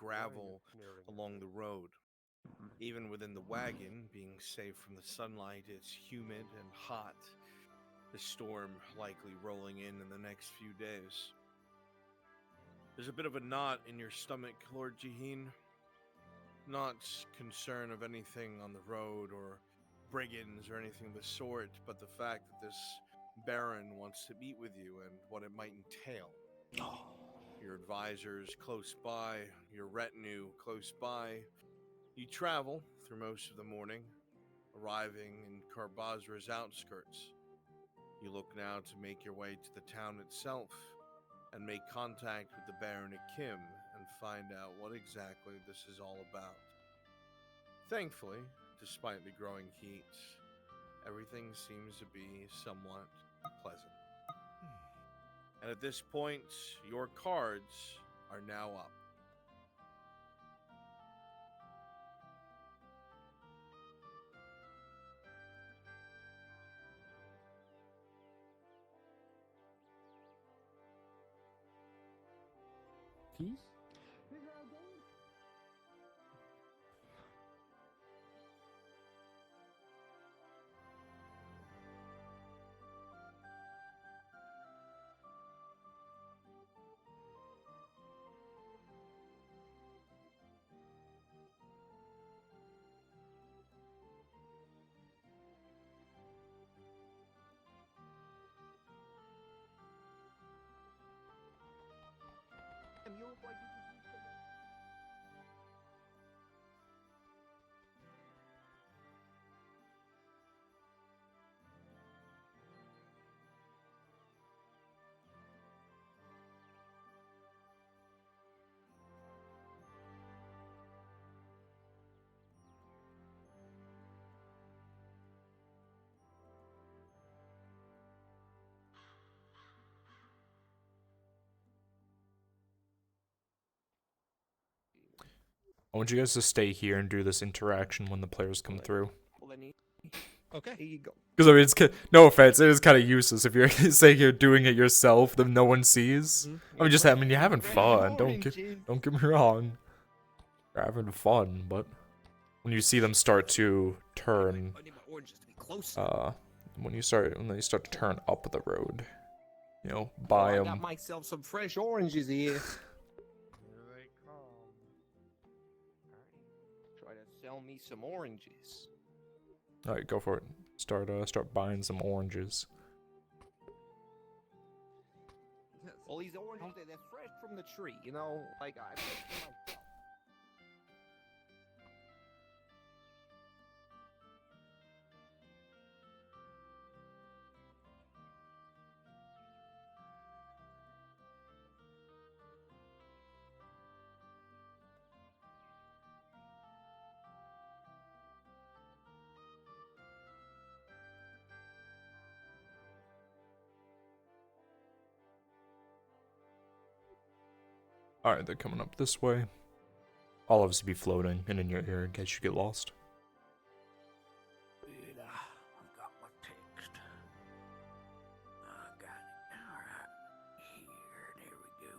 gravel along the road. Even within the wagon, being safe from the sunlight, it's humid and hot, the storm likely rolling in the next few days. There's a bit of a knot in your stomach, Lord Jaheen. Not concern of anything on the road or brigands or anything of the sort, but the fact that this Baron wants to meet with you and what it might entail. Your advisors close by, your retinue close by. You travel through most of the morning, arriving in Karbazra's outskirts. You look now to make your way to the town itself and make contact with the Baron Akim and find out what exactly this is all about. Thankfully, despite the growing heat, everything seems to be somewhat pleasant. And at this point, your cards are now up. Keys? I want you guys to stay here and do this interaction when the players come through. Okay. Here you go. Because I mean, no offense, it is kind of useless if you're saying you're doing it yourself, then no one sees. I mean, you're having fun. Don't get me wrong. You're having fun, but when you see them start to turn, when they start to turn up the road, you know, buy them. I got myself some fresh oranges here. Here they come. Try to sell me some oranges. All right, go for it. Start buying some oranges. All these oranges, they're fresh from the tree, you know, like I picked them myself. Alright, they're coming up this way. I'll obviously be floating and in your ear in case you get lost. I've got my text. I got it. Alright. Here, there we go.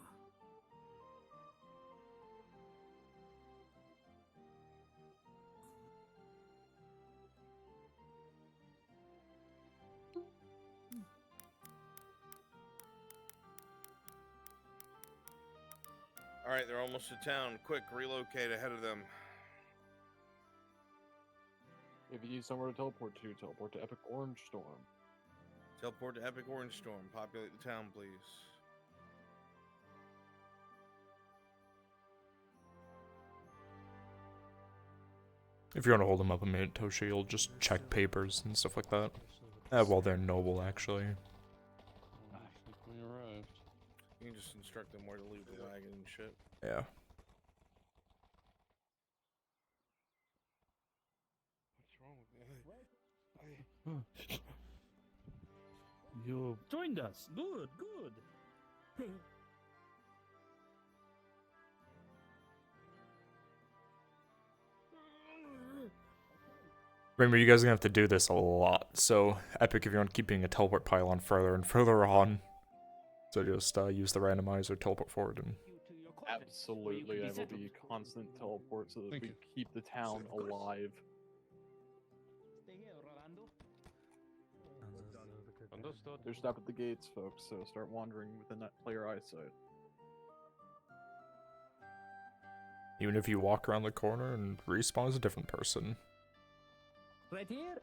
Alright, they're almost to town. Quick, relocate ahead of them. If you need somewhere to teleport to Epic Orange Storm. Teleport to Epic Orange Storm. Populate the town, please. If you want to hold them up a minute, Tosha, you'll just check papers and stuff like that. Well, they're noble, actually. We arrived. You can just instruct them where to leave the wagon and shit. Yeah. What's wrong with me? You joined us. Good, good. Remember, you guys are gonna have to do this a lot. So, Epic, if you want to keep being a teleport pylon further and further on. So just use the randomizer, teleport forward, and Absolutely, I will be constant teleport so that Thank we you. keep the town alive. Stay here, Rolando. Understood. They're stopped at the gates, folks, so start wandering within that player eyesight. Even if you walk around the corner and respawn as a different person. Right here.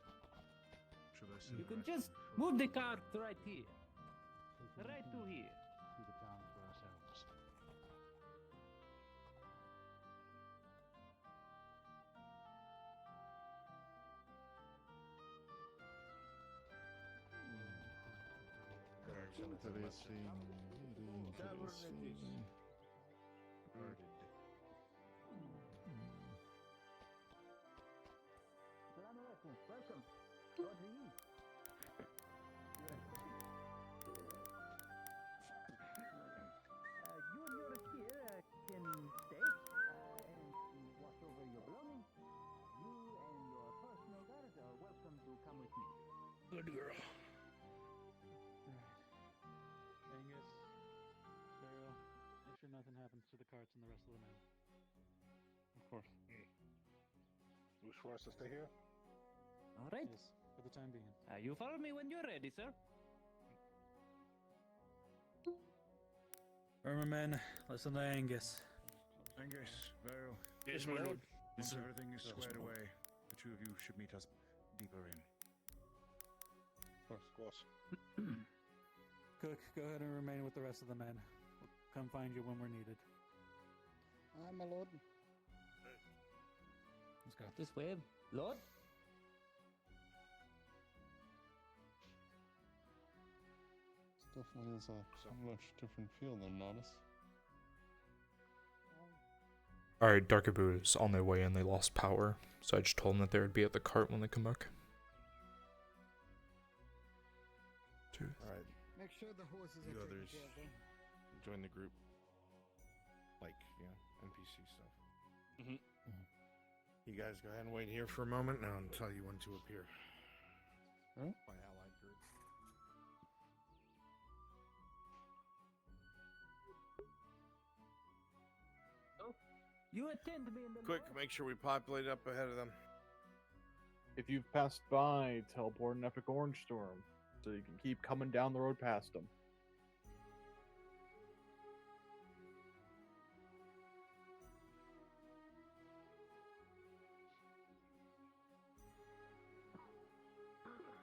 You can just move the cart right here. Right to here. Welcome. What do you? You and your here can stay and watch over your belongings. You and your personal guards are welcome to come with me. Good girl. Angus, Sparrow, make sure nothing happens to the carts and the rest of the men. Of course. Wish for us to stay here? All right. Yes, for the time being. You follow me when you're ready, sir. Irma men, listen to Angus. Angus, Vero. Yes, my lord. Once everything is squared away, the two of you should meet us deeper in. Of course. Cook, go ahead and remain with the rest of the men. We'll come find you when we're needed. Aye, my lord. Let's go. This way, Lord. Definitely is a much different feel than Nodus. Alright, Darkaboo is on their way and they lost power, so I just told them that they would be at the cart when they come back. Alright, Make sure the horses you are others taken care of. join the group. Like, you know, NPC stuff. Mhm. You guys go ahead and wait here for a moment, and I'll tell you when to appear. My allied group. You attend me in the Quick, make sure we populate up ahead of them. If you've passed by, teleport an epic orange storm, so you can keep coming down the road past them.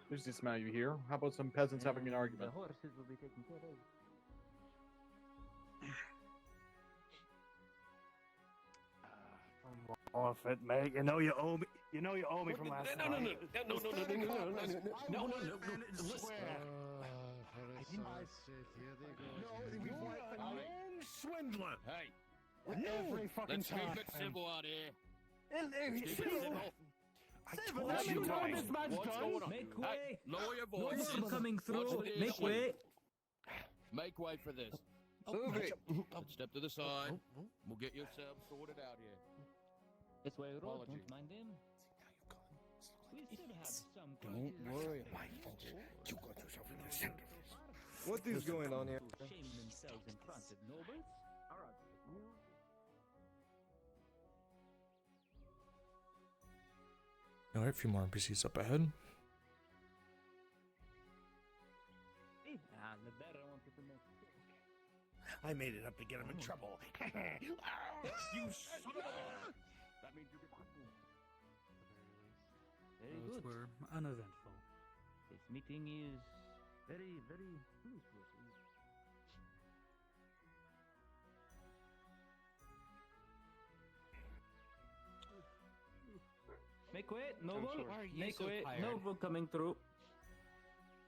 There's this amount you hear. How about some peasants having an argument? The horses will be taken care of. Off it, mate. You know you owe me. You know you owe me from last night. No. Swindler. Hey, Every fucking let's time. keep it civil out here. Keep it civil. Civil. What's That's going right. on? Make way. Hey, lower your no voices. one coming through. Watch the Make way. Make way for this. Move it. Step to the side. We'll get yourselves sorted out here. This way, Road. Apology. Don't mind them. We still have some. Don't worry. My fault. You got yourself in the center of this. What is going on here? Shame themselves in front of nobles. All right. Alright, a few more NPCs up ahead. The better wanted to make. I made it up to get him in trouble. You son of a... That means you get very Those good. were uneventful. This meeting is very, very useful. Make way, Noble. sorry. Why are you Make so way, tired? Noble coming through.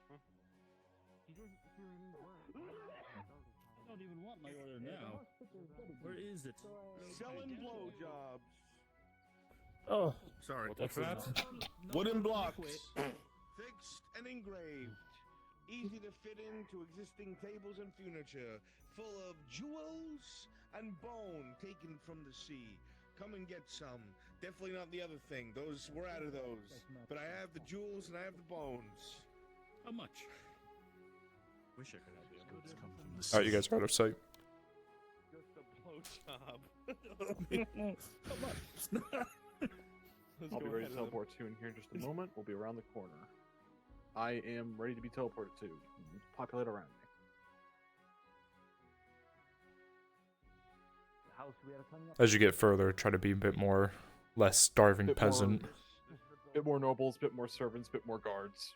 I don't even want my order now. Where is it? Selling blowjobs. Oh, sorry. What's that? Wooden blocks. Fixed and engraved. Easy to fit into existing tables and furniture. Full of jewels and bone taken from the sea. Come and get some. Definitely not the other thing. Those, we're out of those. But I have the jewels and I have the bones. How much? Wish I could have the goods come from the Alright, you guys are out of sight. Just a blowjob. I'll be ready to teleport to in here in just a moment. We'll be around the corner. I am ready to be teleported to. Populate around me. The house we are coming up. As you get further, try to be a bit more less starving peasant. Bit more nobles, bit more servants, bit more guards.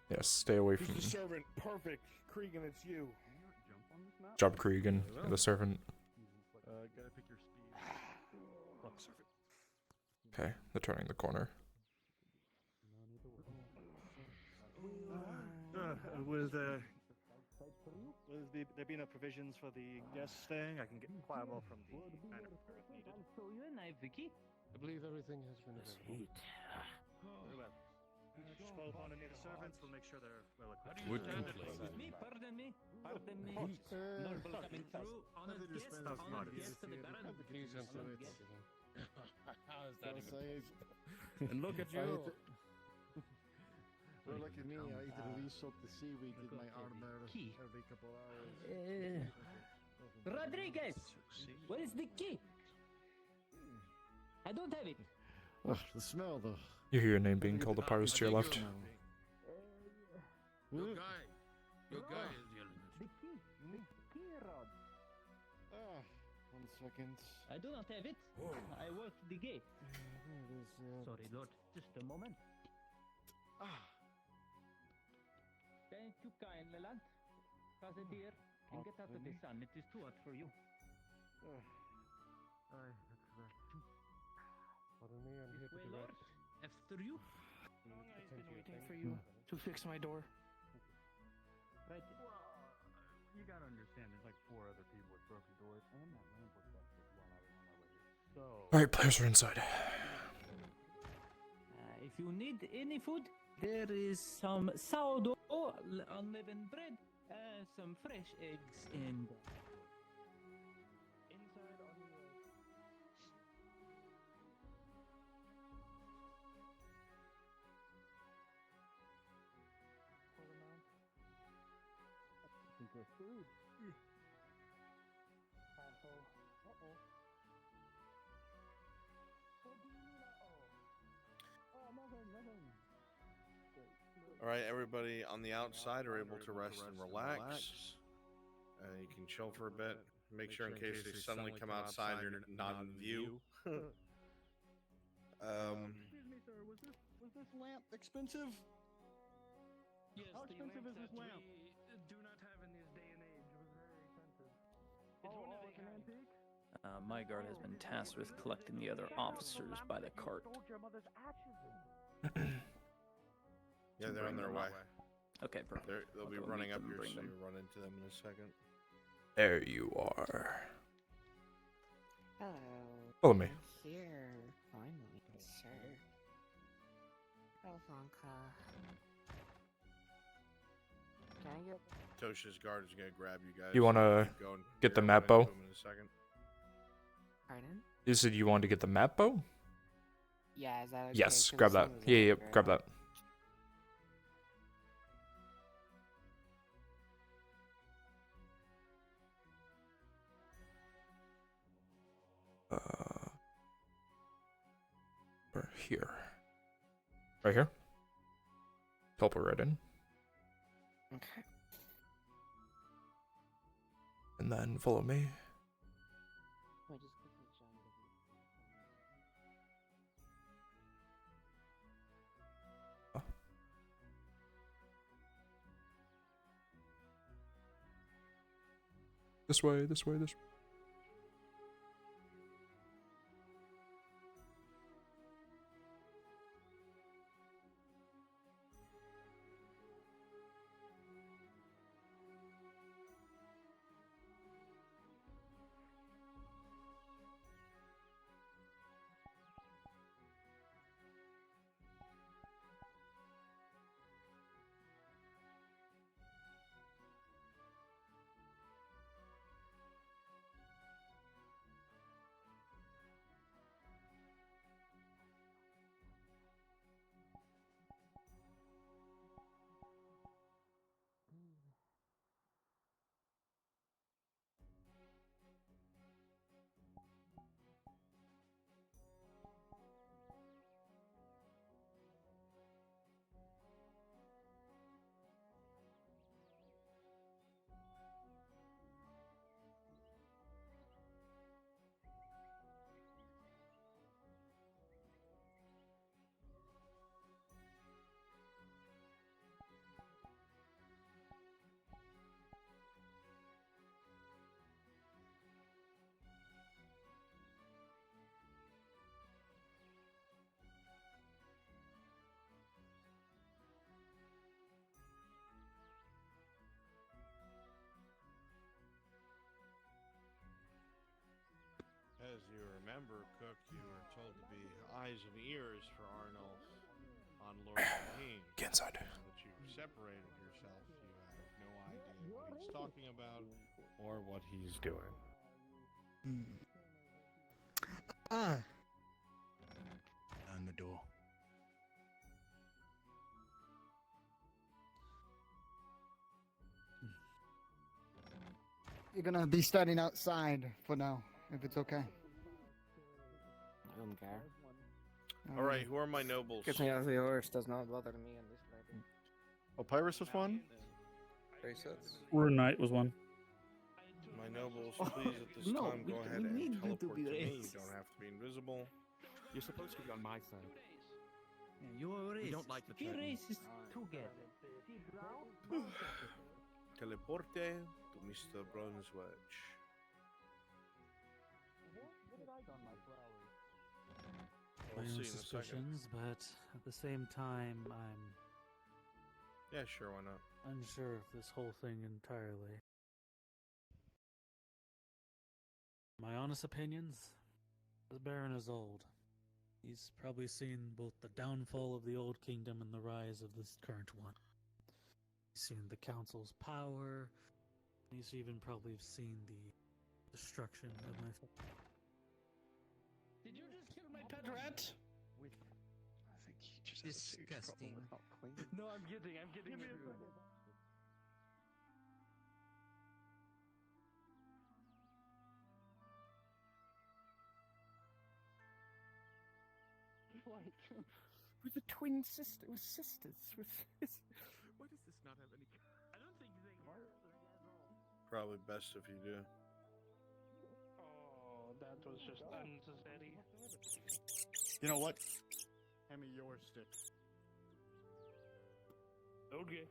Yes, stay away Who's from the servant? Perfect. Cregan, it's you. Job Cregan, the servant. Gotta pick your speed. Fuck servant. Okay, they're turning the corner. Will there be no provisions for the guests staying? I can get quite well from the manor if needed. I'll show you a knife, Vicky. I believe everything has been available. Very well. Just call upon any of the servants. We'll make sure they're well equipped. Excuse me, pardon me, pardon me. Noble coming through, honored guest, honored guest of the Baron. Please enter. Honored guest. How's that even? And look at you. Well, look at me. I eat the soak the seaweed with my armor Key. every couple hours. Rodriguez, where is the key? I don't have it. Oh, the smell, though. You hear your name being called upon to your left. Your guy is yelling at The key, the key rod. 1 second. I do not have it. I worked the gate. There it is. Sorry, Lord. Just a moment. Thank you kindly, lad. Pass it here and get out of the sun. It is too hot for you. Pardon me, I'm here This way, to Lord. direct. After you. I've been waiting for you to fix my door. Right. You gotta understand, there's like 4 other people with broken doors, and that lamp was busted while I was on my way here. So. Alright, players are inside. If you need any food, there is some sourdough, unleavened bread, some fresh eggs, and inside on the Good food. All right, everybody on the outside are able to rest and relax. You can chill for a bit. Make sure in case they suddenly come outside, you're not in view. Excuse me, sir. Was this lamp expensive? Yes, How expensive is this lamp? We do not have in this day and age. It was very expensive. It's Oh, one of like the an antique? My guard has been tasked with collecting the other officers by the cart. Yeah, they're on their way. Okay, perfect. They'll be I'll go running meet up them and here, bring so them. you run into them in a second. There you are. Hello. Follow me. I'm here, finally, sir. Elvanka. Can I get... Tosha's guard is gonna grab you guys. You wanna Keep going. get the You're map running bow? into them in a second. Pardon? You said you wanted to get the map bow? Yeah, is that okay? Yes, 'Cause grab this that. one was Yeah, over. grab that. Or here. Right here. Teleport right in. Okay. And then follow me. I just quickly joined This way, this way, this way. you remember, Cook, you were told to be eyes and ears for Arnold on Lord Maheen. Get inside. Now that you've separated yourself, you have no idea what he's talking about or what he's doing. On the door. You're gonna be standing outside for now, if it's okay. I don't care. All right, who are my nobles? Getting out of the horse does not bother me in this matter. Oh, Pyrrhus was one? Knight was one. My nobles, please at this time go ahead and teleport to me. You don't have to be invisible. You're supposed to be on my side. You're We don't like the Be Tritons. racist together. Teleporte to Mr. Brunswich. My We'll see own in a second. suspicions, but at the same time, I'm Yeah, sure, why not? unsure of this whole thing entirely. My honest opinions, the Baron is old. He's probably seen both the downfall of the old kingdom and the rise of this current one. He's seen the council's power, and he's even probably seen the destruction of my family. Did you just kill my pet rat? I think he just Disgusting. No, I'm kidding. I'm kidding. Like, with the twin sister, with sisters, with Why does this not have any? I don't think they are. Probably best if you do. Oh, that was just unnecessary. You know what? Hand me your stick. Okay.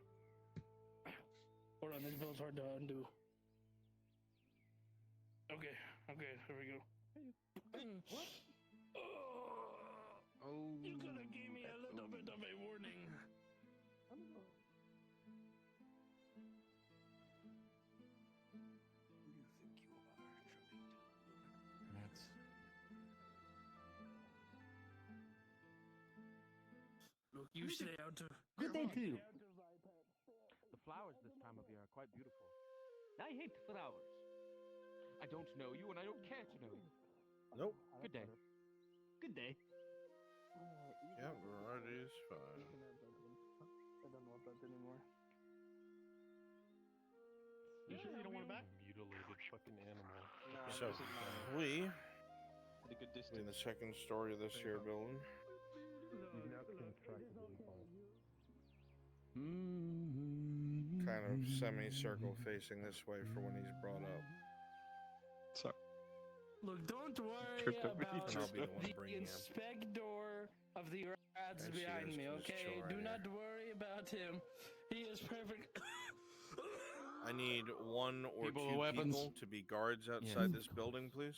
Hold on, this bill's hard to undo. Okay, here we go. What? Oh. You could have gave me a little bit of a warning. Look, you stay out of. Good day too. The flowers this time of year are quite beautiful. I hate flowers. I don't know you, and I don't care to know you. Nope. Good day. Good day. Yeah, variety is fine. I don't want that anymore. You sure you don't want it back? Mutilated fucking animal. So, we At a good in the second story of this here building. Kind of semicircle facing this way for when he's brought up. Sorry. Look, don't worry Tripped over about And I'll be the one the bringing him. inspector of the rats There she behind is, me, just okay? chill right Do here. not worry about him. He is perfect. I need one or People two with weapons. people to be guards outside this building, please.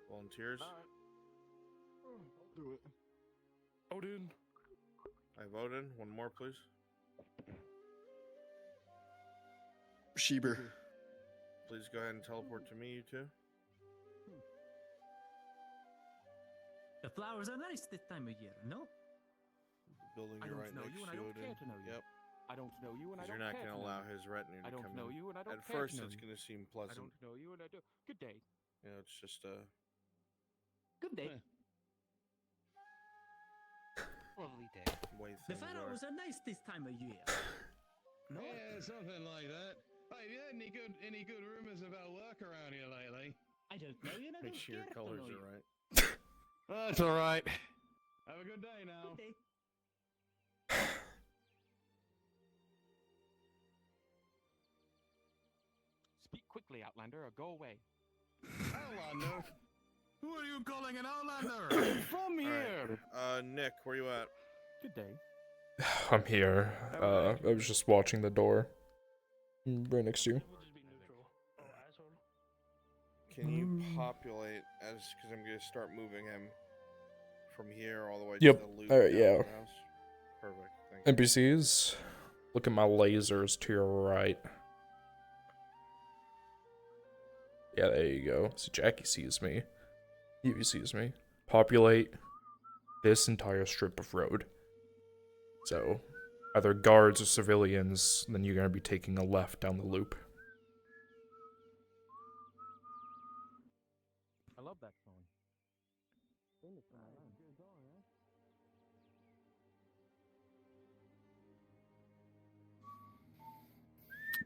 Volunteers? Do it. Odin. I voted. One more, please. Sheber. Please go ahead and teleport to me, you two. The flowers are nice this time of year, no? The building I you're don't right know next you, and to I don't Odin. care to know you. Yep. I don't know you, and I 'Cause don't you're not care going to to know allow you. his retinue to I don't come know in. you, and I don't At care first, to know it's you. going to seem I pleasant. don't know you, and I do. Good day. You know, it's just Good day. Lovely day. way The things are. flowers are nice this time of year. No? Yeah, something like that. Hey, have you heard any good rumors about work around here lately? I don't know you, and I Make don't sure your care to colors know you. are right. That's all right. Have a good day now. Good day. Speak quickly, Outlander, or go away. Outlander? Who are you calling an Outlander? From here. Nick, where you at? Good day. I'm here. I was just watching the door. Right next to you. We'll just be neutral. Oh, asshole. Can you populate because I'm going to start moving him from here all the way Yep. to the loop Alright, down yeah. the house? Perfect. Thank you. NPCs. Look at my lasers to your right. Yeah, there you go. So Jackie sees me. Evie sees me. Populate this entire strip of road. So, either guards or civilians, then you're gonna be taking a left down the loop. I love that song.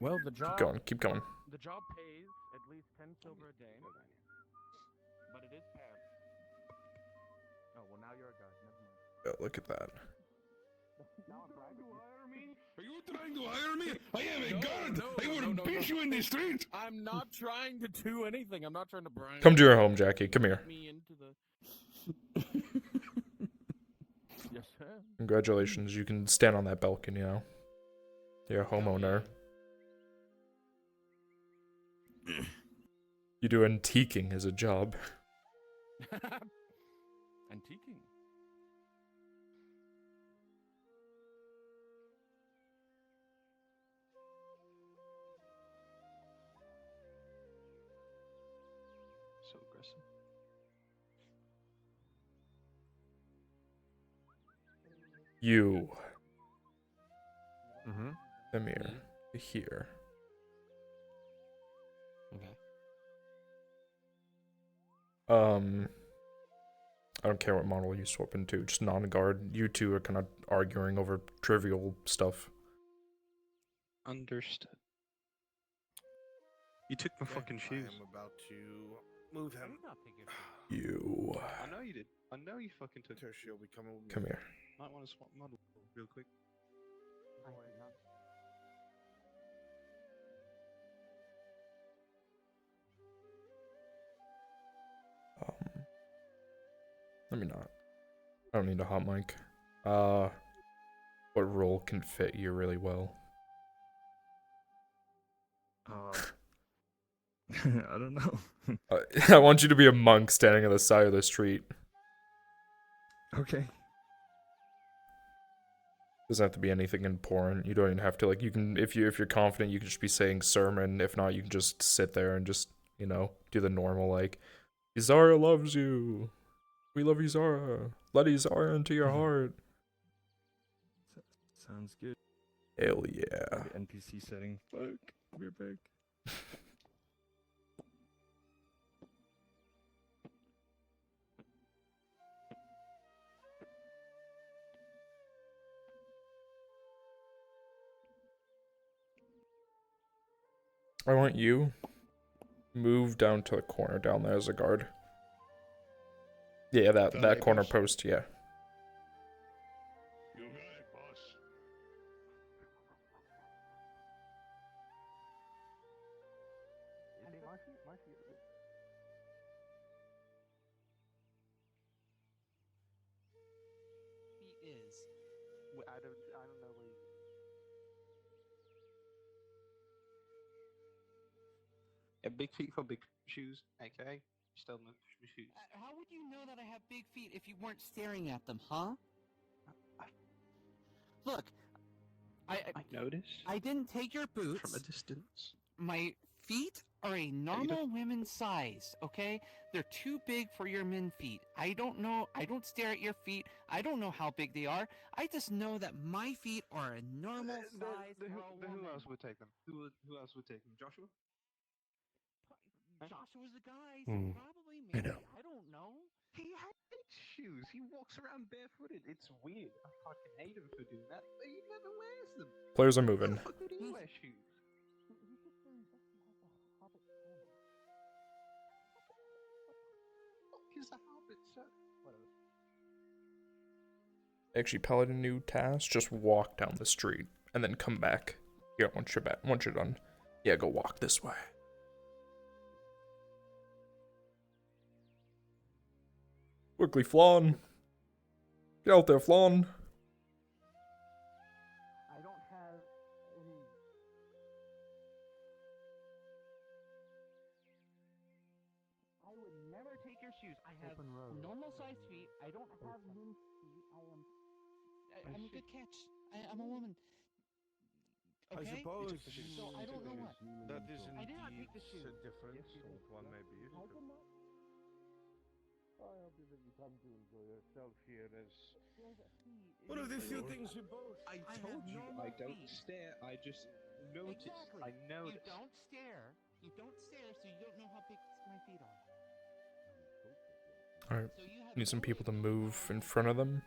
Well, the job. Keep going, keep going. The job pays at least 10 silver a day, but it is pants. Oh well, now you're a guard. Never mind. Oh, look at that. Are you trying to hire me? I am a No, guard. no, I will no, beat you in the street. I'm not trying to do anything. I'm not trying to bribe. Come to your home, Jackie. Come here. Me into the. Yes, sir. Congratulations, you can stand on that balcony now. You're a homeowner. You do antiquing as a job. Antiquing. So aggressive. You. Come here. Me? Here. Okay. I don't care what model you swap into, just non-guard. You two are kind of arguing over trivial stuff. Understood. You took my fucking shoes. I am about to move him. You. I know you did. I know you fucking took. Tertial, be coming with me. Come here. Might want to swap model real quick. Let me not. I don't need a hot mic. What role can fit you really well? I don't know. I want you to be a monk standing on the side of the street. Okay. Doesn't have to be anything important. You don't even have to, like, you can, if you're confident, you can just be saying sermon. If not, you can just sit there and just, you know, do the normal, like, Izara loves you. We love Izara. Let Izara into your heart. Sounds good. Hell yeah. NPC setting. Fuck. We're back. I want you move down to the corner down there as a guard. Yeah, that corner post, yeah. You got it, boss. He is. I don't know where. Yeah, big feet for big shoes, aka still no shoes. How would you know that I have big feet if you weren't staring at them, huh? Look, I noticed. I didn't take your boots. From a distance. My feet are a normal women's size, okay? They're too big for your men feet. I don't know. I don't stare at your feet. I don't know how big they are. I just know that my feet are a normal size for a woman. Who else would take them? Who else would take them? Joshua? Joshua's the guy, so probably maybe. I don't know. He hates shoes. He walks around barefooted. It's weird. I fucking hate him for doing that. But he never wears them. Players are moving. How could he wear shoes? He's a hobbit, sir. Whatever. Actually, pilot a new task. Just walk down the street and then come back. Yeah, once you're back, once you're done. Yeah, go walk this way. Quickly, Flan. Get out there, Flan. I don't have any. I would never take your shoes. I have normal sized feet. I don't have men's feet. I'm a good catch. I'm a woman. I Okay? suppose So I don't know what. that is I did not indeed take the shoe. a difference in what one may be used to. I hope that you come to enjoy yourself here as. What are the few things you both? I have told you normal I don't feet. stare. I just noticed. Exactly. I You noticed. don't stare. You don't stare, so you don't know how big my feet are. Alright. So you have Need some no people to idea move how in front of them.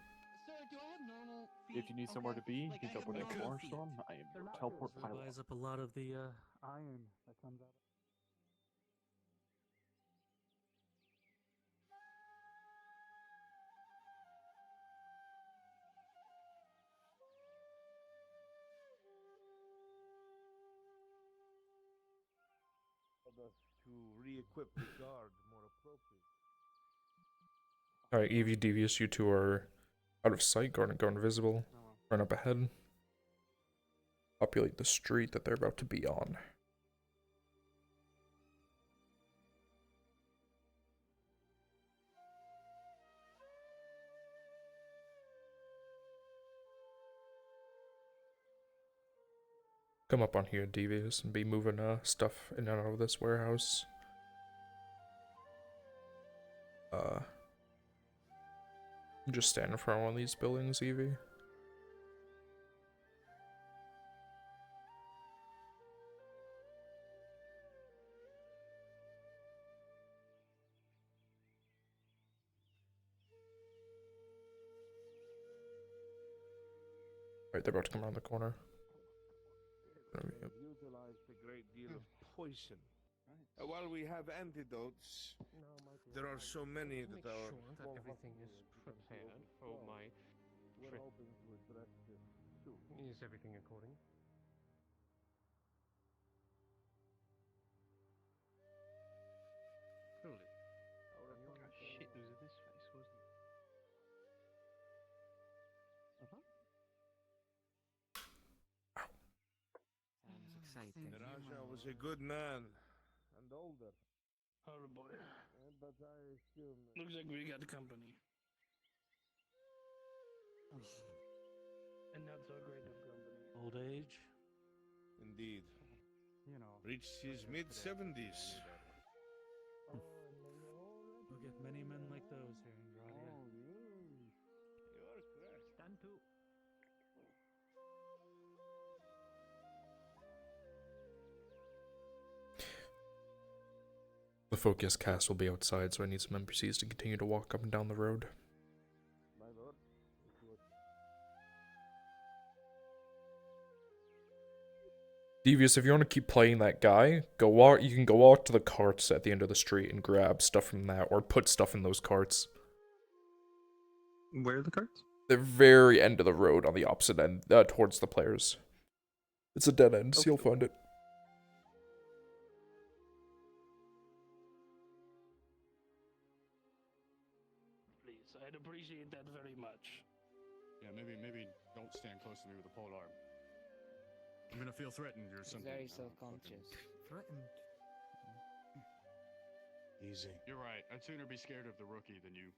Sir, do I have normal feet? If you need somewhere to be, Like, you I can have teleport to normal Corner feet. Storm. I am They're your not teleport good. pilot. Buys up a lot of the iron that comes out of. To re-equip the guard more appropriately. Alright, EV Devious, you two are out of sight, going invisible. Run up ahead. Populate the street that they're about to be on. Come up on here, Devious, and be moving stuff in and out of this warehouse. Just stand in front of one of these buildings, Evie. Alright, they're about to come around the corner. Utilized a great deal of poison. While we have antidotes, there are so many that Make our sure that everything is prepared for my trip. Hoping to address this soon. Is everything according? Truly. Shit, it was this face, wasn't it? Sounds exciting. The Raja was a good man and older. Oh boy. But I assume. Looks like we got company. And not so great of company. Old age? Indeed. You know. Reached his mid-70s. We'll get many men like those here in Gradia. You are correct. Stand to. The focus cast will be outside, so I need some NPCs to continue to walk up and down the road. My lord, if you would. Devious, if you want to keep playing that guy, go out. You can go out to the carts at the end of the street and grab stuff from that, or put stuff in those carts. Where are the carts? The very end of the road on the opposite end, towards the players. It's a dead end, so you'll find it. Please, I'd appreciate that very much. Yeah, maybe don't stand close to me with a pole arm. I'm gonna feel threatened or something. Very self-conscious. Threatened. Easy. You're right. I'd sooner be scared of the rookie than you.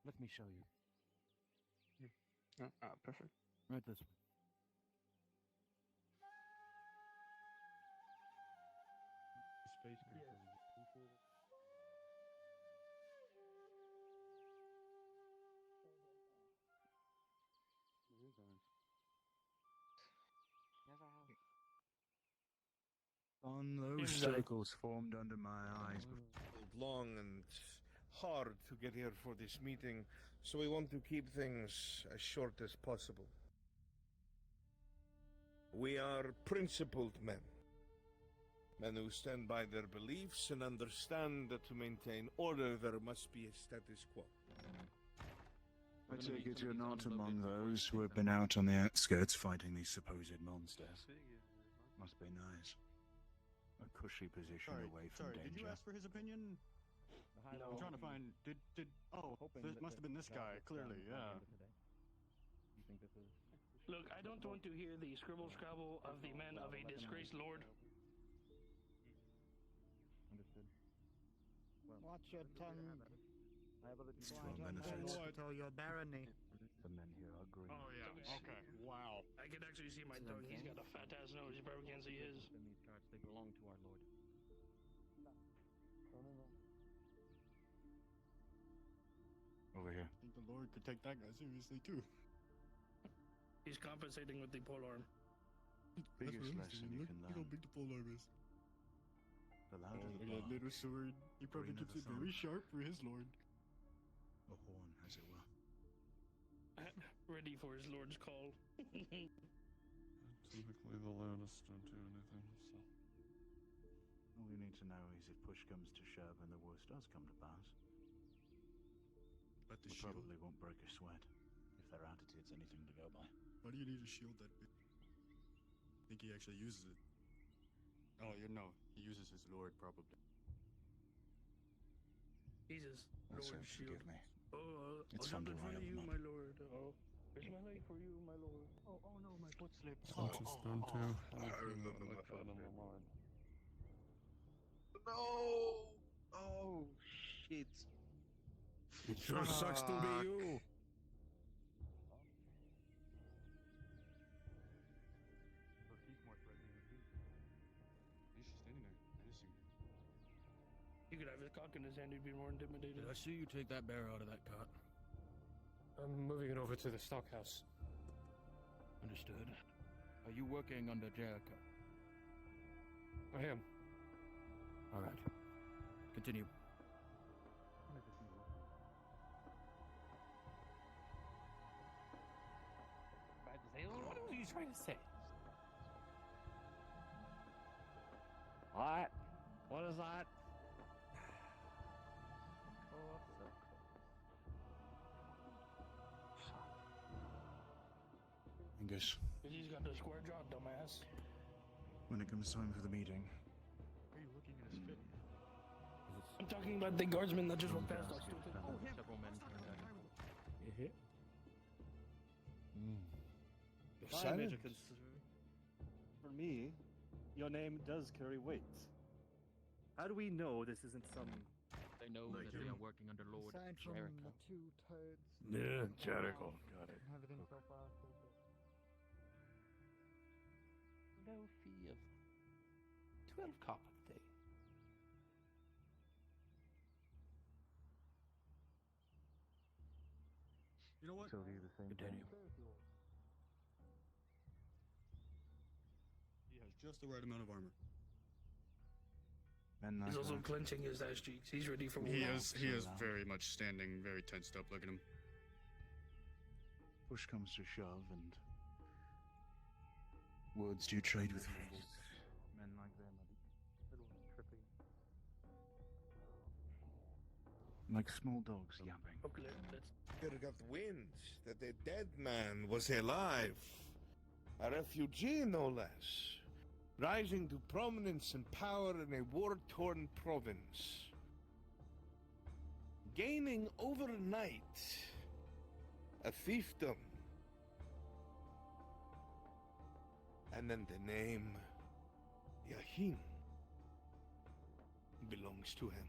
Let me show you. Perfect. Right this way. Space On those circles formed under my eyes. Long and hard to get here for this meeting, so we want to keep things as short as possible. We are principled men. Men who stand by their beliefs and understand that to maintain order there must be a status quo. I take it you're not among those who have been out on the outskirts fighting these supposed monsters. Must be nice. A cushy position away from danger. Did you ask for his opinion? I'm trying to find. This must have been this guy. Clearly, yeah. You think this is? Look, I don't want to hear the scribble-scrabble of the men of a disgraced lord. Understood. Well, Watch your tongue. It's to our benefit. Tell your barony. The men here are green. Oh yeah. Okay. Wow. I can actually see my tongue. He's got a fat ass nose. You probably can't see his. In these cards, they belong to our lord. Over here. I think the Lord could take that guy seriously too. He's compensating with the polearm. Biggest lesson you can Look how learn. big the polearm is. The louder Oh, the look at that bark, little sword. He probably greener keeps the it very thumb. sharp for his lord. A horn, as it were. Ready for his lord's call. Typically the loudest don't do anything, so. All you need to know is if push comes to shove and the worst does come to pass, But the you shield. probably won't break a sweat if their attitude's anything to go by. Why do you need a shield that big? I think he actually uses it. Oh, you know, he uses his lord probably. Jesus, Also, Lord shield. forgive me. Oh, It's I'll fun to something for ride on you, the my lord. Oh, here's my leg for you, my lord. Oh, no, my foot slipped. Don't you stand to I remember like my that in the line. No! Oh, shit. It sure sucks to be you. So he's more threatening than he. He's just standing there, menacing. You could have his cock in his hand, he'd be more intimidated. Did I see you take that bear out of that cart? I'm moving it over to the stockhouse. Understood. Are you working under Jericho? I am. All right. Continue. What are you trying to say? What? What is that? Angus, He's got the square jaw, dumbass. when it comes time for the meeting, Why are you looking at his fit? I'm talking about the guardsman that just went past us. Oh, several men turned out. My major concern, for me, your name does carry weight. How do we know this isn't some... They know that they are working under Lord Aside from Jericho. the two toads. Yeah, Jericho. Got it. Everything so far so good. Low fee of 12 copper a day. You know what? tell you the same thing. He has just the right amount of armor. Men like He's also that. clenching his ass cheeks. He's ready for war. He is very much standing, very tensed up. Look at him. Push comes to shove and words do trade with fools. Men like them are little trippy. Like small dogs yapping. Okay, let's... Spirit of the winds, that the dead man was alive. A refugee, no less. Rising to prominence and power in a war-torn province. Gaining overnight a fiefdom. And then the name Yahin belongs to him.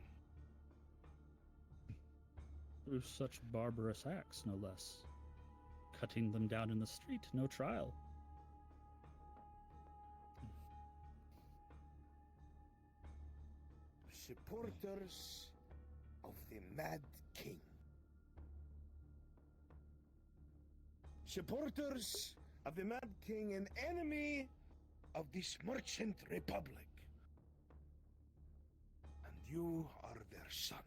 Through such barbarous acts, no less. Cutting them down in the street, no trial. Supporters of the Mad King. Supporters of the Mad King, an enemy of this merchant republic. And you are their son.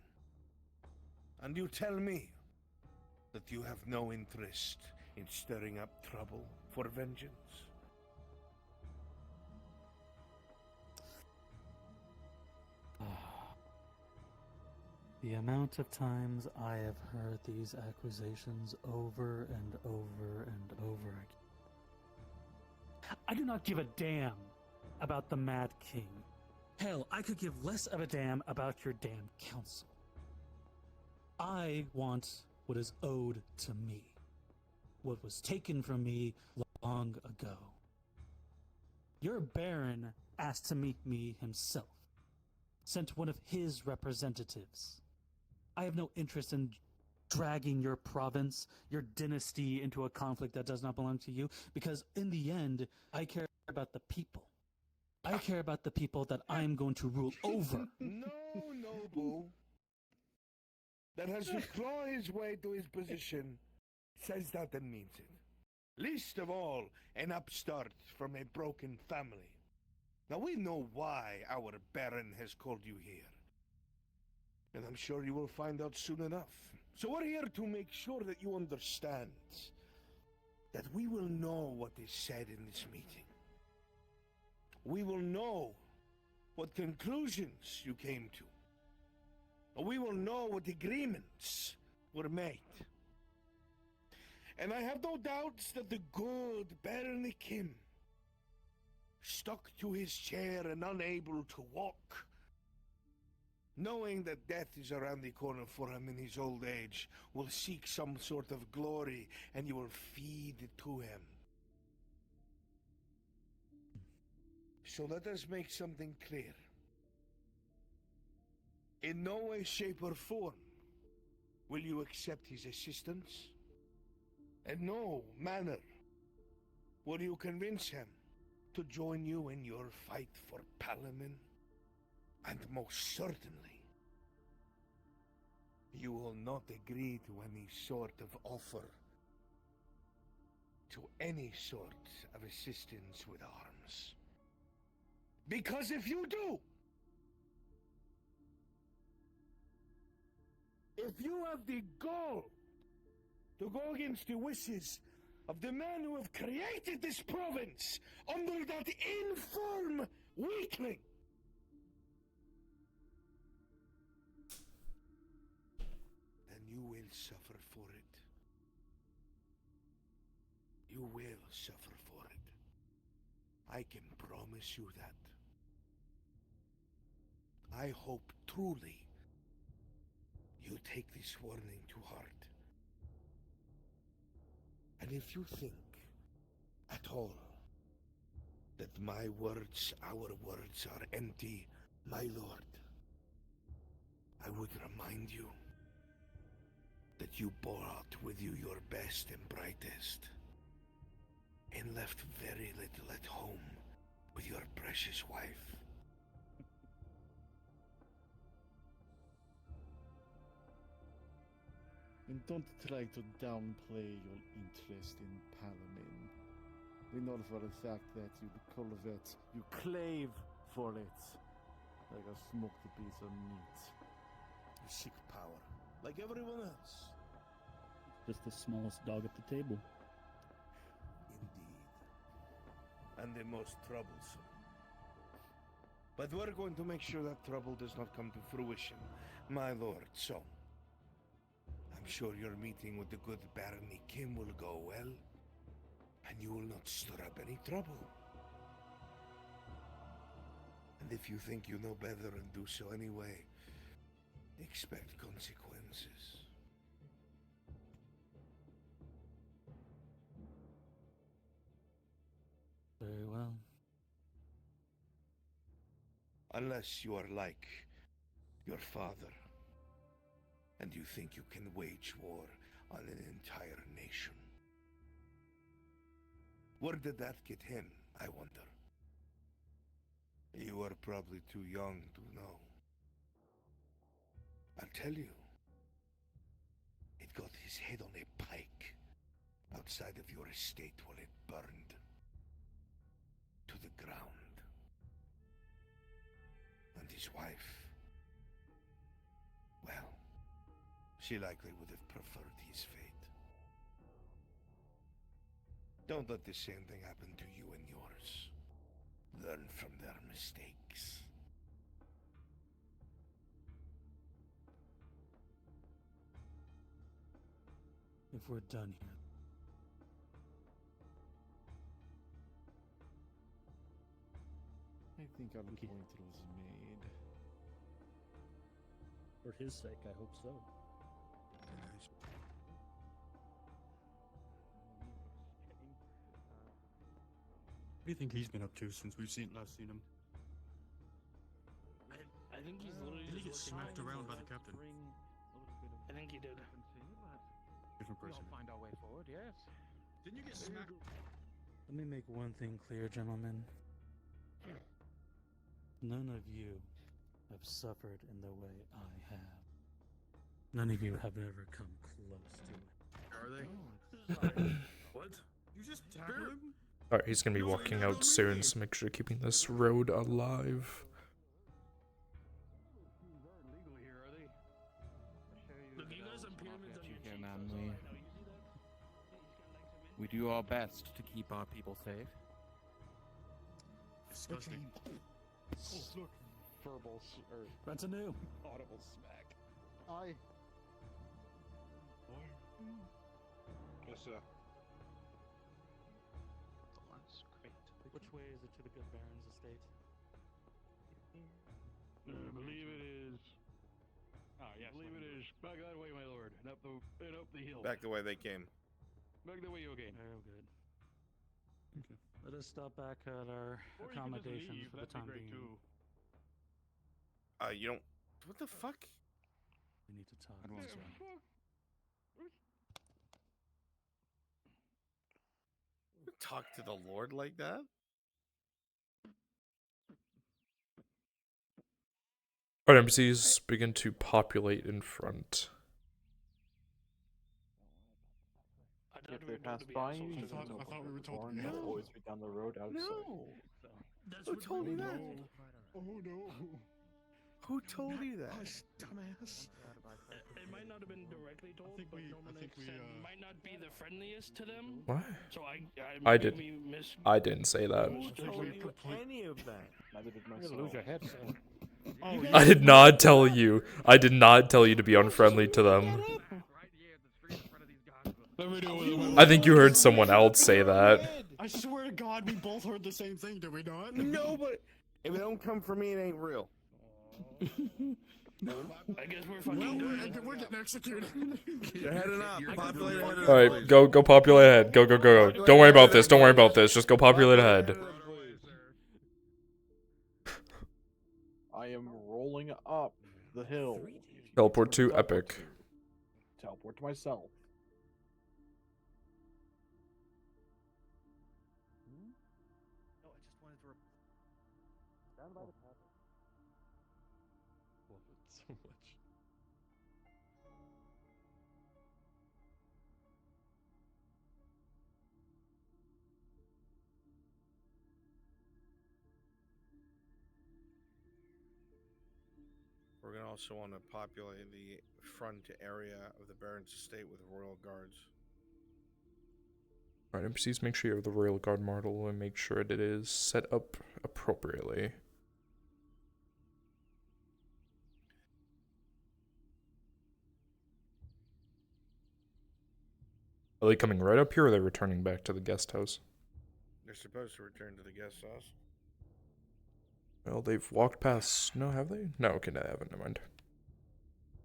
And you tell me that you have no interest in stirring up trouble for vengeance? The amount of times I have heard these accusations over and over and over again. I do not give a damn about the Mad King. Hell, I could give less of a damn about your damn council. I want what is owed to me. What was taken from me long ago. Your Baron asked to meet me himself. Sent one of his representatives. I have no interest in dragging your province, your dynasty into a conflict that does not belong to you, because in the end, I care about the people. I care about the people that I'm going to rule over. No noble that has to claw his way to his position says that and means it. Least of all, an upstart from a broken family. Now we know why our Baron has called you here. And I'm sure you will find out soon enough. So we're here to make sure that you understand that we will know what is said in this meeting. We will know what conclusions you came to. We will know what agreements were made. And I have no doubts that the good Baron Kim, stuck to his chair and unable to walk, knowing that death is around the corner for him in his old age, will seek some sort of glory, and you will feed it to him. So let us make something clear. In no way, shape, or form will you accept his assistance. In no manner will you convince him to join you in your fight for Palamin. And most certainly, you will not agree to any sort of offer, to any sort of assistance with arms. Because if you do, if you have the gall to go against the wishes of the man who have created this province under that infirm weakling, then you will suffer for it. You will suffer for it. I can promise you that. I hope truly you take this warning to heart. And if you think at all that my words, our words are empty, my lord, I would remind you that you brought with you your best and brightest, and left very little at home with your precious wife. And don't try to downplay your interest in Palamin. We know for a fact that you covet, you crave for it, like a smoked piece of meat. You seek power, like everyone else. Just the smallest dog at the table. Indeed. And the most troublesome. But we're going to make sure that trouble does not come to fruition, my lord, so I'm sure your meeting with the good Baron Kim will go well, and you will not stir up any trouble. And if you think you know better and do so anyway, expect consequences. Very well. Unless you are like your father, and you think you can wage war on an entire nation. Where did that get him, I wonder? You are probably too young to know. I'll tell you. It got his head on a pike outside of your estate while it burned to the ground. And his wife, well, she likely would have preferred his fate. Don't let the same thing happen to you and yours. Learn from their mistakes. If we're done here. I think our point was made. For his sake, I hope so. What do you think he's been up to since we've last seen him? I think he's literally Did he get just smacked looking around by for the captain? a little think he did. Different We all person. find our way forward, yes. Didn't you get smacked? Let me make one thing clear, gentlemen. None of you have suffered in the way I have. None of you have ever come close to it. Are they? What? You just tackle him? Alright, he's gonna be walking out soon, so make sure you're keeping this road alive. Look, you guys have pyramids on your Here, cheeks, man, that's all I know. You see that? we do our best to keep our people safe. Disgusting. Look, verbal or That's a new. audible smack. I. Yes, sir. Which way is it to the good Baron's estate? I believe it is. Ah, yes. I believe it is back that way, my lord, and up the hill. Back the way they came. Back the way you came. Very good. Let us stop back at our Or you can just accommodations leave, for the that'd be time great being. too. You don't. What the fuck? We need to talk. Talk to the Lord like that? Alright, NPCs begin to populate in front. If they pass by you, I thought we were told no. always be down the road outside. No. That's Who what told we you were that? told. Oh no. Who told you that? Hush, dumbass. It might not have been directly told, but Dominic said might not be the friendliest to them. What? So I did. I didn't say that. Who told you any of that? Neither did You're myself. gonna lose your head soon. I did not tell you. I did not tell you to be unfriendly to them. I think you heard someone else say that. I swear to God, we both heard the same thing, did we not? No, but if it don't come from me, it ain't real. I guess we're fucking done. We're getting executed. You're heading up. Populate ahead. Alright, go populate ahead. Go. Don't worry about this. Don't worry about this. Just go populate ahead. I am rolling up the hill. Teleport to Epic. Teleport to myself. No, I just wanted to. Down by the path. Love it so much. We're gonna also want to populate the front area of the Baron's estate with royal guards. Alright, NPCs, make sure you have the Royal Guard model and make sure that it is set up appropriately. Are they coming right up here or are they returning back to the guest house? They're supposed to return to the guest house. Well, they've walked past. No, have they? No, okay, no, they haven't. Never mind.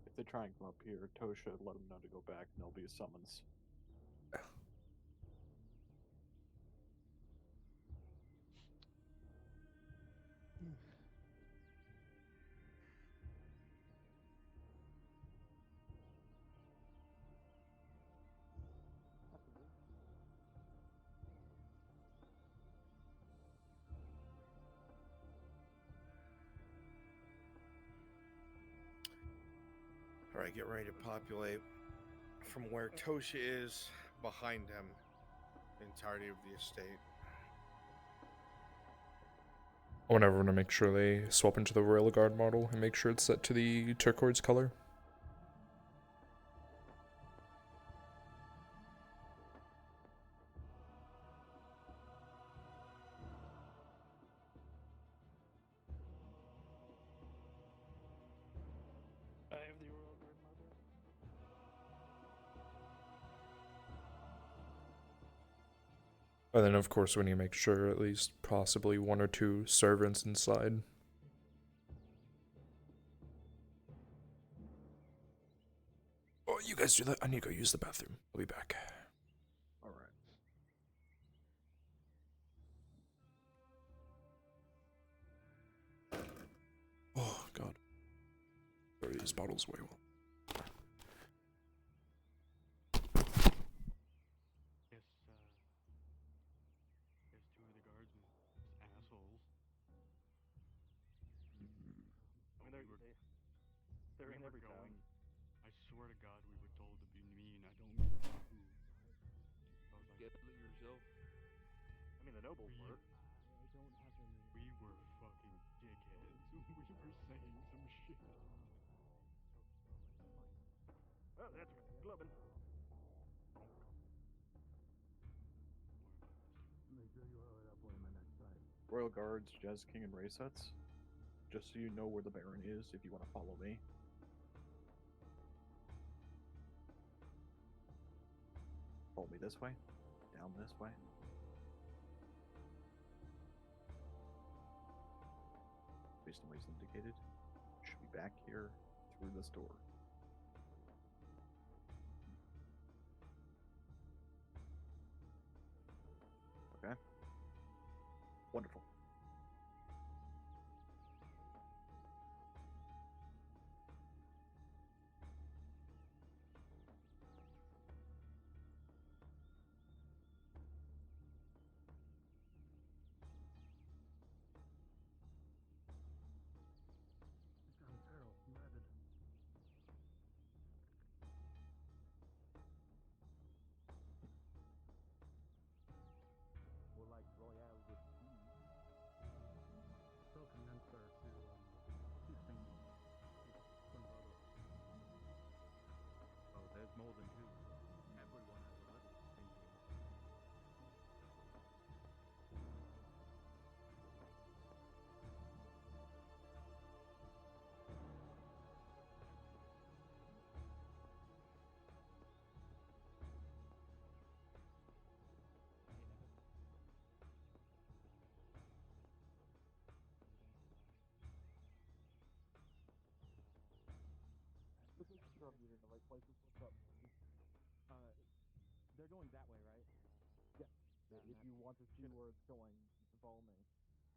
If they try and come up here, Tosha let them know to go back, and there'll be a summons. Alright, get ready to populate from where Tosha is behind him. The entirety of the estate. I want everyone to make sure they swap into the Royal Guard model and make sure it's set to the turquoise color. I have the Royal Guard model. And then, of course, we need to make sure at least possibly 1 or 2 servants inside. Oh, you guys do that. I need to go use the bathroom. I'll be back. Alright. Oh, God. Throw these bottles away. every town. going. I swear to God, we were told to be mean. I don't mean to who. I was like, Get it yourself. I mean, the nobles were. I don't have any. We were fucking dickheads. We were saying some shit. Oh, that's clubbing. Make sure you hold it up on my next side. Royal Guards, Jazz King, and Raysets. Just so you know where the Baron is if you want to follow me. Follow me this way, down this way. Based on ways indicated, should be back here through this door. Okay. Wonderful. I'm Terrell. I'm ready. More like Royale with cheese. So convinced there are two singing. Some other. Oh, there's more than two. Everyone has a little thinking. Sure you're in the right places. What's up? They're going that way, right? Yeah. If you want to see where it's going, you can follow me.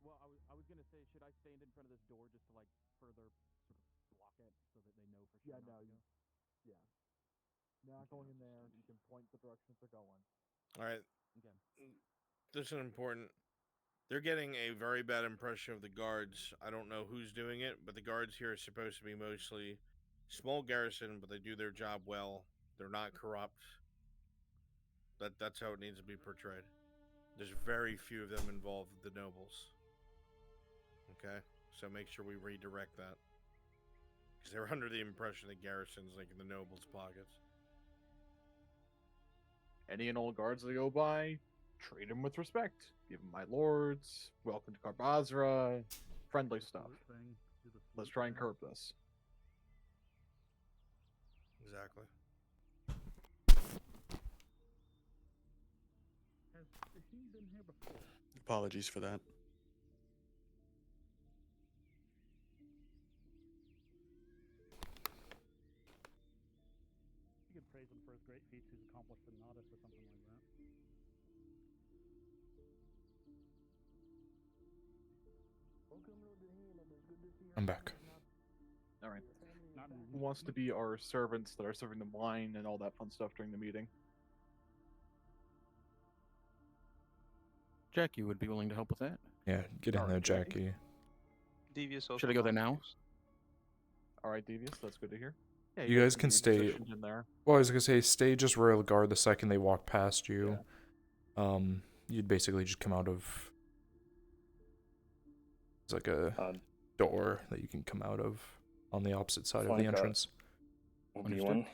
Well, I was gonna say, should I stand in front of this door just to like further sort of block it so that they know for sure? Yeah, no, you. Yeah. Not going in there. You can point the directions they're going. All right. Okay. This is important. They're getting a very bad impression of the guards. I don't know who's doing it, but the guards here are supposed to be mostly small garrison, but they do their job well. They're not corrupt. That's how it needs to be portrayed. There's very few of them involved with the nobles. Okay? So make sure we redirect that. Because they're under the impression the garrison's like in the nobles' pockets. Any and all guards that go by, treat them with respect. Give them my lords, welcome to Carbazra, friendly stuff. Let's try and curb this. Exactly. Has he been here before? Apologies for that. You could praise him for his great feats he's accomplished in Nodus or something like that. I'm back. Alright. Who wants to be our servants that are serving the wine and all that fun stuff during the meeting? Jackie would be willing to help with that. Yeah, get in there, Jackie. Devious also Should I go there now? Alright, Devious, that's good to hear. Yeah, You guys can be stay. positioned in there. Well, I was gonna say, stay just Royal Guard the second they walk past you. You'd basically just come out of. It's like a door that you can come out of on the opposite side of the entrance. Understood.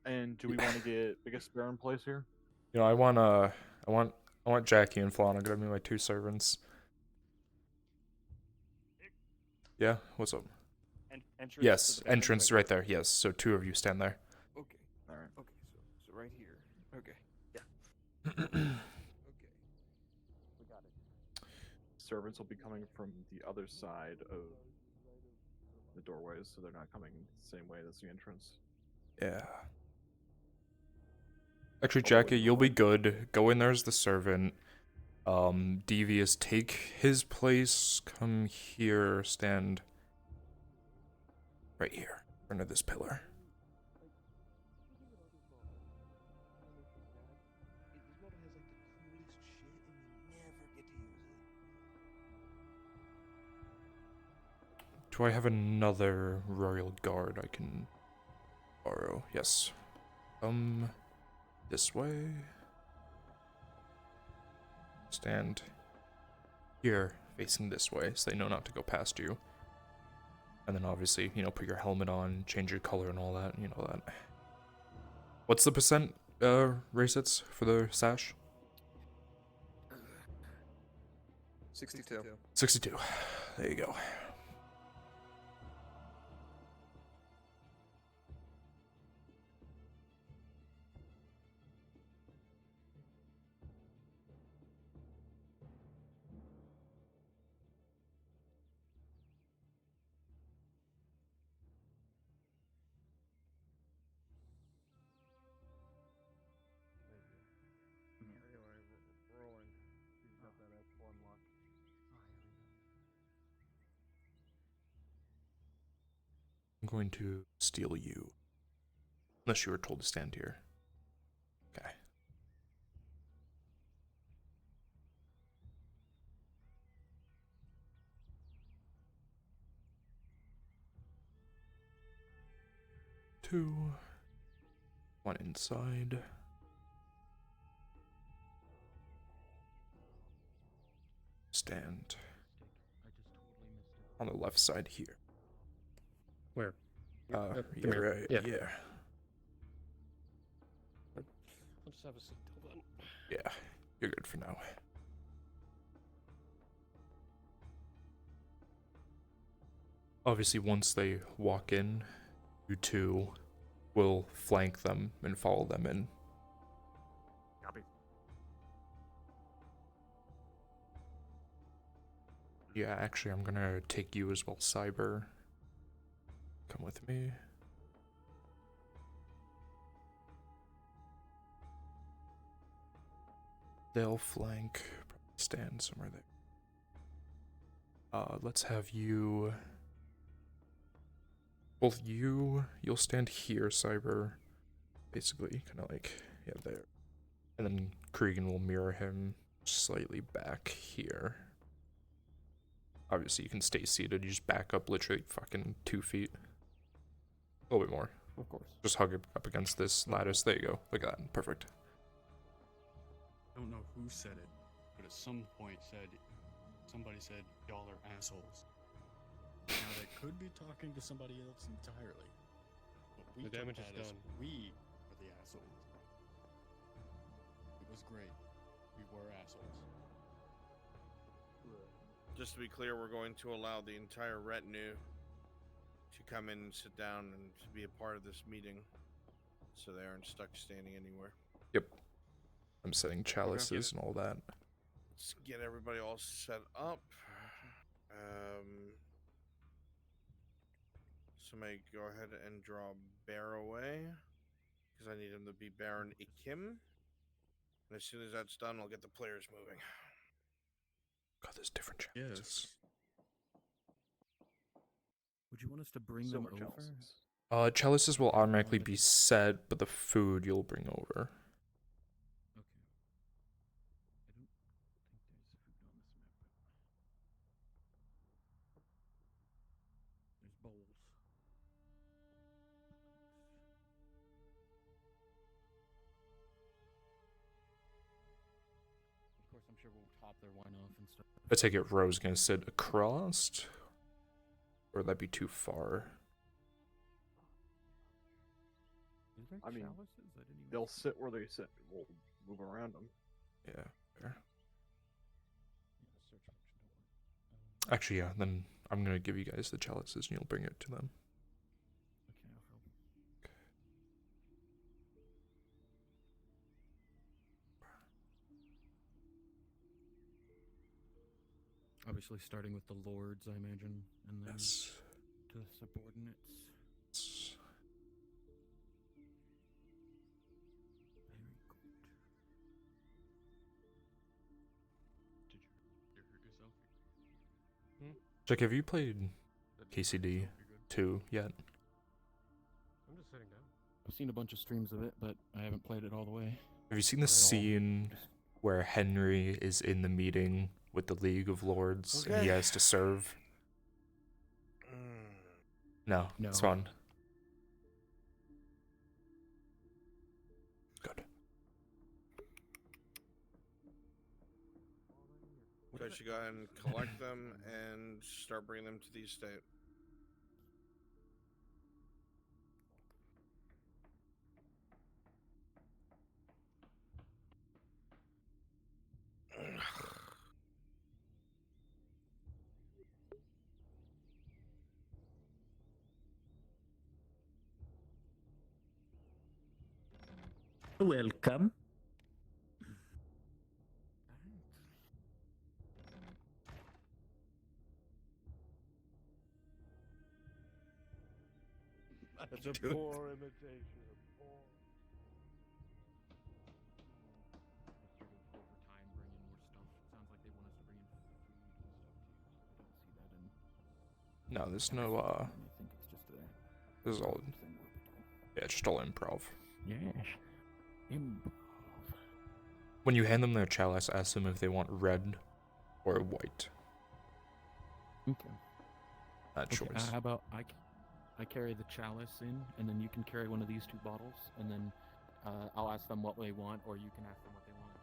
And do we want to get biggest bear in place here? You know, I want Jackie and Flana to be my two servants. Yeah, what's up? Entrance Yes, to the entrance right there. Yes, so two of you stand there. Okay. All right. Okay, so right here. Okay. Yeah. Okay. We got it. Servants will be coming from the other side of the doorways, so they're not coming the same way as the entrance. Yeah. Actually, Jackie, you'll be good. Go in there as the servant. Devious, take his place. Come here. Stand right here, under this pillar. Do I have another royal guard I can borrow? Yes. This way. Stand here, facing this way, so they know not to go past you. And then obviously, you know, put your helmet on, change your color and all that, you know that. What's the percent, race hits for the sash? 62. 62. There you go. Rolling. He's got that F1 lock. I'm going to steal you. Unless you were told to stand here. Okay. Two. One inside. Stand on the left side here. Where? Yeah, Come here. right, Yeah. yeah. I'll just have a seat till then. Yeah, you're good for now. Obviously, once they walk in, you two will flank them and follow them in. Copy. Yeah, actually, I'm gonna take you as well, Cyber. Come with me. They'll flank, probably stand somewhere there. Let's have you... Both you'll stand here, Cyber. Basically, kind of like, yeah, there. And then Cregan will mirror him slightly back here. Obviously, you can stay seated. You just back up literally fucking 2 feet. A little bit more. Of course. Just hug it up against this lattice. There you go. Look at that. Perfect. I don't know who said it, but at some point somebody said y'all are assholes. Now they could be talking to somebody else entirely. But we The took damage that is as done. we were the assholes. It was great. We were assholes. Just to be clear, we're going to allow the entire retinue to come in and sit down and to be a part of this meeting, so they aren't stuck standing anywhere. Yep. I'm setting chalices and all that. Let's get everybody all set up. Somebody go ahead and draw Bear away, because I need him to be Baron Ikim. And as soon as that's done, I'll get the players moving. God, there's different chalices. Would you want us to bring Silver them over? chalices. Chalices will automatically be set, but the food you'll bring over. Okay. I don't think there's food on this map, but there's bowls. Of course, I'm sure we'll top their wine off and stuff. I take it Ro's gonna sit across? Or would that be too far? Is there I mean, chalices? I didn't even they'll sit where they sit. We'll move around them. Yeah, fair. Yeah, the search function don't work. Actually, yeah, then I'm gonna give you guys the chalices and you'll bring it to them. Okay, I'll help. Obviously, starting with the lords, I imagine, and then Yes. to the subordinates. Very good. Did you hurt yourself? Jack, have you played KCD 2 yet? I'm just sitting down. I've seen a bunch of streams of it, but I haven't played it all the way. Have you seen the scene where Henry is in the meeting with the League of Lords and he has to serve? No, it's fine. Good. So you go ahead and collect them and start bringing them to the estate. Welcome. That's a poor imitation. Overtime, bring in more stuff. Sounds like they want us to bring in food and stuff too. I don't see that in. No, there's no, I think it's just a. this is all, thing where we do. yeah, just all improv. Yes. Improv. When you hand them their chalice, ask them if they want red or white. Okay. That Okay, choice. how about I carry the chalice in, and then you can carry one of these 2 bottles, and then I'll ask them what they want, or you can ask them what they want.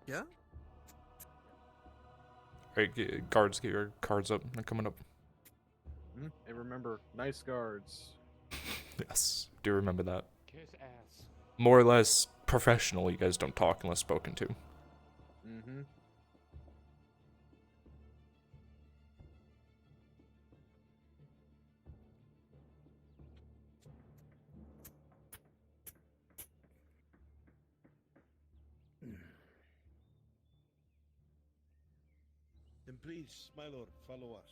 Yeah? Alright, guards, get your cards up. They're coming up. And remember, nice guards. Yes, do remember that. Kiss ass. More or less professional, you guys don't talk unless spoken to. Mm-hmm. Then please, my lord, follow us.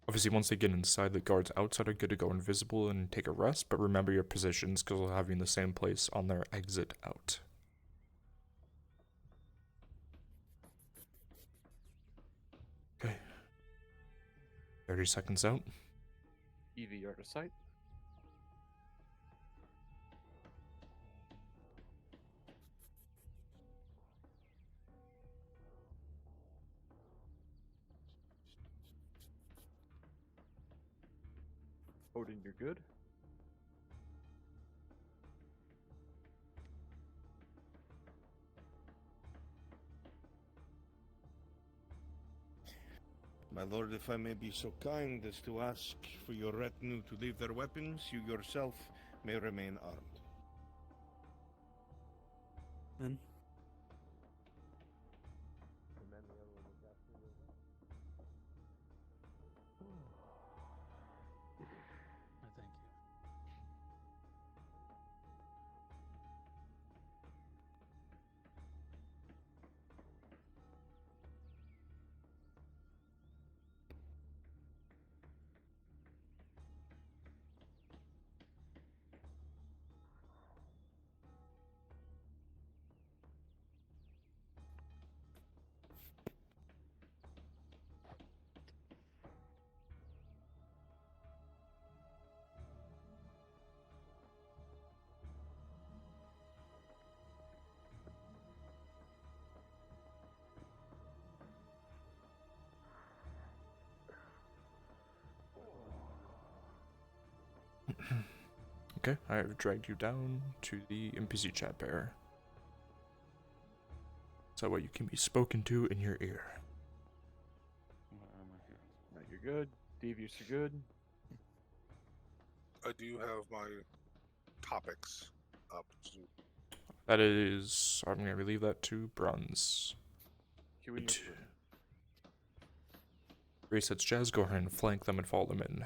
Obviously, once they get inside, the guards outside are good to go invisible and take a rest, but remember your positions because they'll have you in the same place on their exit out. Okay. 30 seconds out. EV out of sight. Odin, you're good. My lord, if I may be so kind as to ask for your retinue to leave their weapons, you yourself may remain armed. Then I thank you. Okay, I have dragged you down to the NPC chat pair. So that way you can be spoken to in your ear. Now you're good. Devious, you're good. I do have my topics up. That is, I'm going to relieve that to bronze. Queuing your food. Resets Jazz, go ahead and flank them and follow them in.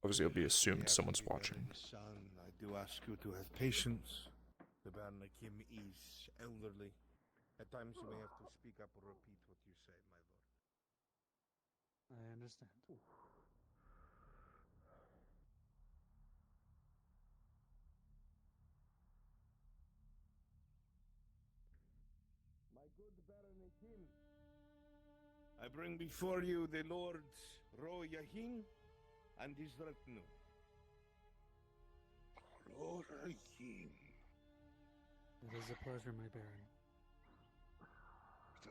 Obviously, it'll be assumed someone's watching. Son, I do ask you to have patience. The man like him is elderly. At times you may have to speak up or repeat what you say, my lord. I understand. My good Baron I bring before you the Lord Ro Yahin and his retinue. Lord Hakim. It is a pleasure, my baron. It's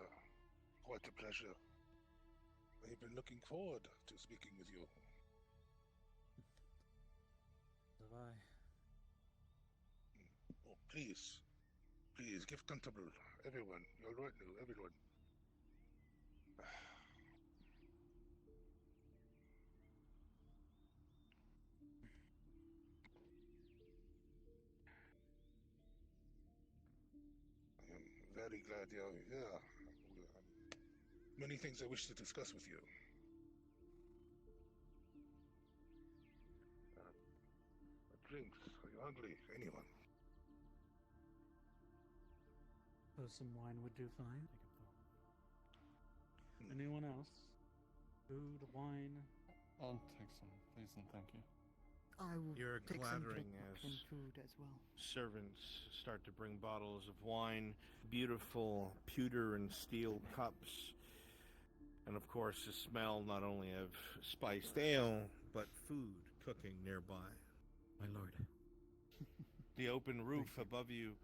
quite a pleasure. I've been looking forward to speaking with you. Have I? Oh, please. Please, give comfortable. Everyone. Your retinue, everyone. I am very glad you're here. Many things I wish to discuss with you. Drinks. Are you hungry? Anyone? So some wine would do fine. Anyone else? Food, wine? I'll take some, please and thank you. I will You're take some clattering drink as and food as well. servants start to bring bottles of wine, beautiful pewter and steel cups, and of course the smell not only of spiced ale, but food cooking nearby. My lord. The open roof above you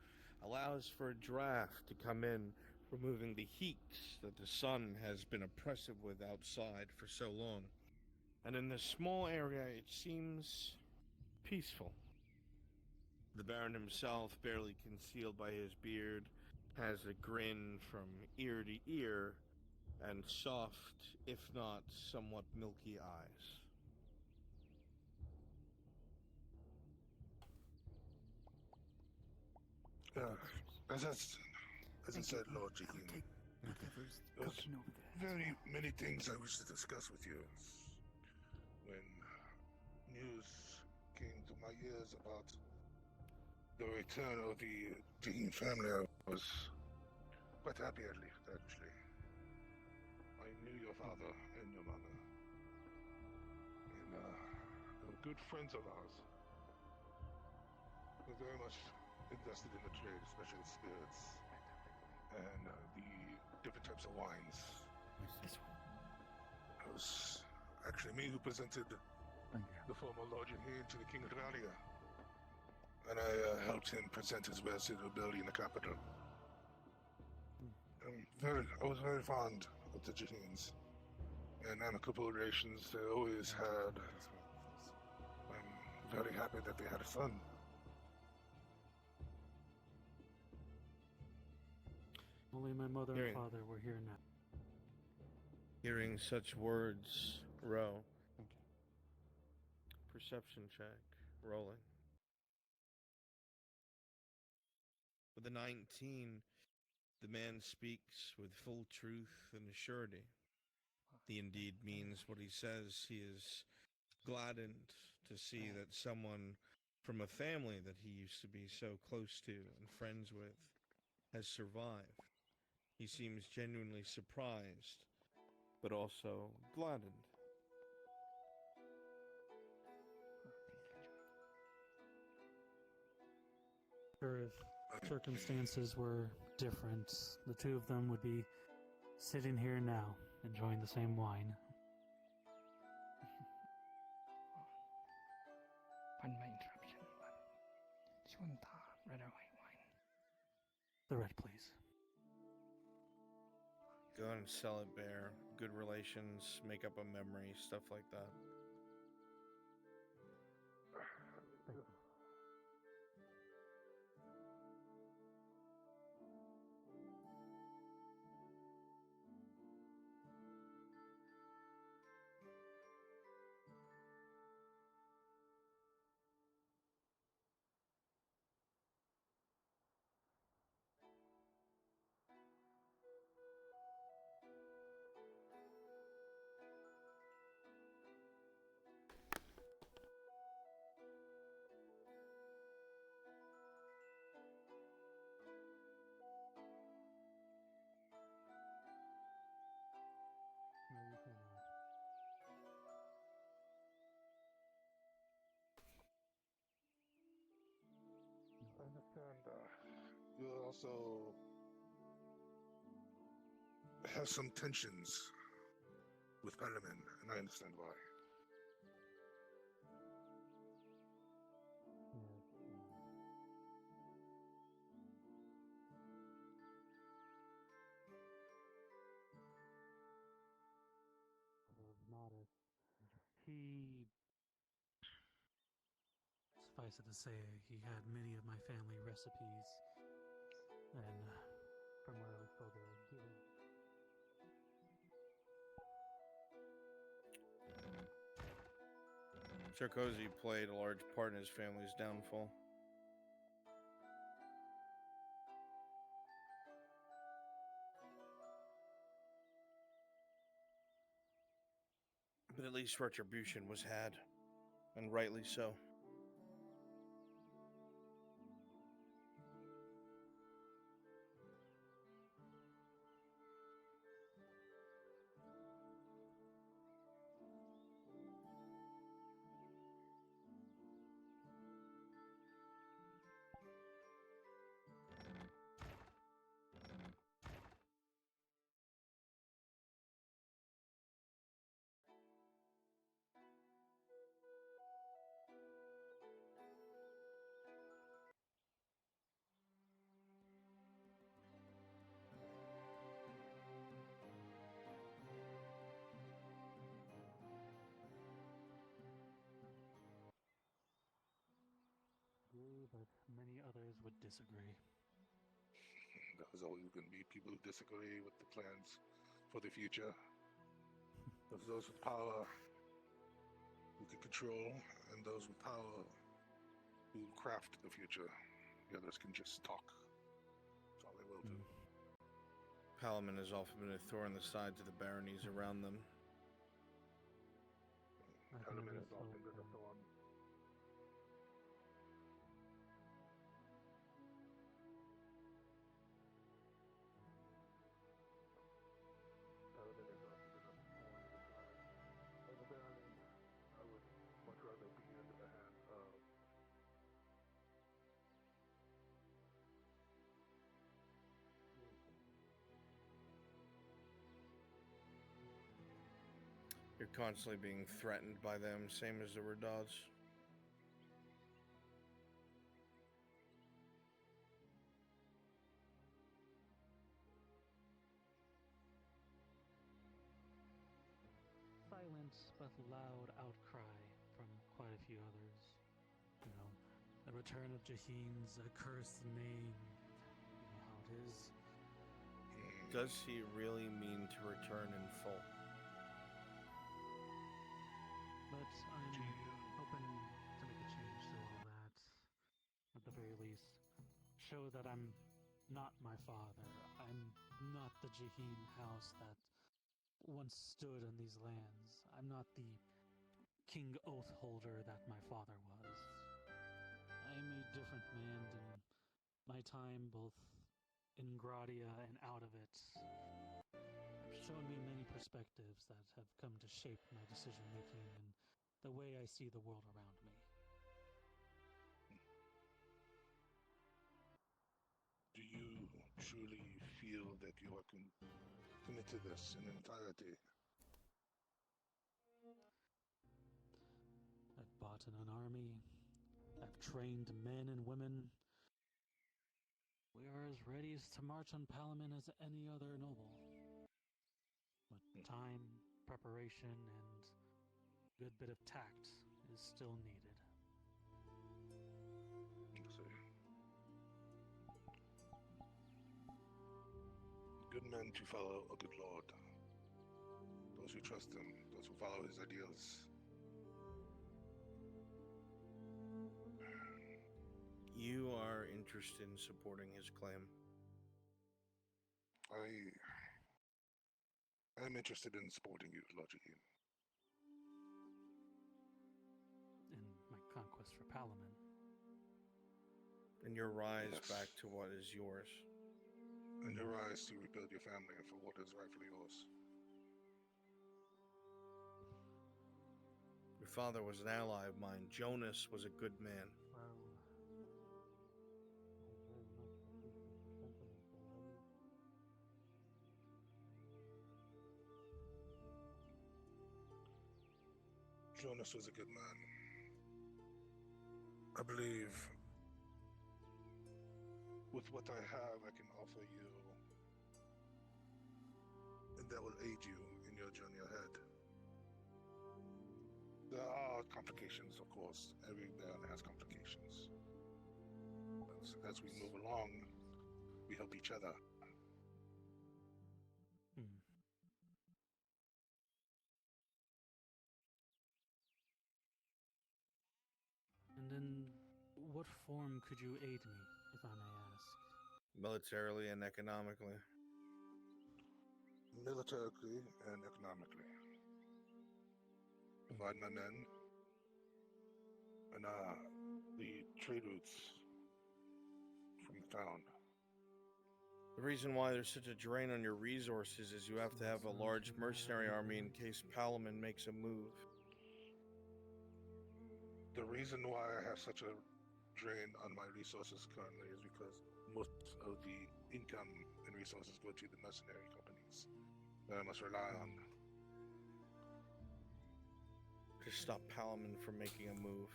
allows for a draft to come in, removing the heat that the sun has been oppressive with outside for so long. And in this small area, it seems peaceful. The Baron himself, barely concealed by his beard, has a grin from ear to ear and soft, if not somewhat milky eyes. As I said, Lord Jahim, Whatever's there's cooking over there. very many things I wish to discuss with you. When news came to my ears about the return of the Jahim family, I was quite happy at least, actually. I knew your father and your mother. And they were good friends of ours. They're very much invested in the trade, especially with spirits and the different types of wines. This one. It was actually me who presented the former Lord Jahim to the King of Ralia. And I helped him present his wares to the nobility in the capital. I was very fond of the Jahims. And amicable relations they always had. I'm very happy that they had a son. Only my mother and father were here now. Hearing such words, Ro. Perception check, rolling. With a 19, the man speaks with full truth and surety. He indeed means what he says. He is gladdened to see that someone from a family that he used to be so close to and friends with has survived. He seems genuinely surprised, but also gladdened. Sure, if circumstances were different, the two of them would be sitting here now, enjoying the same wine. Pardon my interruption, but do you want red or white wine? The red, please. Go ahead and sell it bare. Good relations, make up a memory, stuff like that. No, you cannot. I understand you also have some tensions with Parliament, and I understand why. He, suffice it to say, he had many of my family recipes, and from what I was told, they were given. Sarkozy played a large part in his family's downfall. But at least retribution was had, and rightly so. Agree, but many others would disagree. There's always going to be people who disagree with the plans for the future. There's those with power who can control, and those with power who craft the future. The others can just talk. That's all they will do. Palamon has often been a thorn in the side to the baronies around them. Palamon has often been a thorn. Palamon has often been a thorn in the side of the barony. I would much rather be into the hands of You're constantly being threatened by them, same as the Redods. Silent but loud outcry from quite a few others. You know, the return of Jaheen's accursed name. You know how it is. Does he really mean to return in full? But I'm hoping to make a change to all that. At the very least, show that I'm not my father. I'm not the Jaheen house that once stood in these lands. I'm not the king oath holder that my father was. I'm a different man in my time, both in Gradia and out of it. Have shown me many perspectives that have come to shape my decision making and the way I see the world around me. Do you truly feel that you are committed to this in entirety? I've bought in an army. I've trained men and women. We are as ready to march on Palamon as any other noble. But time, preparation, and a good bit of tact is still needed. Good men to follow a good lord. Those who trust him, those who follow his ideals. You are interested in supporting his claim. I am interested in supporting you, Lord Jaheen. In my conquest for Palamon. And your rise back to what is yours. And your rise to rebuild your family and for what is rightfully yours. Your father was an ally of mine. Jonas was a good man. Well, I very much appreciate the sentiments already. Jonas was a good man. I believe with what I have, I can offer you, and that will aid you in your journey ahead. There are complications, of course. Every baron has complications. But as we move along, we help each other. Hmm. And in what form could you aid me, if I may ask? Militarily and economically. Militarily and economically. Provide my men and the trade routes from the town. The reason why there's such a drain on your resources is you have to have a large mercenary army in case Palamon makes a move. The reason why I have such a drain on my resources currently is because most of the income and resources go to the mercenary companies that I must rely on. To stop Palamon from making a move.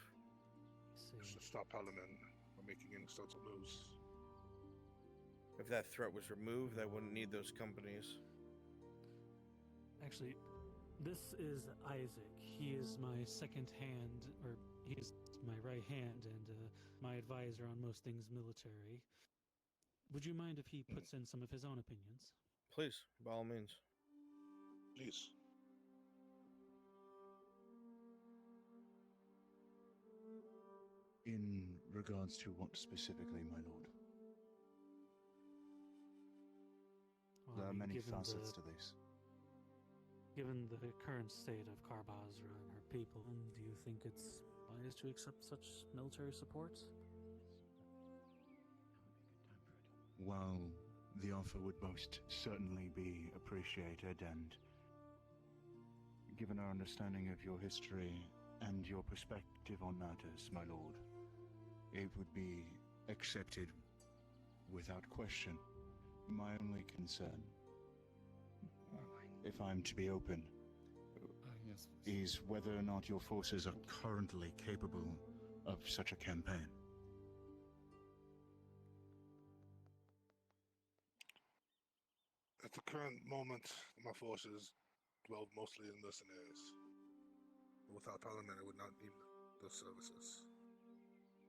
To stop Palamon from making any sorts of moves. If that threat was removed, I wouldn't need those companies. Actually, this is Isaac. He is my second hand, or he is my right hand, and my advisor on most things military. Would you mind if he puts in some of his own opinions? Please, by all means. Please. In regards to what specifically, my lord? Well, There I are mean, many given facets the- to this. Given the current state of Karbazra and her people, do you think it's wise to accept such military support? While the offer would most certainly be appreciated, and given our understanding of your history and your perspective on matters, my lord, it would be accepted without question. My only concern, if I'm to be open, Yes, is whether or not your forces are currently capable of such a campaign. At the current moment, my forces dwell mostly in mercenaries. Without Palamon, I would not need those services.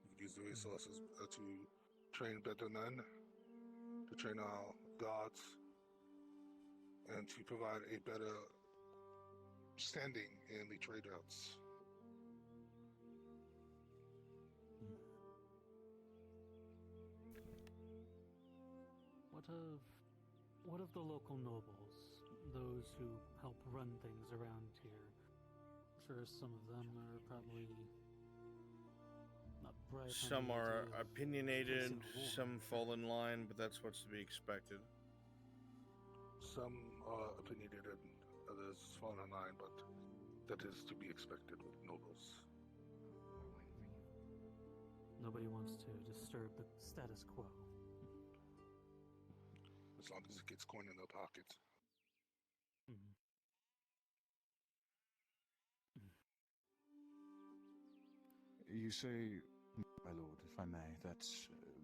We could use the resources to train better men, to train our guards, and to provide a better standing in the trade routes. What of the local nobles, those who help run things around here? Sure, some of them are probably not bright. Some are opinionated, some fall in line, but that's what's to be expected. Some are opinionated, others fall in line, but that is to be expected with nobles. Nobody wants to disturb the status quo. As long as it gets coin in their pocket. You say, my lord, if I may, that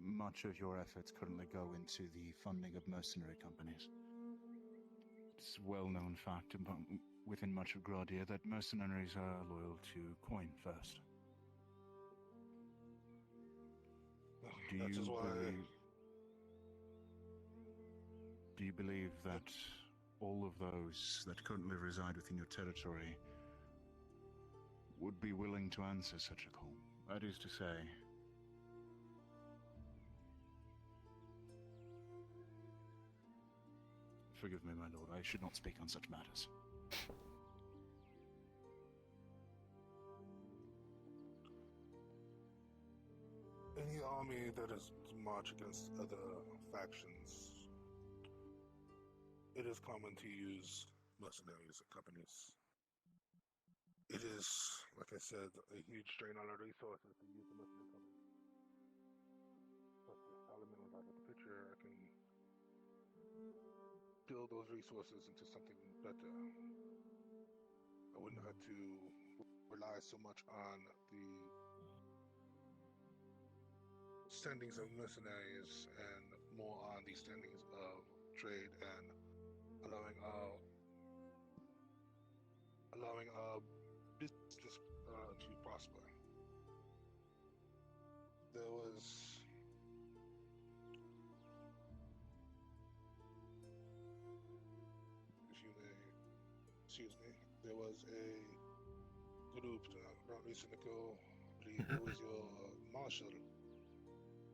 much of your efforts currently go into the funding of mercenary companies. It's a well-known fact within much of Gradia that mercenaries are loyal to coin first. Do That is why do you believe that all of those that currently reside within your territory would be willing to answer such a call? That is to say, forgive me, my lord, I should not speak on such matters. any army that is to march against other factions, it is common to use mercenaries and companies. It is, like I said, a huge strain on our resources to use the mercenary companies. But if Palamon was out of the picture, I can build those resources into something better. I wouldn't have to rely so much on the standings of mercenaries and more on the standings of trade and allowing our business there was if you may excuse me, there was a group not recent ago, I believe it was your marshal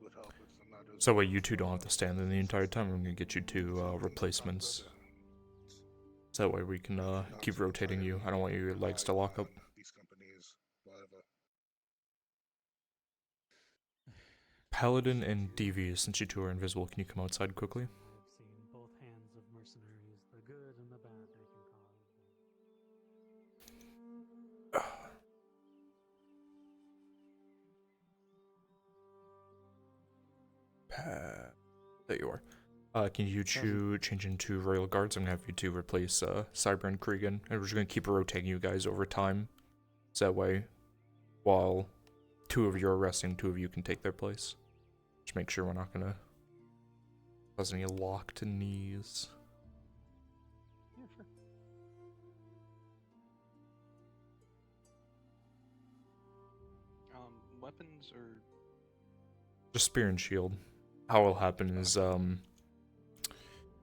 would help with the matters. So wait, you two don't have to stand there the entire time. I'm gonna get you two replacements. So that way we can keep rotating you. I don't want your legs to lock up. These companies, whatever. Paladin and Devious, since you two are invisible, can you come outside quickly? I've seen both hands of mercenaries, the good and the bad they can cause. There you are. Can you change into Royal Guards? I'm gonna have you two replace Cyber and Cregan, and we're just gonna keep rotating you guys over time. So that way, while two of you are resting, two of you can take their place. Just make sure we're not gonna cause any locked knees. Yeah, sure. Weapons or Just spear and shield. How it'll happen is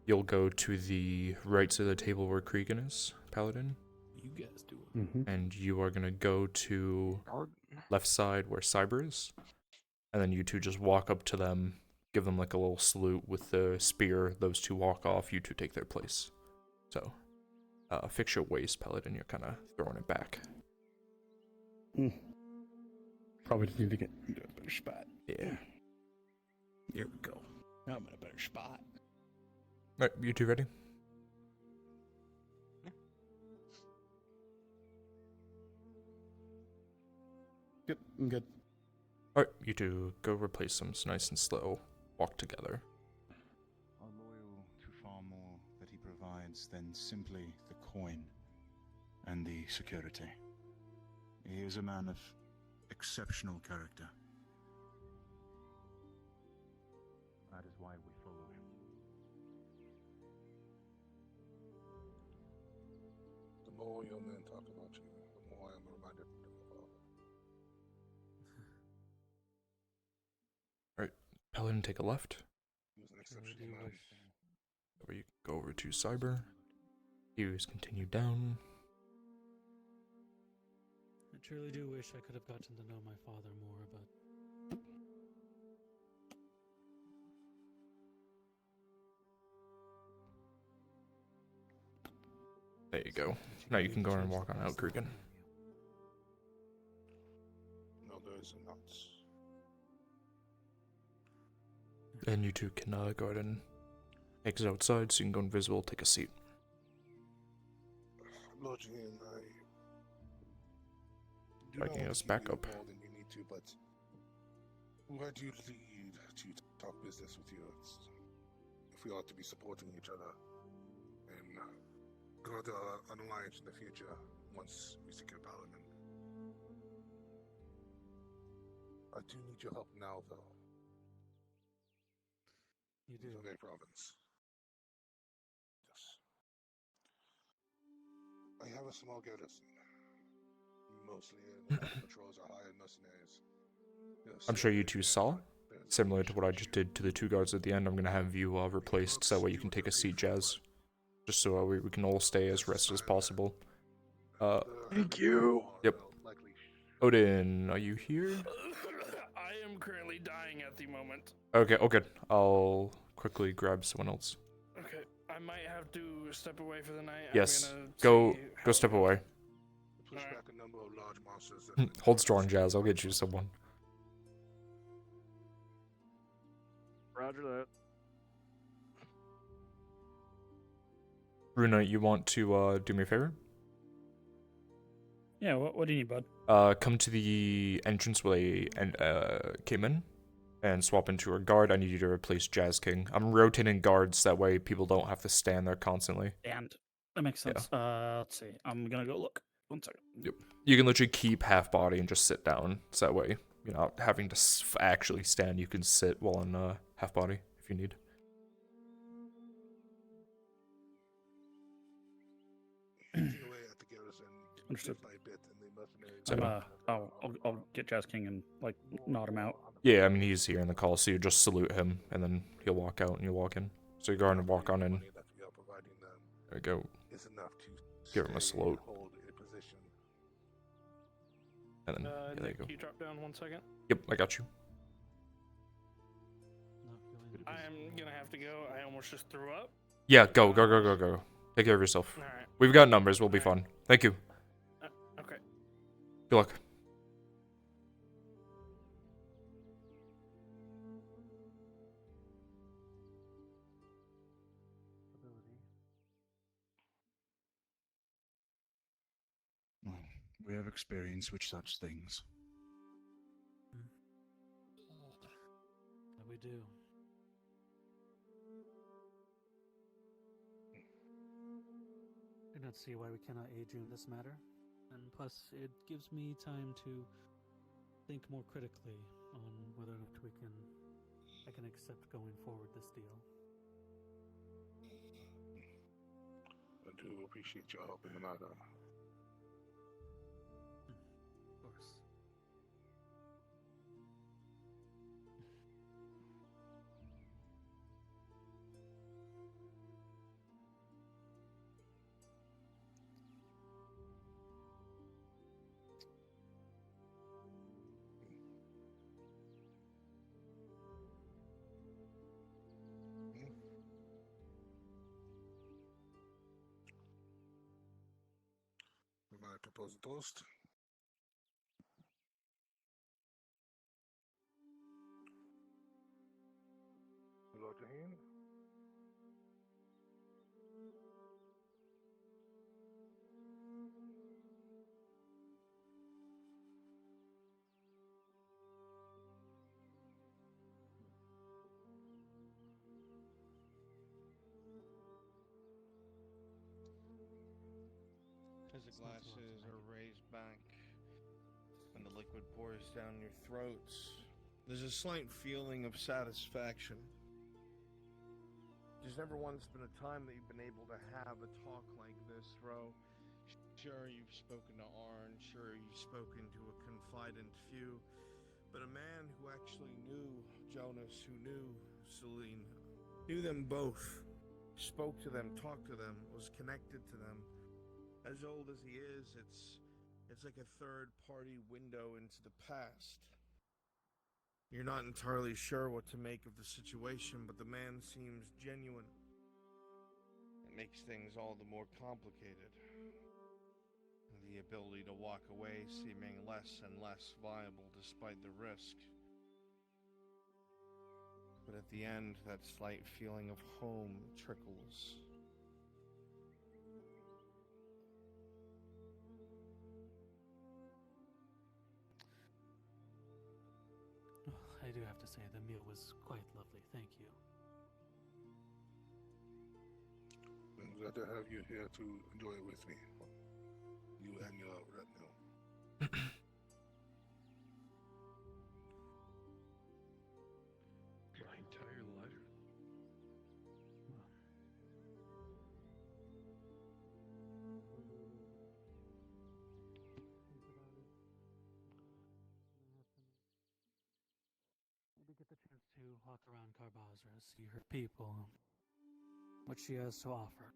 you'll go to the right side of the table where Cregan is, Paladin. You guys do it. And you are gonna go to left side where Cyber is, and then you two just walk up to them, give them like a little salute with the spear. Those two walk off. You two take their place. So, fix your waist, Paladin. You're kind of throwing it back. Probably just need to get into a better spot. Yeah. Here we go. Now I'm in a better spot. Alright, you two ready? Yep, I'm good. Alright, you two go replace them. It's nice and slow. Walk together. Are loyal to far more that he provides than simply the coin and the security. He is a man of exceptional character. That is why we follow him. The more your men talk about you, the more I am reminded of my father. Alright, Paladin, take a left. He was an exceptional man. Where you go over to Cyber. Use continue down. I truly do wish I could have gotten to know my father more, but There you go. Now you can go and walk on out, Cregan. No, there is not. And you two can go ahead and exit outside so you can go invisible, take a seat. Lord Jean, I do Viking not us want back to up. give you more than you need to, but where do you lead to talk business with you? If we ought to be supporting each other and grow an alliance in the future once we secure Paladin. I do need your help now, though. You do. Valley province. Yes. I have a small garrison. Mostly the patrols are hired mercenaries. I'm sure you two saw. Similar to what I just did to the two guards at the end, I'm going to have you replaced so that way you can take a seat, Jazz. Just so we can all stay as rested as possible. Thank you. Yep. Odin, are you here? I am currently dying at the moment. Okay, oh good. I'll quickly grab someone else. Okay, I might have to step away for the night. Yes, I'm go gonna step away. Push back a number of large monsters. Hold strong, Jazz. I'll get you someone. Roger that. Runa, you want to do me a favor? Yeah, what do you need, bud? Come to the entrance where they came in and swap into a guard. I need you to replace Jazz King. I'm rotating guards, that way people don't have to stand there constantly. And that makes sense. Let's see. I'm gonna go look. 1 second. Yep. You can literally keep half body and just sit down, so that way you're not having to actually stand. You can sit while on half body if you need. Eating away at the garrison and Understood. bit by bit, and the mercenaries. I'll get Jazz King and like nod him out. Yeah, I mean he's here in the call, so you just salute him, and then he'll walk out and you walk in. So you go and walk on in. Money that we are providing them There we go. is enough to Give him a stay, salute. hold a position. And then yeah, there you Nick, go. can you drop down 1 second? Yep, I got you. I'm gonna have to go. I almost just threw up. Yeah, go. Take care of yourself. All right. We've got numbers. We'll be fine. Thank you. Okay. Good luck. Well, we have experience with such things. That we do. I do not see why we cannot aid you in this matter, and plus it gives me time to think more critically on whether or not I can accept going forward this deal. I do appreciate your help in the matter. Of course. My proposed toast. Lord Tahine. As the glasses are raised back and the liquid pours down your throats, there's a slight feeling of satisfaction. There's never once been a time that you've been able to have a talk like this, Ro. Sure, you've spoken to Arn, sure, you've spoken to a confidant few, but a man who actually knew Jonas, who knew Celine, knew them both, spoke to them, talked to them, was connected to them. As old as he is, it's like a third-party window into the past. You're not entirely sure what to make of the situation, but the man seems genuine. It makes things all the more complicated. The ability to walk away seeming less and less viable despite the risk. But at the end, that slight feeling of home trickles. I do have to say, the meal was quite lovely. Thank you. I'm glad to have you here to enjoy it with me. You and your retinue. My entire life. Maybe get the chance to walk around Carbazra, see her people, what she has to offer.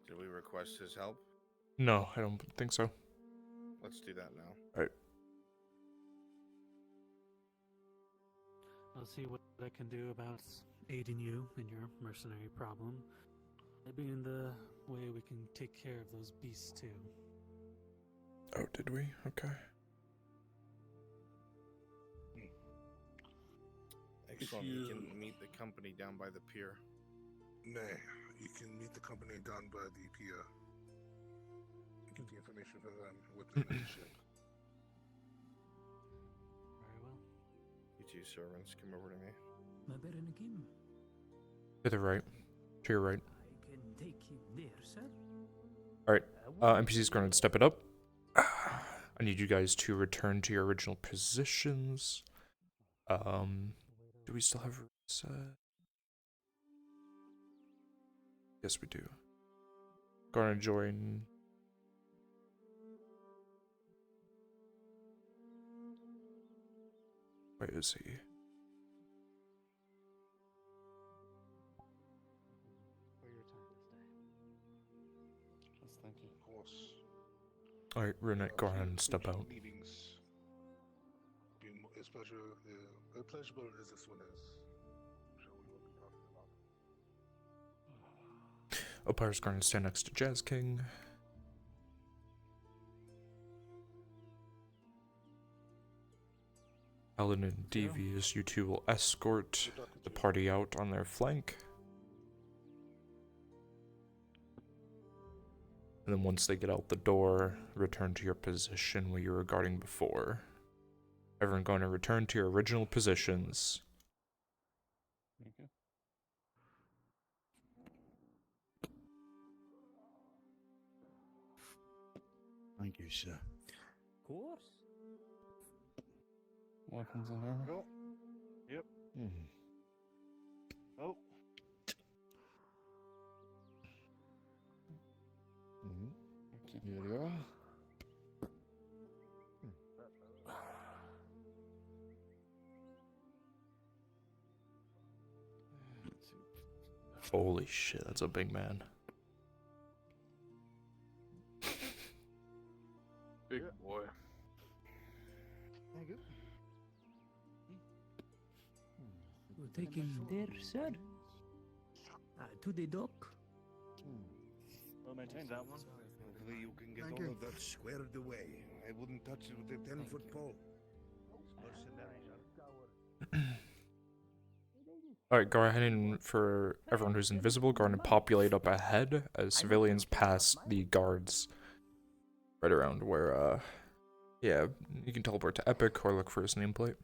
Did we request his help? No, I don't think so. Let's do that now. Alright. I'll see what I can do about aiding you in your mercenary problem. Maybe in the way we can take care of those beasts too. Oh, did we? Okay. Excellent. You can meet the company down by the pier. Nay, you can meet the company down by the pier. Get the information for them within the ship. Very well. You two servants, come over to me. To the right. To your right. I can take him there, sir. Alright. NPC's going to step it up. I need you guys to return to your original positions. Do we still have reset? Yes, we do. gonna join. Where is he? For your time to stay. Yes, thank you. Of course. Alright, Runette, go ahead and step out. Meetings. As pleasurable as this one is. Shall we will be talking about? Opare's going to stand next to Jazz King. Alan and Devious, you two will escort the party out on their flank. And then once they get out the door, return to your position where you were guarding before. Everyone going to return to your original positions. Okay. Thank you, sir. Of course. Weapons in armor. Go. Yep. Oh. Here you are. Holy shit, that's a big man. Big boy. Thank you. You're taking there, sir? To the dock? Well maintained, that one. Hopefully you can get Thank all you. of that squared away. I wouldn't touch it with a 10-foot pole. Alright, go ahead and, for everyone who's invisible, go ahead and populate up ahead as civilians pass the guards. Right around where, yeah, you can teleport to Epic or look for his nameplate.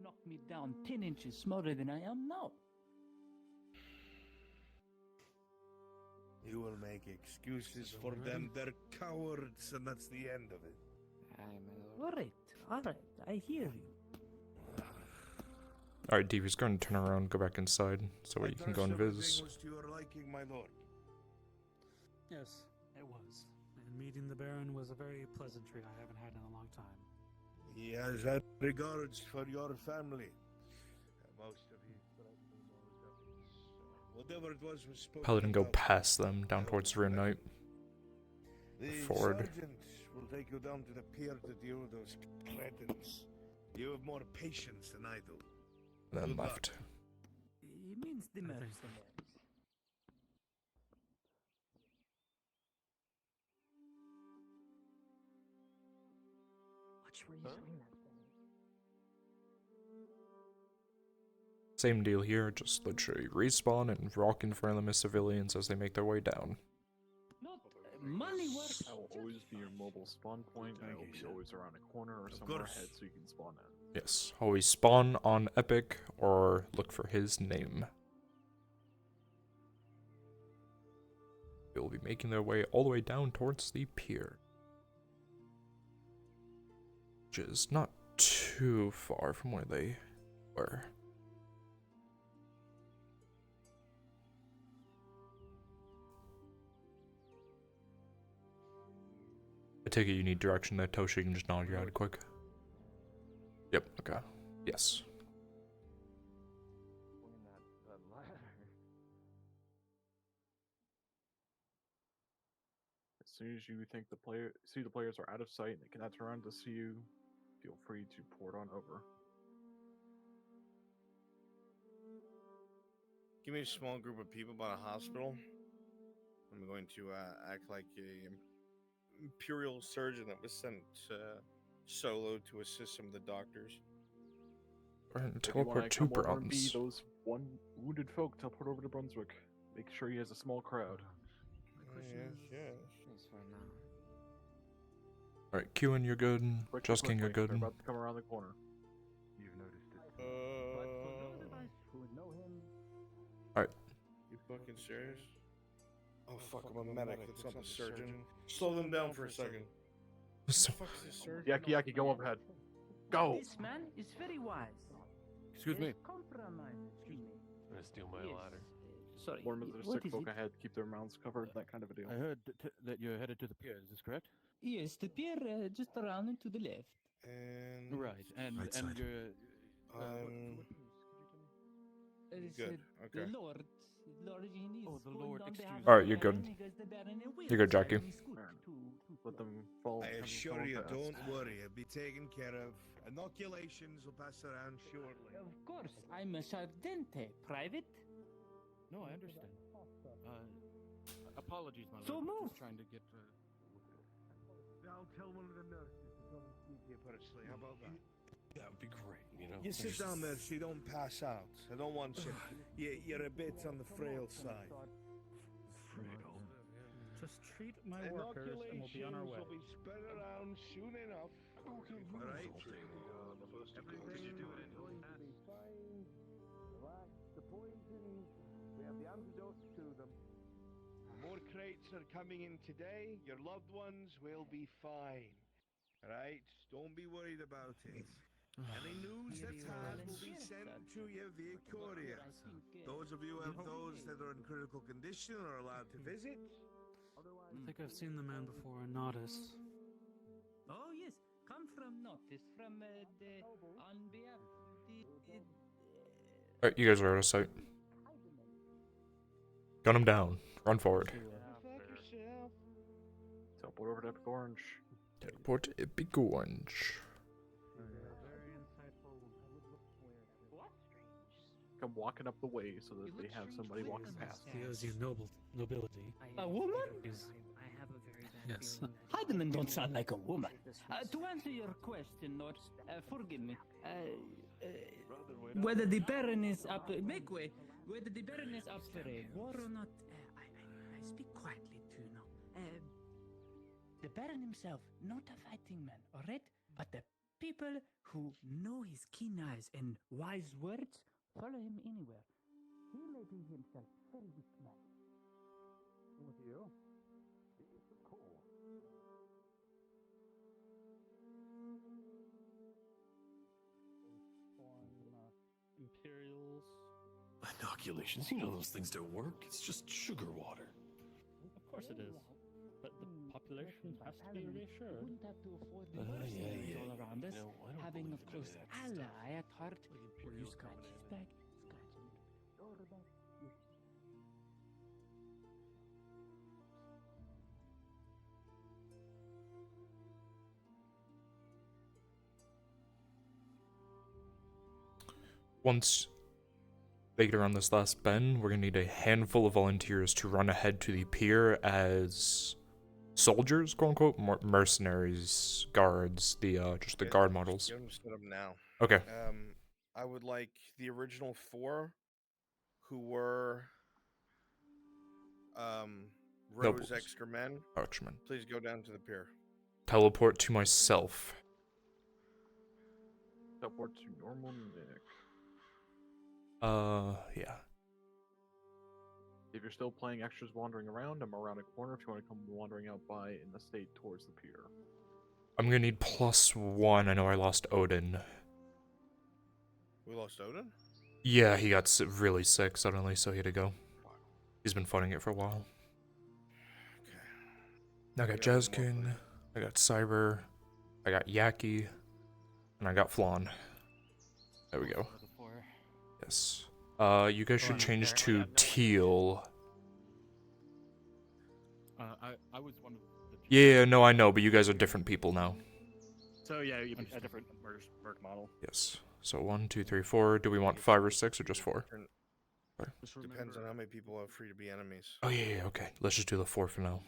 Knock me down 10 inches smaller than I am now. You will make excuses for them. They're cowards, and that's the end of it. Alright, I hear you. Alright, Devious, go ahead and turn around, go back inside, so you can go and viz. Was to your liking, my lord. Yes, it was. And meeting the Baron was a very pleasant treat I haven't had in a long time. He has had regards for your family. Most of you probably knows that whatever it was spoken Paladin, go about. past them, down towards Rune Knight. The Forward. sergeant will take you down to the pier to deal with those cretins. You have more patience than I do. And then Good luck. left. He means the mercenaries. Watch where you swing that thing. Same deal here, just literally respawn and rock in front of them as civilians as they make their way down. Money works. I will always be your mobile spawn point, and I will be always around a corner or somewhere ahead so you can spawn in. Yes, always spawn on Epic or look for his name. They will be making their way all the way down towards the pier, which is not too far from where they were. I take it you need direction there, Tosha. You can just nod your head quick. Yep, okay. Yes. As soon as you think the players are out of sight and they cannot turn around to see you, feel free to port on over. Give me a small group of people about a hospital. I'm going to act like a imperial surgeon that was sent solo to assist some of the doctors. And If you wanna teleport to come over and be Bronze. those one wounded folk, teleport over to Brunswick. Make sure he has a small crowd. Yes. For now. Alright, Qin, you're good. Just King, you're good. They're about to come around the corner. You've noticed it. But for those of us who know him, Alright. You fucking serious? Oh fuck, I'm a medic. It's not the surgeon. Slow them down for a second. So, Fuck's this surgeon? Yaki, go overhead. Go! this man is very wise. Excuse me. Compromise. Excuse me. I'm gonna steal my Yes. ladder. sorry. Warm as their What sick is folk it? ahead, keep their mouths covered, that kind of a deal. I heard that you're headed to the pier. Is this correct? Yes, the pier just around and to the left. And Right, and Right side. you're. Um, What news? Could you tell me? It's, good. The Okay. Lord. Lord Eugene is Oh, the going Lord, on behalf excuse of me. Alright, the you're good. Baron because the Baron will You're good, try Jackie. to scoot Let them fall. I have them assure fall you, fast. don't worry. It'll be taken care of. Inoculations will pass around shortly. Of course, I'm a Sardente, private. No, I understand. Apologies, my lord. So move. Just trying to get. I'll tell one of the nurses to come and see you personally. How about that? That would be great, you know. You sit down there so you don't pass out. I don't want you. You're a bit on the frail side. Just treat my workers and we'll be on our way. Will be spread around soon enough. Okay, All right. the first Everything's going to be fine. Relax. The poisons, we have the antidotes to them. More crates are coming in today. Your loved ones will be fine. All right? Don't be worried about it. Any news that's had will be sent to you via courier. Those of you who have those that are in critical condition are allowed to visit. I think I've seen the man before in Nodis. Oh yes, come from Notice, from the on behalf of the. Alright, you guys are out of sight. Gun him down. Run forward. Fuck yourself. Teleport over to Epic Orange. Teleport to Epic Orange. Come walking up the way so that they have somebody walking past. He owes you nobility. A woman? I have a very bad Yes. feeling that Heidemann don't sound like a woman. this was To answer your question, Lord, forgive me. Whether the Baron is up, make way. Whether the Baron is up for a war or not, I speak quietly to you now. The Baron himself, not a fighting man, all right? But the people who know his keen eyes and wise words follow him anywhere. He may be himself very weak man. With you? Cool. Imperials. inoculations. You know those things don't work. It's just sugar water. Of course it is. But the population has to be reassured. Wouldn't have to afford the Yeah, mercenaries yeah, all around us, no, I don't having a believe in close any of that ally at heart. Will you Imperials scratch coming his in. back, scratch a little shoulder back? Yes. Once they get around this last bend, we're gonna need a handful of volunteers to run ahead to the pier as soldiers, quote unquote, mercenaries, guards, just the guard models. Get them set up now. Okay. I would like the original 4 who were Rose Nobles. extra men. Extra men. Please go down to the pier. Teleport to myself. Teleport to normal Nick. Yeah. If you're still playing extras wandering around, I'm around a corner if you want to come wandering out by in the state towards the pier. I'm gonna need +1. I know I lost Odin. We lost Odin? Yeah, he got really sick suddenly, so he had to go. He's been fighting it for a while. Okay. I got Jazz King, I got Cyber, I got Yaki, and I got Flan. There we go. Yes. You guys should change to teal. I was one of the. Yeah, no, I know, but you guys are different people now. So yeah, you a different merc model. Yes. So 1, 2, 3, 4. Do we want 5 or 6 or just 4? Depends on how many people have free to be enemies. Oh yeah, okay. Let's just do the 4 for now.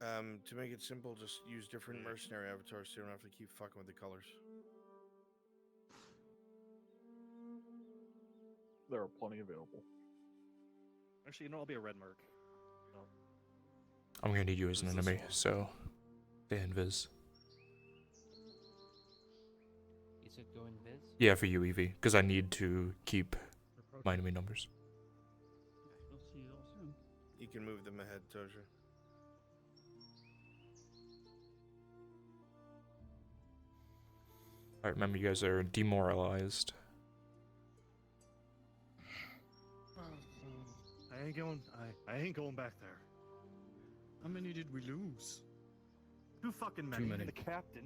To make it simple, just use different mercenary avatars so you don't have to keep fucking with the colors. There are plenty available. Actually, you know, I'll be a red merc. No. I'm gonna need you as an enemy, so stay invis. You said go invis? Yeah, for you, Evie, because I need to keep my enemy numbers. We'll see you all soon. You can move them ahead, Toja. Alright, remember you guys are demoralized. I ain't going back there. How many did we lose? Too fucking many. many. The captain.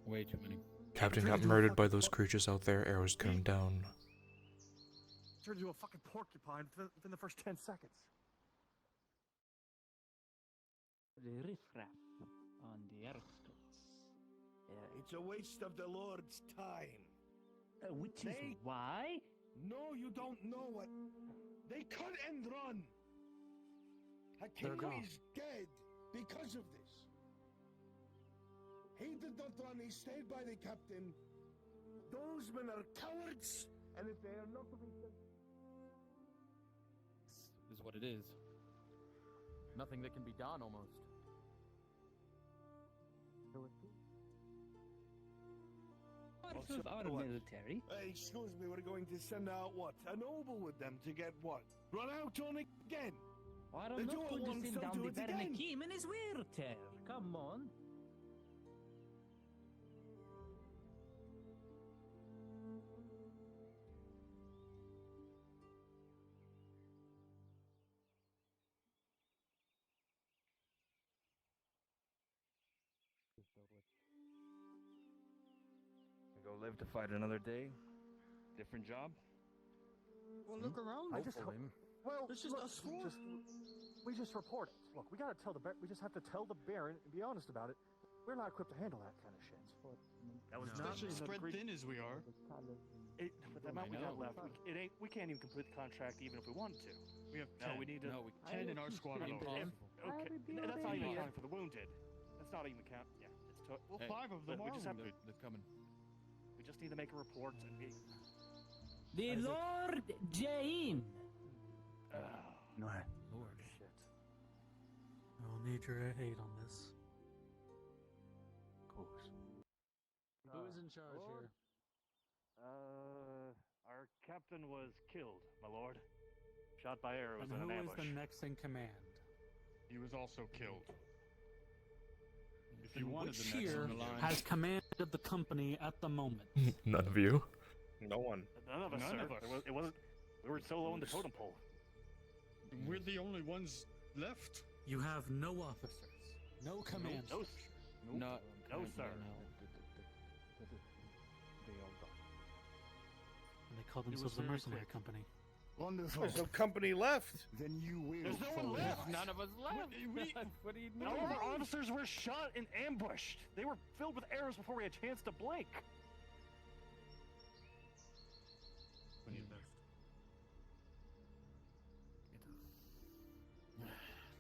Way too many. Captain got murdered by those creatures out there. Arrows coming down. Turned into a fucking porcupine within the first 10 seconds. The riffraff on the outskirts. It's a waste of the Lord's time. Which is why? No, you don't know what. They cut and run. A They're king gone. is dead because of this. He did not run, he stayed by the captain. Those men are cowards, and if they are not to be sent. This is what it is. Nothing that can be done, almost. Part of our military. Excuse me, we're going to send out what? A noble with them to get what? Run out on again? Why They I'm do not it going to once, send they'll down do the it again. Baron and his weirter. Come on. Go live to fight another day. Different job. Well, look around. I just hopefully. Well, It's just look, us four. We just report it. Look, we gotta tell the we just have to tell the Baron and be honest about it. We're not equipped to handle that kind of shit. That was not Especially spread thin as we are. But the amount we got left, we can't even complete the contract even if we wanted to. We have No, 10. we need to. 10 in our squad alone. Okay, that's not even counting for the wounded. That's not even count. Yeah, it's Well, 5 of them we are just have wounded. to. They're coming. We just need to make a report and be. The Lord Jain. No. Lord. Shit. I'll need your aid on this. Of course. Who is in charge Lord? here? Our captain was killed, my lord. Shot by arrows And in who an is ambush. the next in command? He was also killed. If And you wanted which the next here on the line. has command of the company at the moment? None of you. No one. None of us, None sir. of us. It wasn't. We were so low on the totem pole. We're the only ones left. You have no officers, no command. No, No, no, sir. And they call was themselves the very mercenary quick. company. Wonderful. There's no company left. Then you will. There's no one follow left. us. None of us left. What do you mean? All of our officers were shot and ambushed. They were filled with arrows before we had a chance to blink. When you left.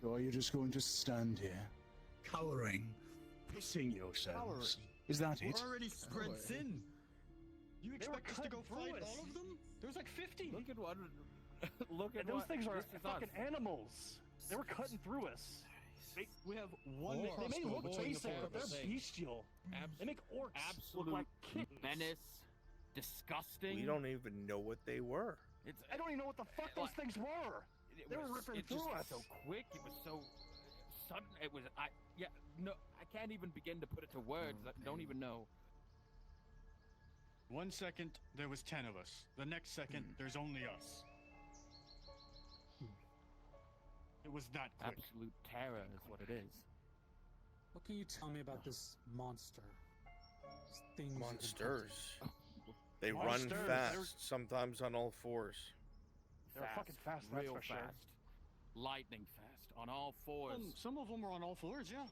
So are you just going to stand here, cowering, pissing yourselves? Is that it? We're already spread thin. You They were expect us to go cutting through fight us. all of them? There's like 50. Look at what. Look at And those what. things are this is fucking us. animals. They were cutting through us. We have one They may crossbow look between the basic, four but of they're us. bestial. They make orcs Absolute look like kittens. menace. Disgusting. We don't even know what they were. It's, I don't even know what the fuck those things were. They were ripping it just through was us. so quick. It was so sudden. It was. I can't even begin to put it to words. I don't even know. 1 second, there was 10 of us. The next second, there's only us. It was that quick. Absolute terror is what it is. What can you tell me about this monster? These things you've been Monsters. They Monsters, run they're- fast, sometimes on all fours. They're fucking fast, that's real for sure. fast, lightning fast, on all fours. Some of them are on all fours, yeah.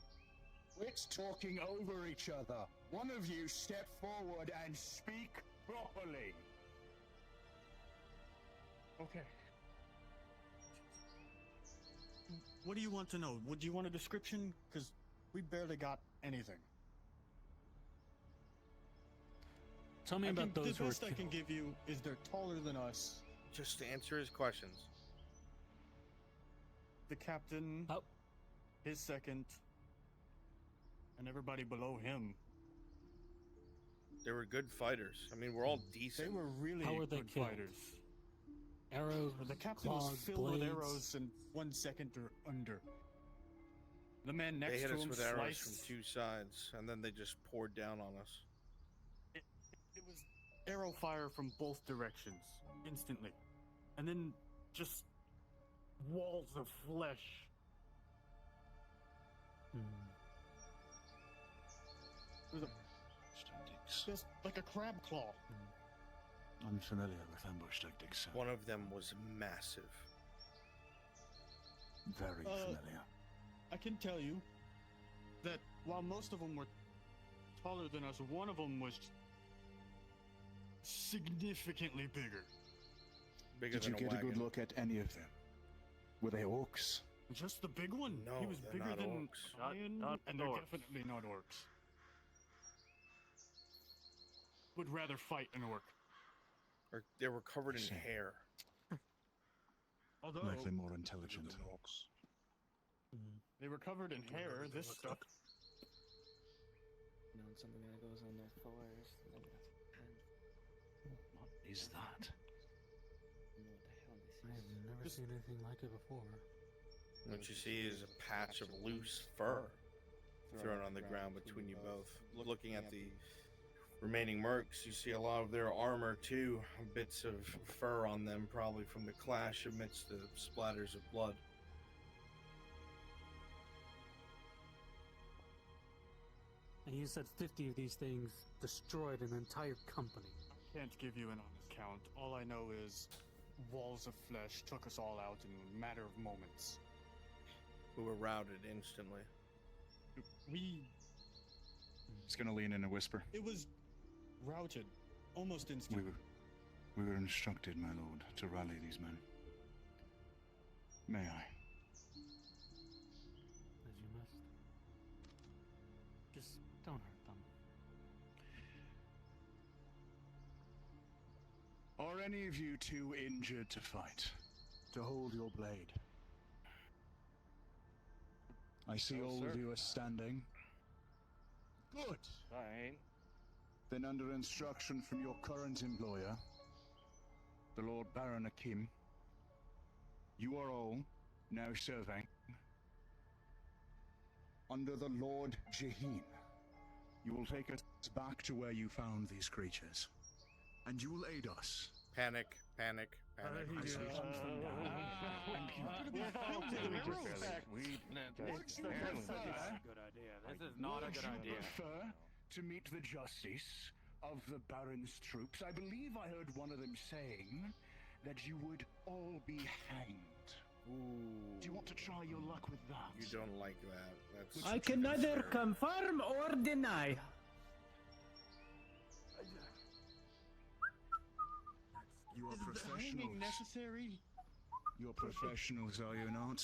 Quit talking over each other. One of you step forward and speak properly. Okay. What do you want to know? Would you want a description? Because we barely got anything. Tell me about those The who were best I can killed. give you is they're taller than us. Just answer his questions. The captain, his second, and everybody below him. They were good fighters. I mean, we're all They decent. were really How were they good killed? fighters. Arrows, The captain claws, was filled blades. with arrows in 1 second or under. The man next They hit to us him with arrows from sliced. 2 sides, and then they just poured down on us. It was arrow fire from both directions, instantly. And then just walls of flesh. There's just like a crab claw. I'm familiar with ambush tactics, sir. One of them was massive. Very familiar. I can tell you that while most of them were taller than us, one of them was significantly bigger. Did you get a good look at any of them? Were they orcs? Just the big one? No, he was they're bigger not than orcs. Iron, Not and they're orcs. definitely not orcs. Would rather fight an orc. Or they were covered in hair. Although Likely more intelligent. they were covered in hair, this stuff. You know, something that goes on their forest. What is that? I've never seen anything like it before. What you see is a patch of loose fur thrown on the ground between you both. Looking at the remaining mercs, you see a lot of their armor too, bits of fur on them, probably from the clash amidst the splatters of blood. And you said 50 of these things destroyed an entire company. Can't give you an honest count. All I know is walls of flesh took us all out in a matter of moments. Who were routed instantly. He's gonna lean in and whisper. It was routed almost instantly. We were instructed, my lord, to rally these men. May I? As you must. Just don't hurt them. Are any of you too injured to fight? To hold your blade? I see all of you are standing. Good. Fine. Then under instruction from your current employer, the Lord Baron Akim, you are all now serving under the Lord Jaheen. You will take us back to where you found these creatures, and you will aid us. Panic, panic, panic. As we hunt them down and kill Good idea. This is not a good idea. Prefer to meet the justice of the Baron's troops. I believe I heard one of them saying that you would all be hanged. Ooh. Do you want to try your luck with that? You don't like that. That's I can neither confirm or deny. You are Is the professionals. hanging necessary? You're professionals, are you not?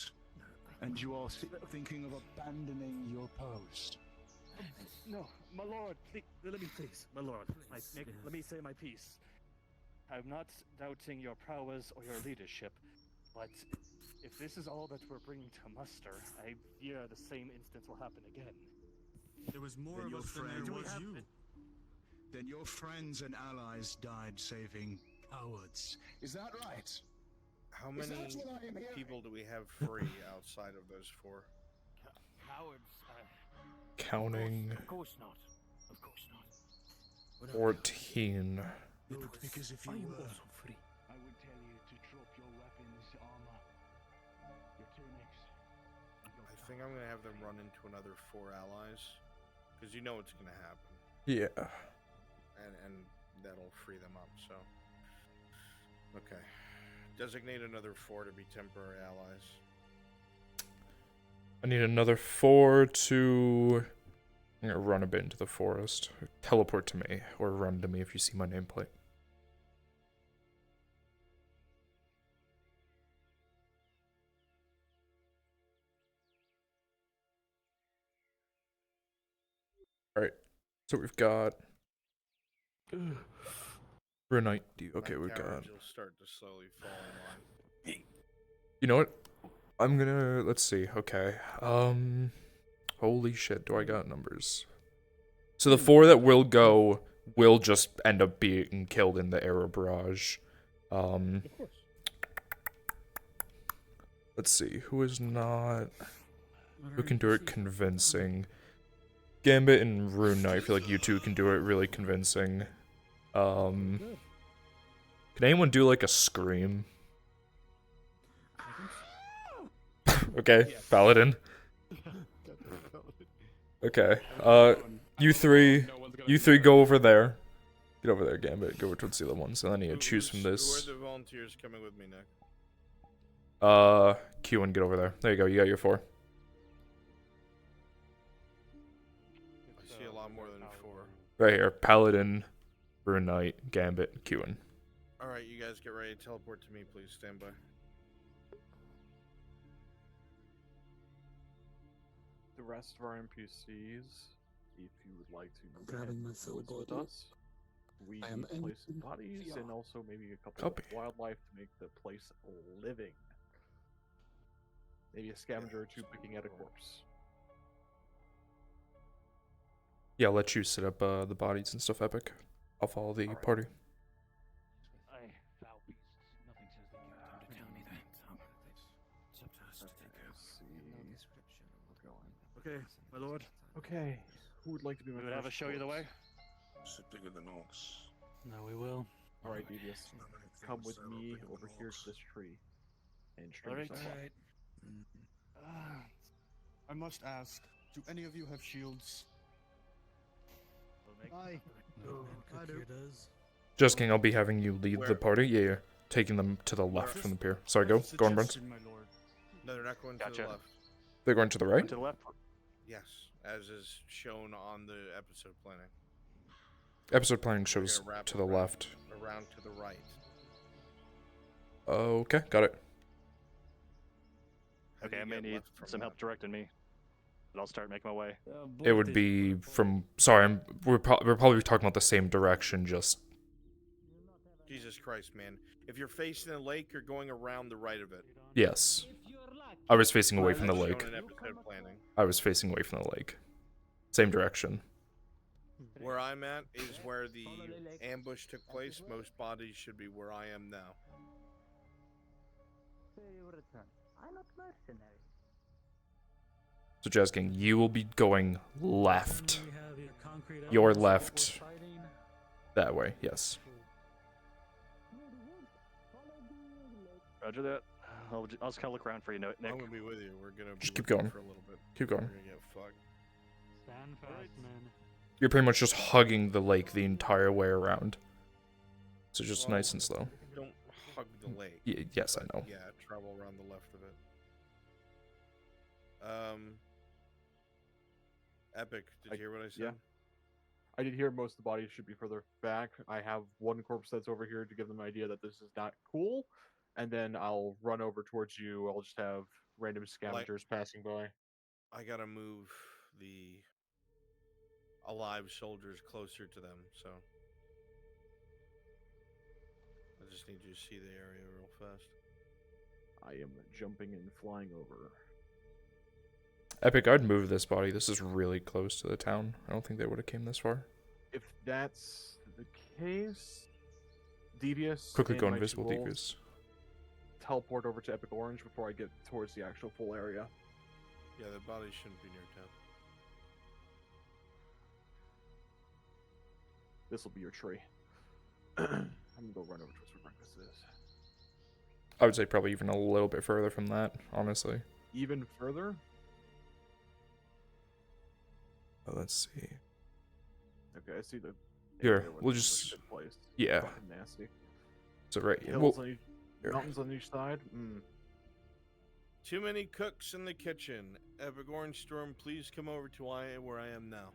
And you are thinking of abandoning your post. No, my lord, let me please, my lord. Let me say my piece. I'm not doubting your prowess or your leadership, but if this is all that we're bringing to muster, I fear the same instance will happen again. There was more Then of your us than there friend- was you. Then your friends and allies died saving cowards. Is that right? How Is many that what I am hearing? people do we have free outside of those four? Cowards. Counting Of course not. Of course not. 14. Because if you I am were, also free. I would tell you to drop your weapons, armor, your tunics. I think I'm gonna have them run into another 4 allies, because you know it's gonna happen, Yeah. and that'll free them up. So, okay, designate another 4 to be temporary allies. I need another 4 to... I'm gonna run a bit into the forest. Teleport to me, or run to me if you see my nameplate. Alright, so we've got... Runite, okay, we've got... Carriage will start to slowly fall in line. You know what? I'm gonna... Let's see, okay. Holy shit, do I got numbers? So the 4 that will go will just end up being killed in the arrow barrage. Of course. Let's see, who is not... Who can do it convincing? Gambit and Rune Knight, I feel like you two can do it really convincing. Can anyone do like a scream? Okay, Paladin. Okay. You three go over there. Get over there, Gambit. Go over towards the other ones, and then you choose from Who are this. the volunteers coming with me, Nick? Q and get over there. There you go. You got your 4. I see a lot more than 4. Right here. Paladin, Rune Knight, Gambit, Qin. Alright, you guys get ready to teleport to me, please. Stand by. The rest of our NPCs, if you would like to move Grabbing my ahead full with body. us, we I am need place in bodies VR. and also maybe a couple Copy. of wildlife to make the place living. Maybe a scavenger or 2 picking at a corpse. Yeah, I'll let you set up the bodies and stuff, Epic. I'll follow the party. I foul beasts. Nothing says they can't come to Tell me that. It's up to us to take care of it. Okay, my lord. Okay, who would like to be my We would have us first show you the way. Is it bigger than orcs? No, we will. Alright, Devious. Come with me over here to this tree. And string Alright. yourself up. I must ask, do any of you have shields? Aye. I do. Just King, I'll be having you lead the party. Yeah, yeah. Taking them to the left from the pier. Sorry, go on, Brent. No, they're not going to the left. They're going to the right? To the left? Yes, as is shown on the episode planning. Episode planning We're shows gonna wrap to the around- left. Around to the right. Okay, got it. Okay, I may need some help directing me, but I'll start making my way. It would be from. Sorry, we're probably talking about the same direction, just. Jesus Christ, man. If you're facing the lake, you're going around the right of it. Yes. I was facing away from the As lake. shown in episode planning. I was facing away from the lake. Same direction. Where I'm at is where the ambush took place. Most bodies should be where I am now. I'm not mercenary. So, Jazz King, you will be going left. We have your concrete Your elements left. that we're fighting. That way, yes. Roger that. I'll just kind of look around for you, Nick. I'm gonna be with you. We're gonna Just be keep looking going. for a little bit. Keep going. We're gonna get fucked. Stand fast, man. You're pretty much just hugging the lake the entire way around. So just nice and slow. Don't hug the lake. Yes, I know. Yeah, travel around the left of it. Epic, did you hear what I said? Yeah. I did hear most of the bodies should be further back. I have one corpse that's over here to give them an idea that this is not cool. And then I'll run over towards you. I'll just have random scavengers passing by. I gotta move the alive soldiers closer to them, so I just need you to see the area real fast. I am jumping and flying over. Epic, I'd move this body. This is really close to the town. I don't think they would have came this far. If that's the case, Devious. Quickly and go my invisible, two wolves Devious. Teleport over to Epic Orange before I get towards the actual full area. Yeah, the body shouldn't be near town. This will be your tree. I'm gonna go run over towards where breakfast is. I would say probably even a little bit further from that, honestly. Even further? Let's see. Okay, I see the. Here, area where we'll this is just. a good place. Yeah. Fucking nasty. So right. Hills Well, on each, here. mountains on each side. Too many cooks in the kitchen. Epic Orange Storm, please come over to where I am now.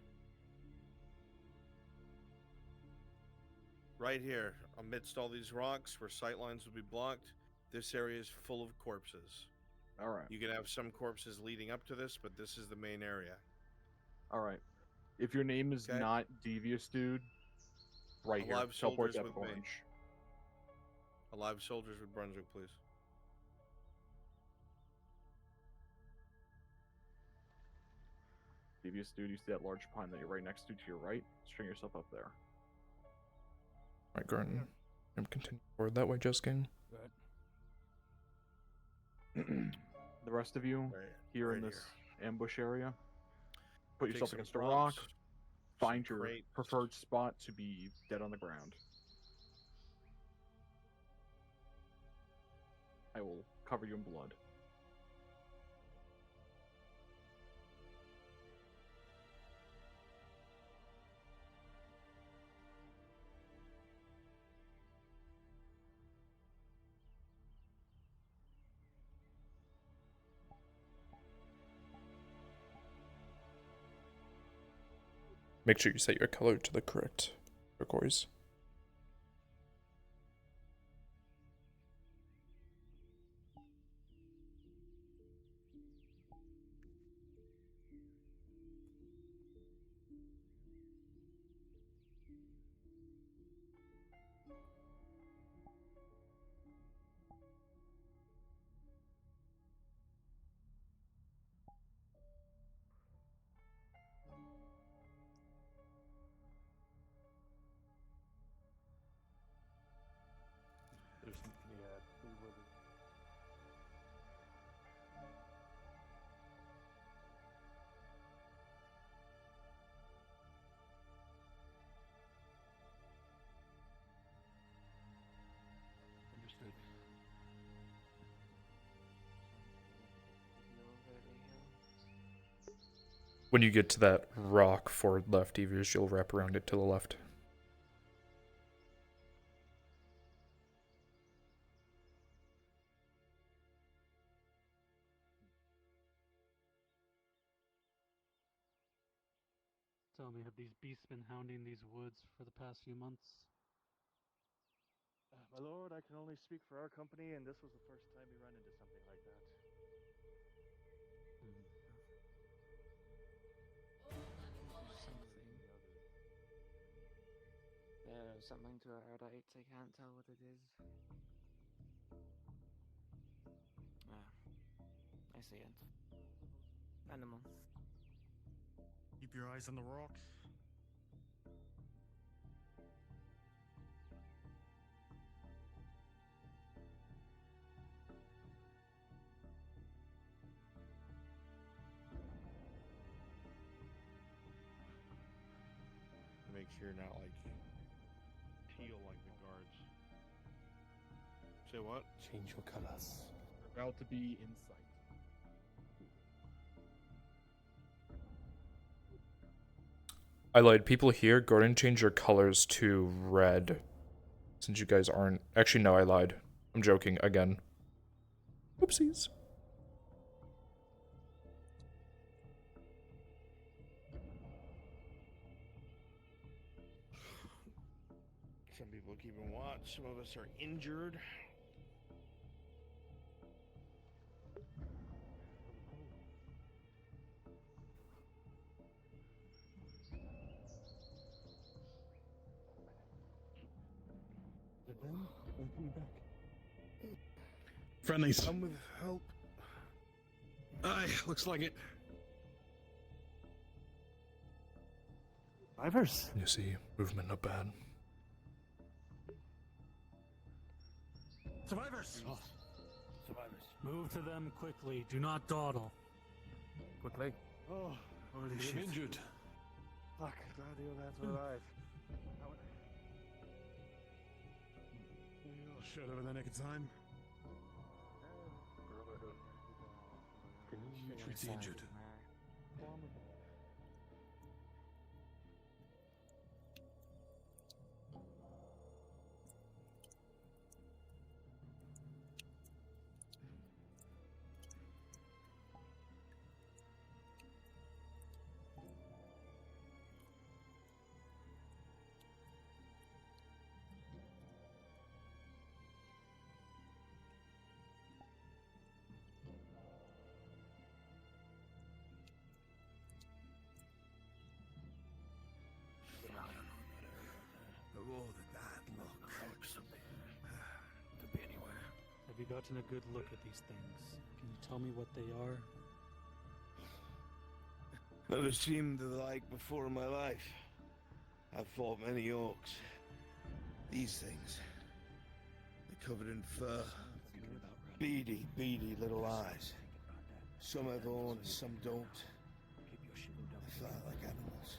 Right here, amidst all these rocks where sightlines will be blocked, this area is full of corpses. Alright. You can have some corpses leading up to this, but this is the main area. Alright. If your name is not Devious Dude, right here. Alive Teleport soldiers to Epic with me. Orange. Alive soldiers with Brunswick, please. Devious Dude, you see that large pine that you're right next to your right? String yourself up there. Alright, Gordon. I'm continuing forward that way, Just King. The rest of you here in this ambush area, put Take yourself some against a rocks, rock, find your crates. preferred spot to be dead on the ground. I will cover you in blood. make sure you set your color to the correct turquoise. We will. Understood. When you get to that rock forward left, Evers, you'll wrap around it to the left. Tell me, have these beasts been hounding these woods for the past few months? My lord, I can only speak for our company, and this was the first time we ran into something like that. There's something to our dates, I can't tell what it is. I see it. Animal. Keep your eyes on the rock. Make sure you're not like teal like the guards. Say what? Change your colors. We're about to be in sight. I lied. People here, go ahead and change your colors to red. Since you guys aren't... Actually, no, I lied. I'm joking again. Whoopsies. Some people keeping watch. Some of us are injured. I'm coming back. Friendlies. Come with help. Aye, looks like it. Survivors. You see, movement not bad. Survivors! Oh. Survivors. Move to them quickly. Do not dawdle. Quickly. Oh, Holy shit. Injured. fuck, glad you're alive. You'll shut over the nick of time. Can you treat the injured? Could be anywhere. Have you gotten a good look at these things? Can you tell me what they are? Never seen the like before in my life. I've fought many orcs. These things, they're covered in fur. Beady little eyes. Some have horns, some don't. They fly like animals.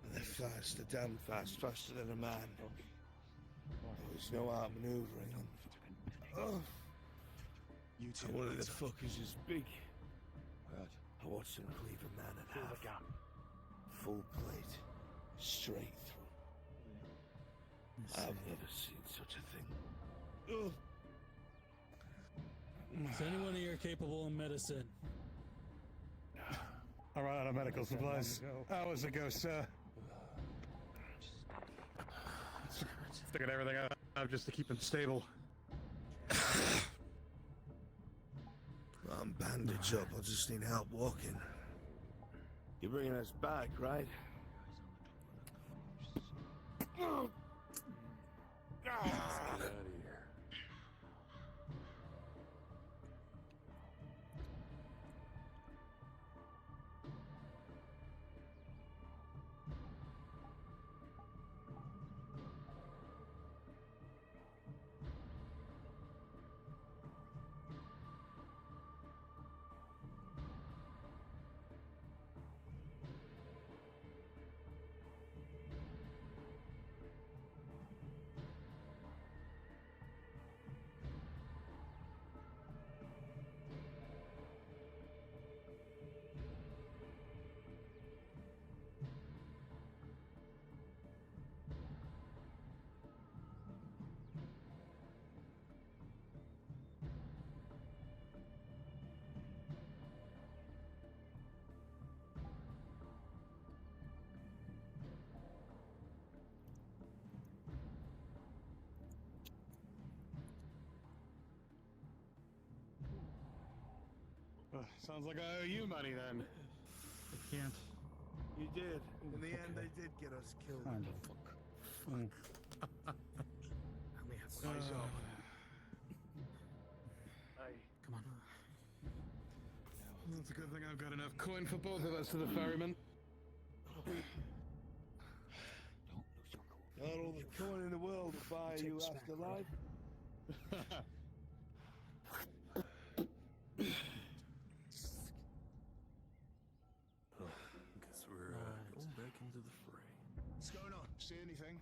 And they're fast, they're damn fast, faster than a man. There's no outmaneuvering them. Oh. You two. And one of the fuckers is big. I watched him cleave a man in half. Full plate, straight through. I've never seen such a thing. Ugh. Is anyone here capable of medicine? I ran out of medical supplies hours ago, sir. sticking everything up just to keep him stable. I'm bandaged up. I just need help walking. You're bringing us back, right? Get out of here. Sounds like I owe you money then. I can't. You did. In the end, they did get us killed. Kind Let me have my job. Come on. It's a good thing I've got enough coin for both of us to the ferryman. Not all the coin in the world will buy you afterlife. Guess we're going back into the fray. What's going on? See anything?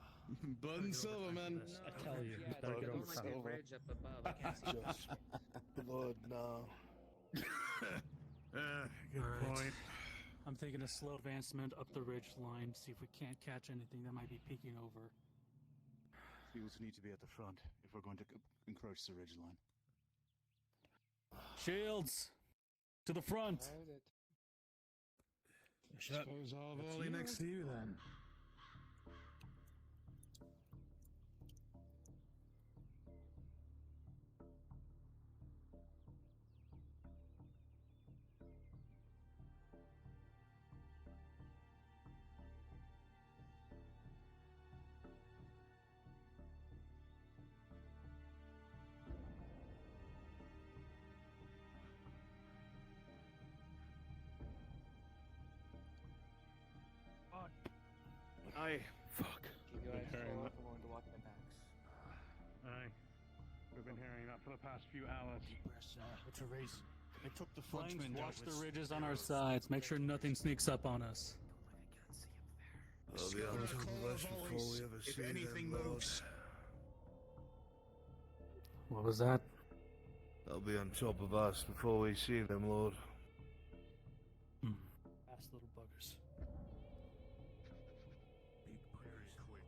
Blood and silver, man. I tell you, Yeah, better there's get a over big silver. bridge up above. I can't see Just blood now. Good Alright. point. I'm thinking a slow advancement up the ridge line, see if we can't catch anything that might be peeking over. Fuels need to be at the front if we're going to encroach the ridgeline. Shields! To the front! Suppose I'll volley next to you then. Aye. Fuck. Keep your eyes Very full mu- up. I'm going to watch my backs. Aye. We've been hearing that for the past few hours. It's a race. They took the Flames, Frenchman down watch the with ridges on our sides. Make sure nothing sneaks up on us. They'll be on top of us before we ever If see anything them, Lord. moves. What was that? They'll be on top of us before we see them, Lord. Fast little buggers. Very quick.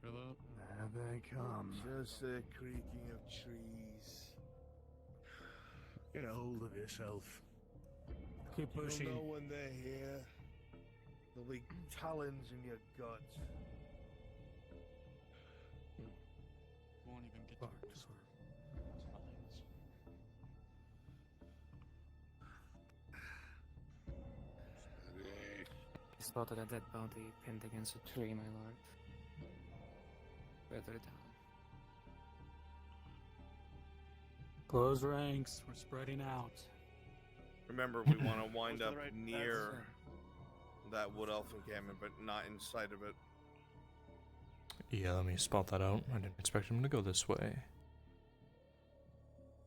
Fill up. There they come. Just the creaking of trees. Get a hold of yourself. Keep pushing. You'll know when they're here. There'll be talons in your guts. Won't even get to whisper. I spotted a dead body pinned against a tree, my lord. Further down. Close ranks. We're spreading out. Remember, we want to wind to up the right. near that wood elf encampment, but not inside of it. Yeah, let me spot that out. I didn't expect him to go this way.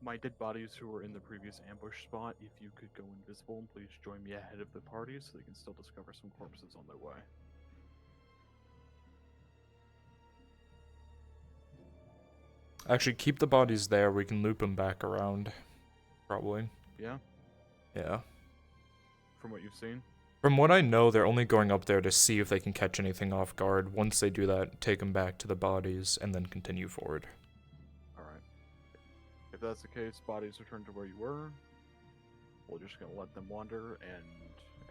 My dead bodies who were in the previous ambush spot, if you could go invisible and please join me ahead of the party so they can still discover some corpses on their way. Actually, keep the bodies there. We can loop them back around. Probably. Yeah? Yeah. From what you've seen? From what I know, they're only going up there to see if they can catch anything off guard. Once they do that, take them back to the bodies and then continue forward. Alright. If that's the case, bodies return to where you were. We're just gonna let them wander, and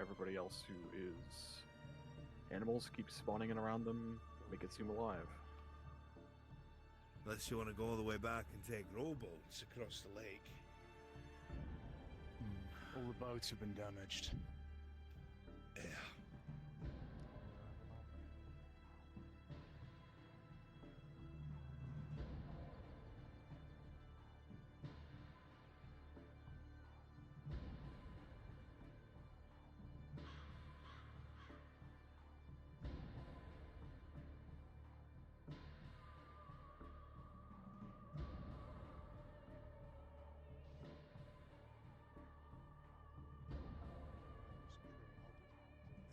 everybody else who is animals keep spawning in around them, make it seem alive. Unless you want to go all the way back and take rowboats across the lake. All the boats have been damaged. Yeah.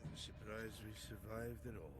I'm surprised we survived at all.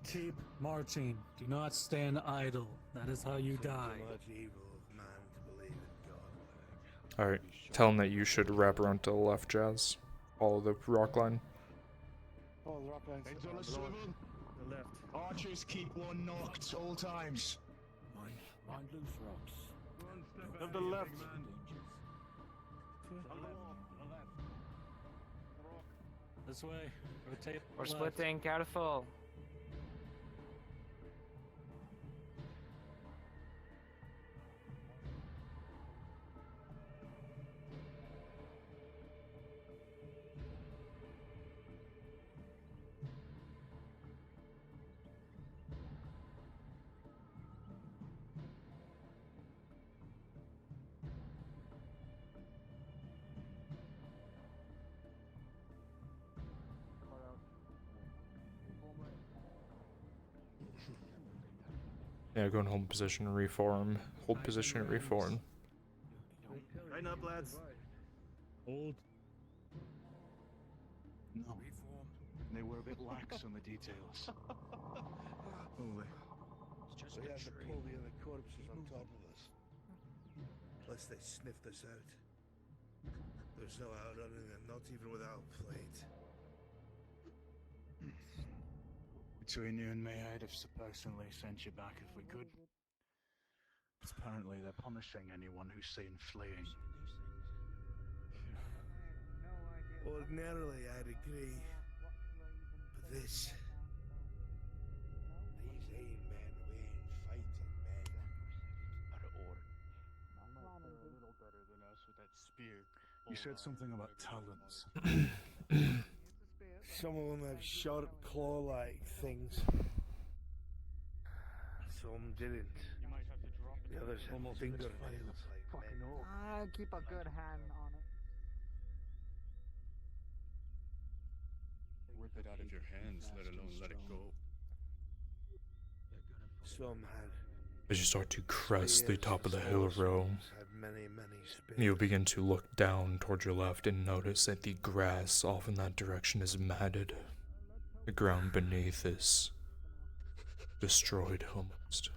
Keep marching. Do not stand idle. That is how you die. Much evil of man to believe in God. Alright, tell him that you should wrap around to the left, Jazz. Follow the rock line. Oh, the rock line's Heads on a swivel. The left. Archers keep one knocked all times. mind loose rocks. Of the left. This way. Rotate. We're left. splitting, careful. Yeah, go in hold position, reform. Hold position, reform. Line up, lads. Hold. No. They were a bit lax on the details. Only. We had to pull the other corpses on top of us. Plus they sniffed us out. There's no outrunning them, not even without plate. Between you and me, I'd have personally sent you back if we could. But apparently they're punishing anyone who's seen fleeing. Ordinarily, I'd agree. But this... These ain't men, we ain't fighting men. Out of order. They're a little better than us with that spear. You said something about talons. Some of them have sharp claw-like things. Some didn't. You might have to drop The others had fingernails like men. Keep a good hand on it. Rip it out of your hands, let alone let it go. Some had. As you start to crest the spears, top of the small hill row, ones had many spears. you begin to look down towards your left and notice that the grass off in that direction is matted. The ground beneath is destroyed almost.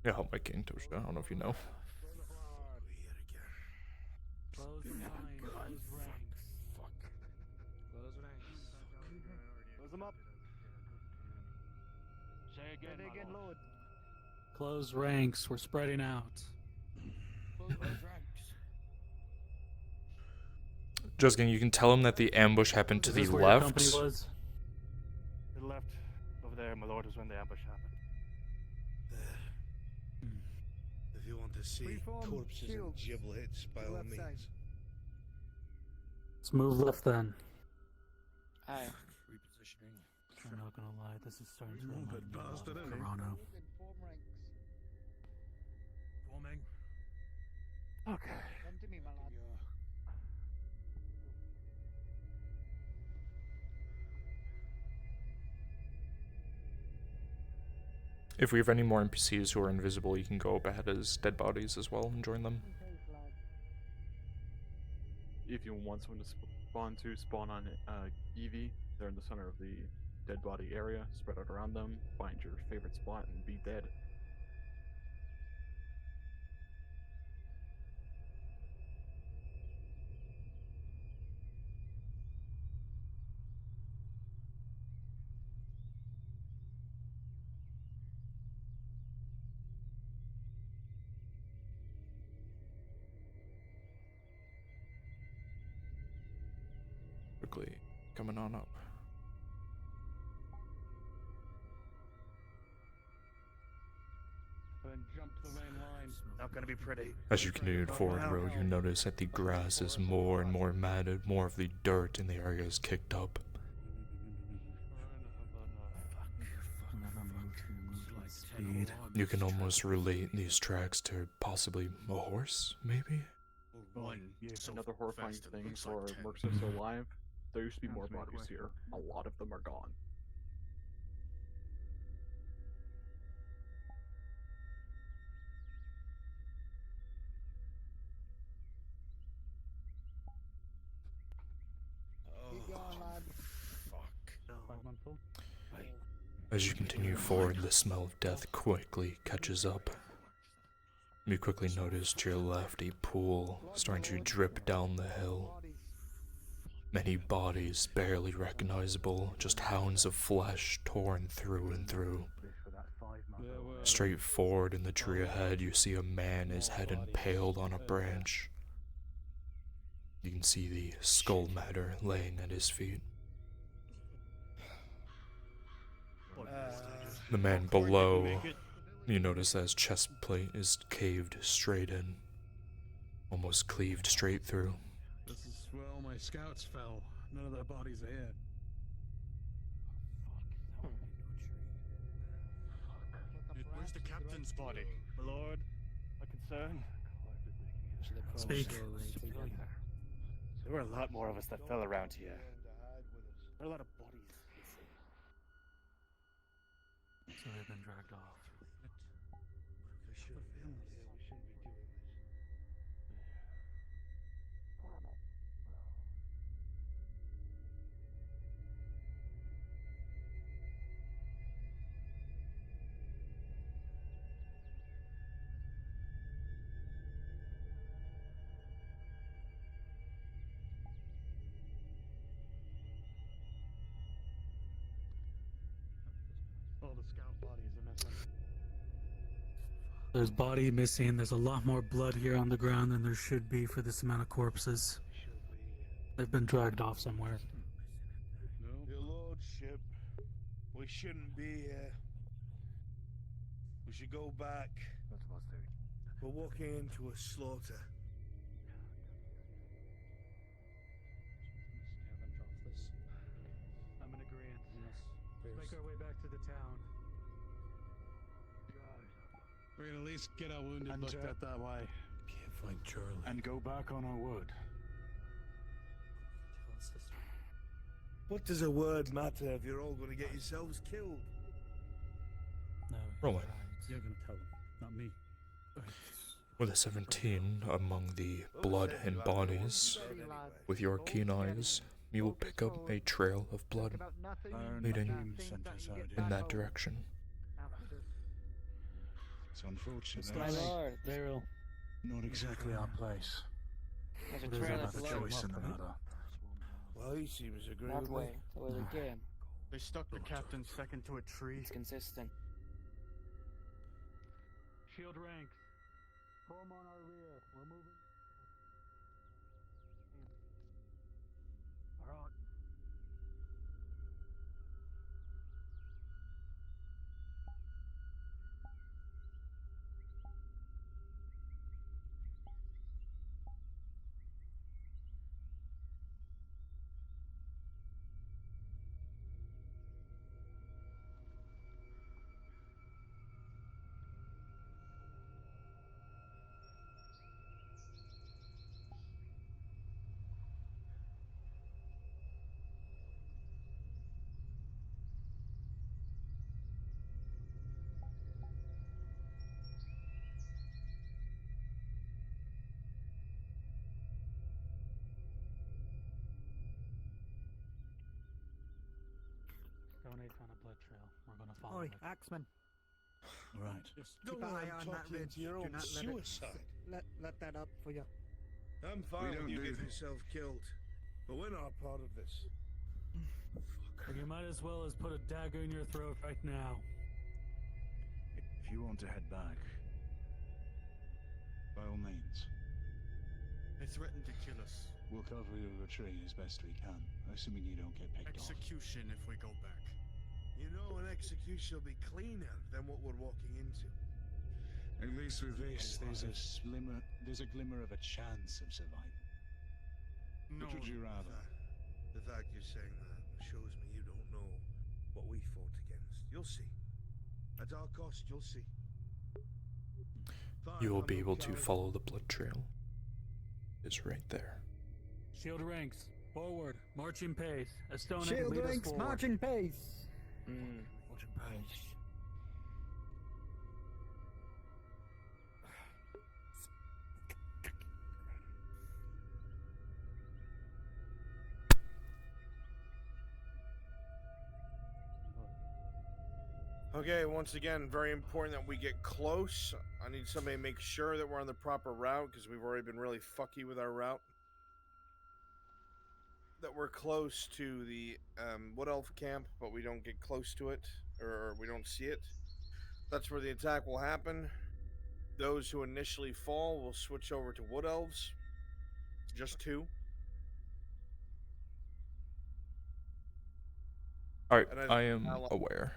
Yeah, help my king, Tosha. I don't know if you know. Close the line. Close ranks. Close ranks. Close them up. Say again, Lord. Close ranks. We're spreading out. Close ranks. Justin, you can tell him that the ambush happened to Is the this where your left. company was? The left over there, my lord, is when the ambush happened. If you want to see corpses and giblets, by all means. Let's move left then. Aye. Repositioning. I'm not gonna lie, this is starting to remind Good me a lot bastard, of isn't he? Toronto. Forming. Okay. Come to me, my lad. If we have any more NPCs who are invisible, you can go ahead as dead bodies as well and join them. If you want someone to spawn on Eevee, they're in the center of the dead body area. Spread out around them, find your favorite spot, and be dead. quickly coming on up. Then jump to the main line. Not gonna be pretty. As you continue forward, Ro, you notice that the grass is more and more matted, more of the dirt in the area is kicked up. You can almost relate these tracks to possibly a horse, maybe? Another horrifying thing for mercs that's still alive, there used to be more bodies here. A lot of them are gone. Keep going, lad. Fuck. 5 months old. As you continue forward, the smell of death quickly catches up. You quickly notice to your left a pool starting to drip down the hill. Many bodies barely recognizable, just hounds of flesh torn through and through. Straight forward in the tree ahead, you see a man, his head impaled on a branch. You can see the skull matter laying at his feet. The man below, you notice that his chest plate is caved straight in, almost cleaved straight through. This is where all my scouts fell. None of their bodies are here. Where's the captain's body? My lord, a concern. Speak. There were a lot more of us that fell around here. There are a lot of bodies. So they've been dragged off. We shouldn't be doing this. All the scout bodies are missing. There's body missing. There's a lot more blood here on the ground than there should be for this amount of corpses. They've been dragged off somewhere. Your lordship, we shouldn't be here. We should go back. We're walking into a slaughter. I'm in agreement. Let's make our way back to the town. We're gonna at least get our wounded looked at that way. Can't find Charlie. And go back on our word. What does a word matter if you're all going to get yourselves killed? No. Rolling. You're gonna tell them, not me. With a 17 among the blood and bodies, with your keen eyes, you will pick up a trail of blood leading in that direction. It's unfortunate. My lord. Daryl. Not exactly our place. There's a We trail don't of have a blood. choice in the matter. Well, he seems That agreeable. way. That way we came. They stuck the captain's second to a tree. It's consistent. Shield ranks. Form on our rear. We're moving. Alright. Donate on a blood trail. We're gonna follow Oi, it. Axeman. Right. Keep an eye on that ridge. Your Do own not suicide. let that up for you. I'm fine with you getting yourself killed, but we're not a part of this. Well, you might as well as put a dagger in your throat right now. If you want to head back, by all means. They threatened to kill us. We'll cover your retreat as best we can, assuming you don't get picked off. Execution if we go back. You know, an execution will be cleaner than what we're walking into. At least with this, there's a glimmer of a chance of surviving. No. Which would you rather? The fact you're saying that shows me you don't know what we fought against. You'll see. At our cost, you'll see. You will be able to follow the blood trail. It's right there. Shield ranks, forward, marching pace. A stone Shield lead us ranks, forward. marching pace. Marching pace. Okay, once again, very important that we get close. I need somebody to make sure that we're on the proper route, because we've already been really fucky with our route. That we're close to the Wood Elf camp, but we don't get close to it, or we don't see it. That's where the attack will happen. Those who initially fall will switch over to Wood Elves. Just 2. Alright, I am aware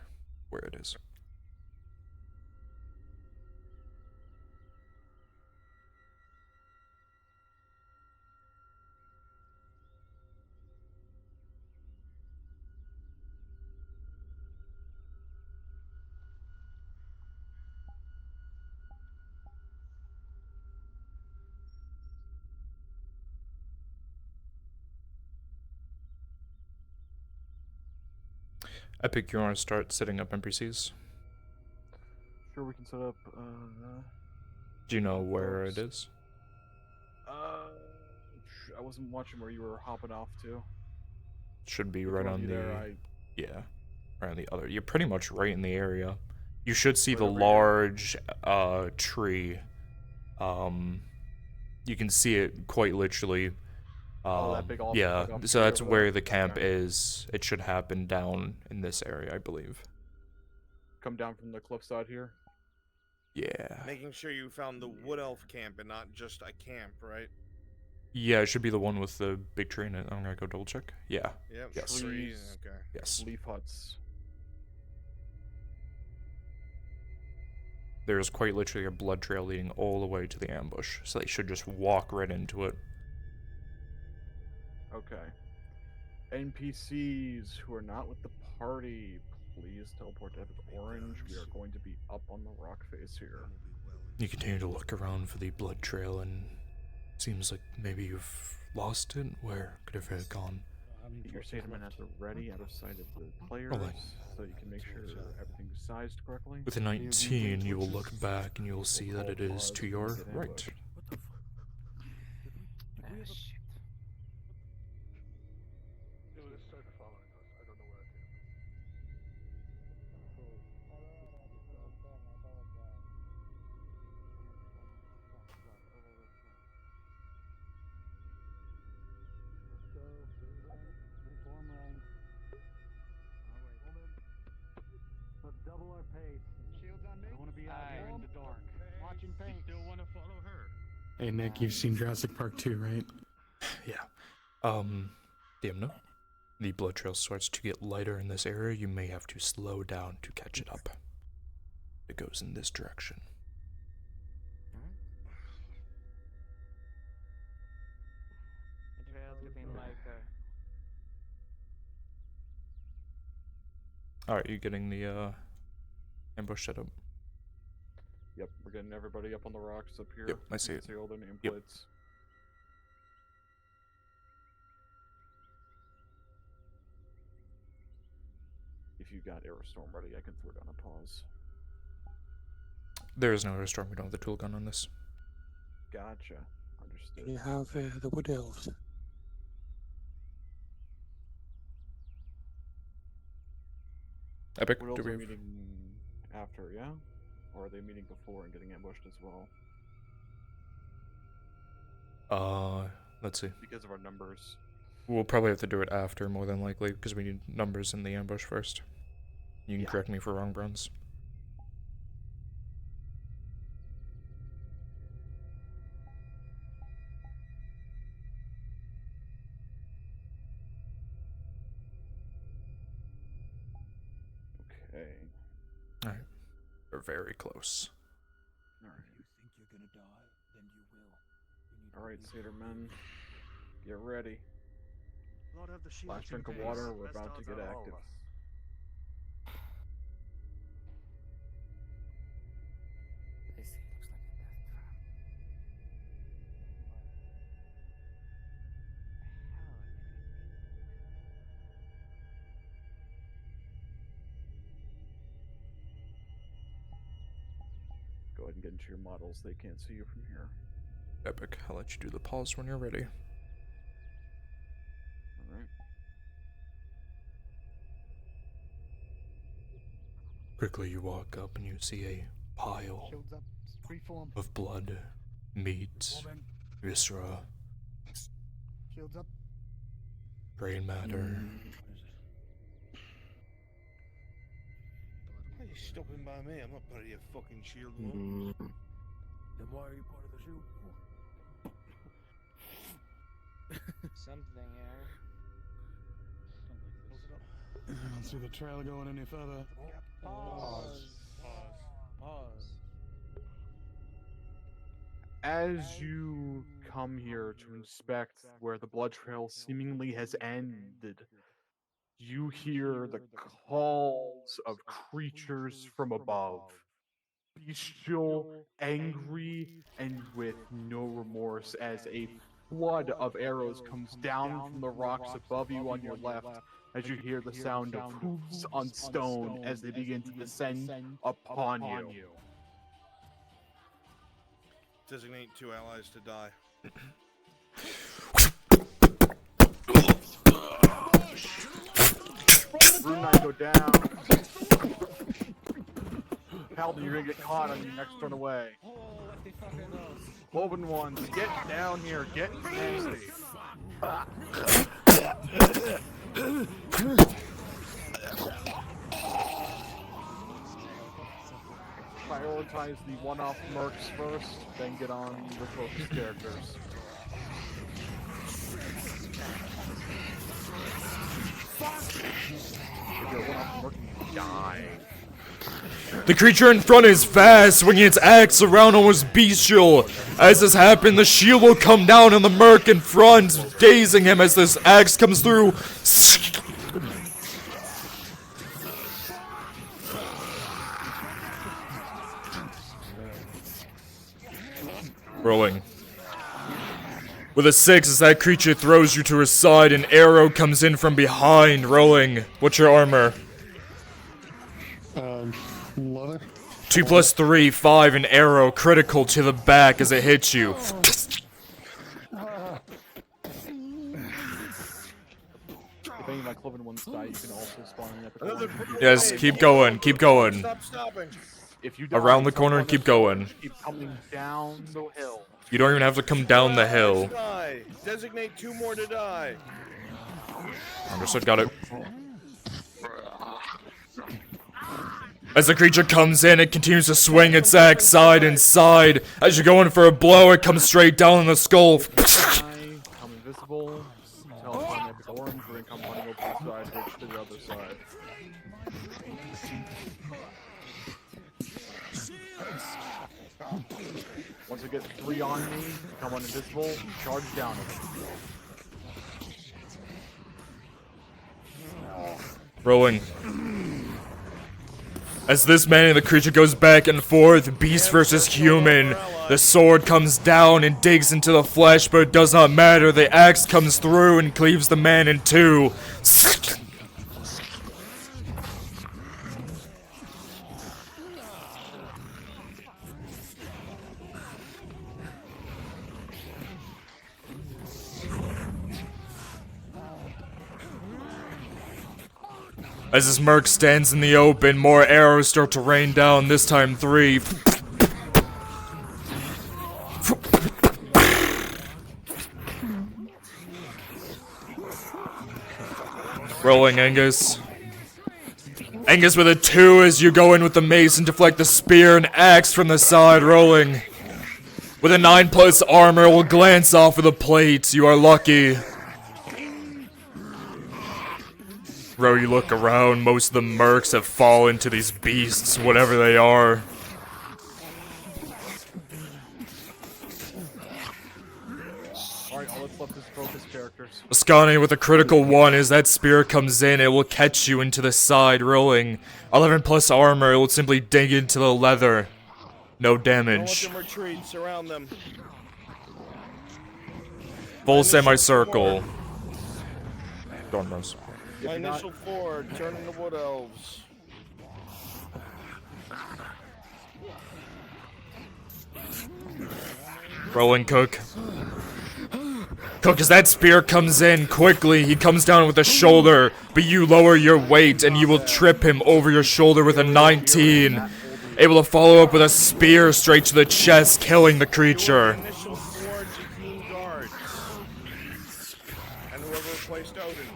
where it is. Epic, you want to start setting up NPCs? Sure, we can set up. Do you know where it is? I wasn't watching where you were hopping off to. Should be If you right wanna on be the there, yeah, right on the other. You're pretty much right in the area. You should see Right the over here. large tree. You can see it quite literally. That big yeah, bug off so tree that's over where there? the camp Okay. is. It should happen down in this area, I believe. Come down from the cliffside here. Yeah. Making sure you found the Wood Elf camp and not just a camp, right? Yeah, it should be the one with the big tree in it. I'm gonna go double check. Yeah. Yep, Yes. trees. Okay. Yes. Leaf huts. There's quite literally a blood trail leading all the way to the ambush, so they should just walk right into it. Okay. NPCs who are not with the party, please teleport to Epic Orange. We are going to be up on the rock face here. You continue to look around for the blood trail, and seems like maybe you've lost it. Where could it have gone? Get your statement at the ready, out of sight of the players, Rolling. so you can make sure everything's sized correctly. With a 19, you will look back and you will see that it is to your right. Form ranks. Let's double our pace. Shields on me. I don't want to be out here in the dark. Marching pace. You still want to follow her? Hey Nick, you've seen Jurassic Park 2, right? Yeah. Dimno. The blood trail starts to get lighter in this area. You may have to slow down to catch it up. It goes in this direction. The trail's getting lighter. Alright, you getting the ambush set up? Yep, we're getting everybody up on the rocks up here. Yep, I see You it. can see all the nameplates. Yep. If you got Aerostorm ready, I can throw down a pause. There is no airstrike. We don't have the tool gun on this. Gotcha. Understood. You have the Wood Elves. Epic, Wood do Elves we are have... meeting after, yeah? Or are they meeting before and getting ambushed as well? Let's see. Because of our numbers. We'll probably have to do it after, more than likely, because we need numbers in the ambush first. You can correct me if we're wrong, Bronze. very close. Alright, Satyr men. Get ready. Lord have the shield Last drink of in water, peace. we're Best about to odds get out of all active. of us. They say it looks like a death trap. Go ahead and get into your models. They can't see you from here. Epic. I'll let you do the pause when you're ready. Alright. Quickly you walk up and you see a pile Shields up. Freeform. of blood, meat, viscera, Shields up. brain matter. Why are you stopping by me? I'm not part of your fucking shield wall. Then why are you part of the shield wall? Something here. I don't see the trail going any further. Pause. As you come here to inspect where the blood trail seemingly has ended, you hear the calls of creatures from above. Bestial, angry, and with no remorse as a flood of arrows comes down from the rocks above you on your left as you hear the sound of hooves on stone as they begin to descend upon you. Designate 2 allies to die. Rune Knight, go down. Paladin, you're gonna get caught on your next turn away. Cloven ones, get down here, get nasty. Prioritize the one-off mercs first, then get on the focus characters. If you're a one-off merc, you die. The creature in front is fast, swinging its axe around almost bestial. As this happens, the shield will come down on the merc in front, dazing him as this axe comes through. Rolling. With a 6, as that creature throws you to his side, an arrow comes in from behind. Rolling. What's your armor? Leather. 2 + 3, 5, an arrow critical to the back as it hits you. If any of my Cloven ones die, you can also spawn in the epic. Yes, keep going, keep going. Stop stopping. If you die, Around the corner and keep going. keep coming down the hill. You don't even have to come down the hill. Die. Designate 2 more to die. Understood, got it. As the creature comes in, it continues to swing its axe side and side. As you go in for a blow, it comes straight down on the skull. Come invisible. Tell us on epic orange. We're gonna come running over the side, which to the other side. Once I get 3 on me, come on invisible, charge down. Rolling. As this man and the creature goes back and forth, beast versus human, the sword comes down and digs into the flesh, but it does not matter. The axe comes through and cleaves the man in 2. As this merc stands in the open, more arrows start to rain down, this time 3. Rolling Angus. Angus with a 2 as you go in with the mace and deflect the spear and axe from the side, rolling. With a 9+ armor, will glance off of the plate. You are lucky. Bro, you look around, most of the mercs have fallen to these beasts, whatever they are. Ascani with a critical 1. As that spear comes in, it will catch you into the side, rolling 11 plus armor. It will simply dig into the leather. No Don't let damage. them retreat. Surround them. Full semicircle. Don't run. My initial 4, turn into wood elves. Rolling Cook. Cook, as that spear comes in quickly, he comes down with a shoulder, but you lower your weight and you will trip him over your shoulder with a 19. Able to follow up with a spear straight to the chest, killing the creature. Initial 4 Jakeen guards. And whoever replaced Odin.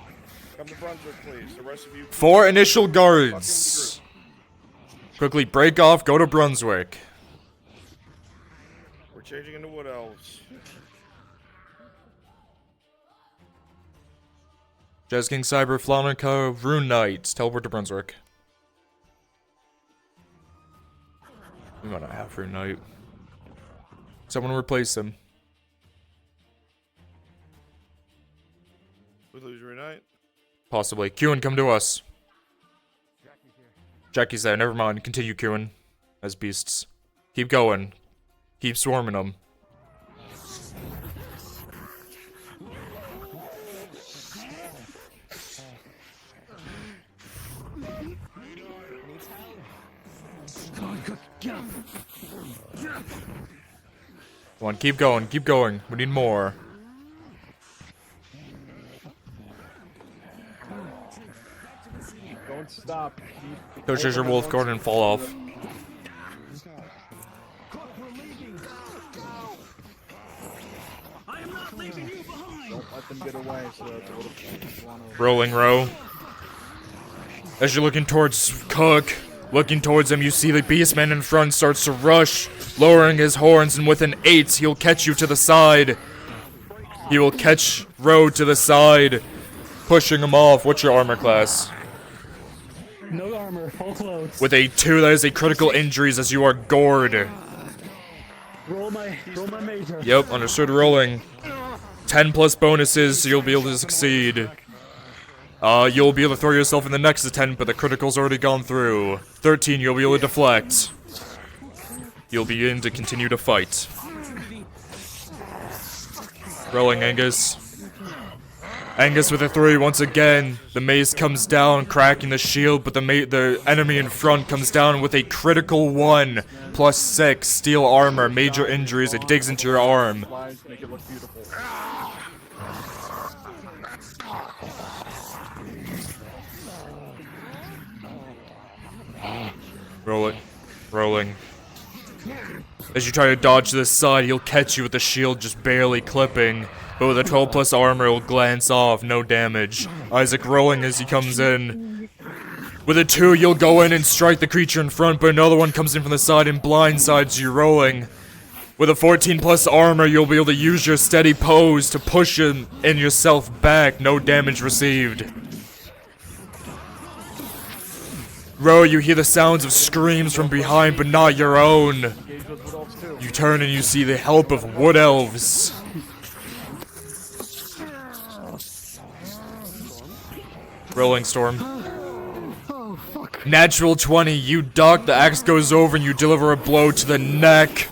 Come to Brunswick, please. The rest of you. 4 initial guards. Quickly break off, go to Brunswick. We're changing into wood elves. Jazz King Cyber, Flaunica, Rune Knight, teleport to Brunswick. We might not have Rune Knight. Someone replace him. We lose Rune Knight. Possibly. Kewen, come to us. Jackie's there, never mind. Continue queuing as beasts. Keep going. Keep swarming them. Come on, keep going, keep going. We need more. Don't stop. Go Treasure Wolf, Gordon, and fall off. Don't let them get away so that's a little Rolling row. As you're looking towards Cook, looking towards him, you see the Beastman in front starts to rush, lowering his horns, and with an 8, he'll catch you to the side. He will catch Row to the side, pushing him off. What's your armor class? No armor, full clothes. With a 2, that is a critical injuries as you are gored. Roll my major. Yep, understood rolling. 10 plus bonuses, so you'll be able to succeed. You'll be able to throw yourself in the next attempt, but the critical's already gone through. 13, you'll be able to deflect. You'll be in to continue to fight. Rolling Angus. Angus with a 3 once again. The mace comes down, cracking the shield, but the enemy in front comes down with a critical 1 plus 6 steel armor, major injuries. It digs into your arm. Make it look beautiful. Roll it. Rolling. As you try to dodge to the side, he'll catch you with the shield just barely clipping. But with a 12 plus armor, he'll glance off, no damage. Isaac rolling as he comes in. With a 2, you'll go in and strike the creature in front, but another one comes in from the side and blindsides you rolling. With a 14 plus armor, you'll be able to use your steady pose to push him and yourself back, no damage received. Ro, you hear the sounds of screams from behind, but not your own. You turn and you see the help of wood elves. Rolling Storm. Natural 20, you duck, the axe goes over and you deliver a blow to the neck,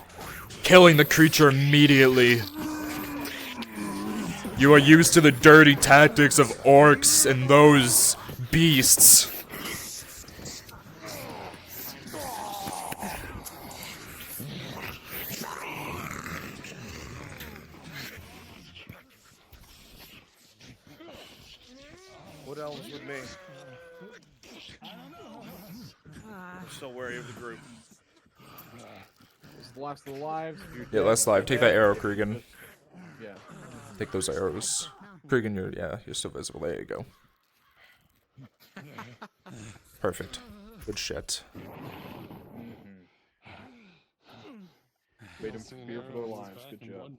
killing the creature immediately. You are used to the dirty tactics of orcs and those beasts. What else with me? I'm still wary of the group. It's the last of the lives. Yeah, last live. Take that arrow, Cregan. Yeah. Take those arrows. Cregan, you're still visible. There you go. Perfect. Good shit. Made them fear for their lives. Good job.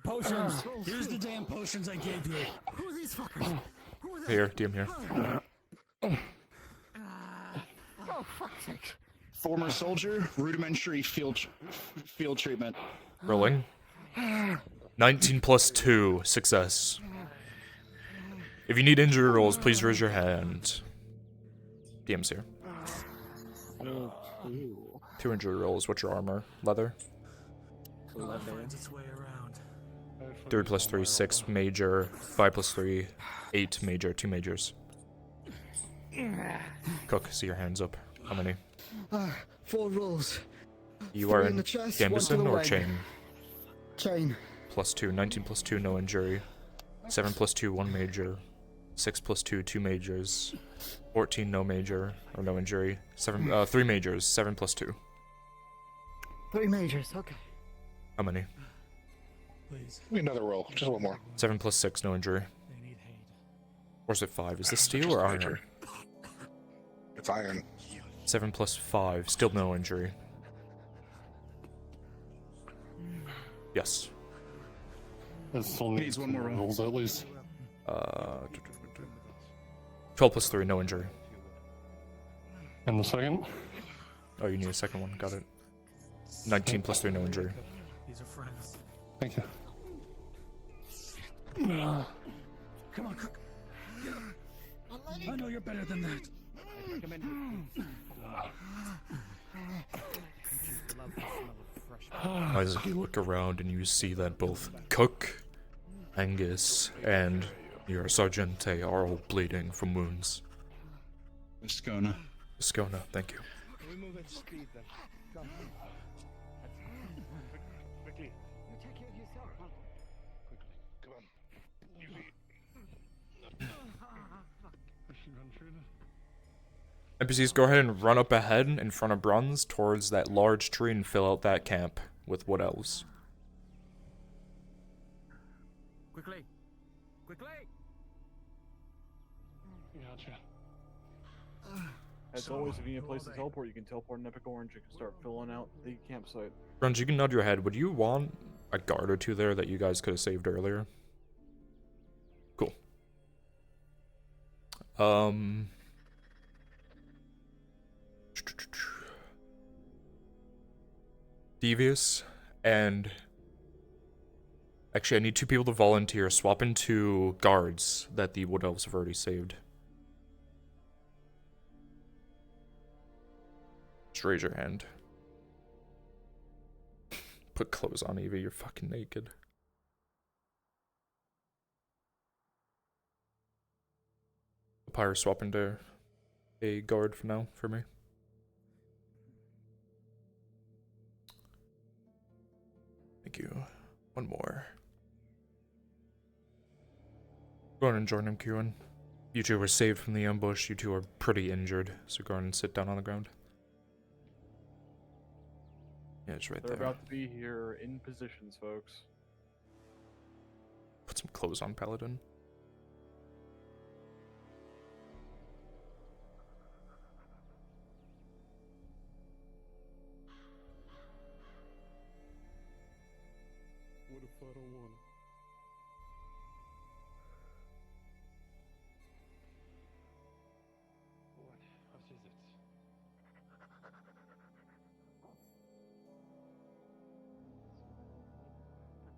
Potions! Here's the damn potions I gave you. Who are these fuckers? Here, DM here. Oh, fuck's sake. Former soldier, rudimentary field treatment. Rolling. 19 plus 2, success. If you need injury rolls, please raise your hand. DM's here. 2 injury rolls. What's your armor? Leather? Finds its way around. 3 plus 3, 6 major. 5 plus 3, 8 major. 2 majors. Cook, see your hands up. How many? 4 rolls. You 3 are in in the chest, 1 to Gambeson the or leg. chain? Chain. Plus 2. 19 plus 2, no injury. 7 plus 2, 1 major. 6 plus 2, 2 majors. 14, no major, or no injury. 3 majors, 7 plus 2. 3 majors, okay. How many? Please. Give me another roll, just one more. 7 plus 6, no injury. They need hate. Or is it 5? Is this steel or iron? It's iron. 7 plus 5, still no injury. Yes. It's only Needs one more roll. rolls at least. 12 plus 3, no injury. And the second? Oh, you need a second one, got it. 19 plus 3, no injury. These are friends. Thank you. Come on, Cook. Get up. I know you're better than that. Isaac, you look around and you see that both Cook, Angus, and your Sargente are all bleeding from wounds. Viscona. Viscona, thank you. Can we move at speed then? Come. Quickly. You take care of yourself, man. Quickly. Come on. You NPCs, go ahead and run up ahead in front of Bruns towards that large tree and fill out that camp with wood elves. Quickly! Quickly! Gotcha. As always, if you need a place to teleport, you can teleport in Epic Orange. You can start filling out the campsite. Bruns, you can nod your head. Would you want a guard or two there that you guys could have saved earlier? Cool. Devious and actually I need 2 people to volunteer. Swap into guards that the wood elves have already saved. Just raise your hand. Put clothes on, Evie, you're fucking naked. Pyre, swap into a guard for now, for me. Thank you. One more. Go on and join him, Kieran. You two were saved from the ambush. You two are pretty injured, so go on and sit down on the ground. Yeah, it's right They're there. about to be here in positions, folks. Put some clothes on, Paladin. What if I don't want it? What is it?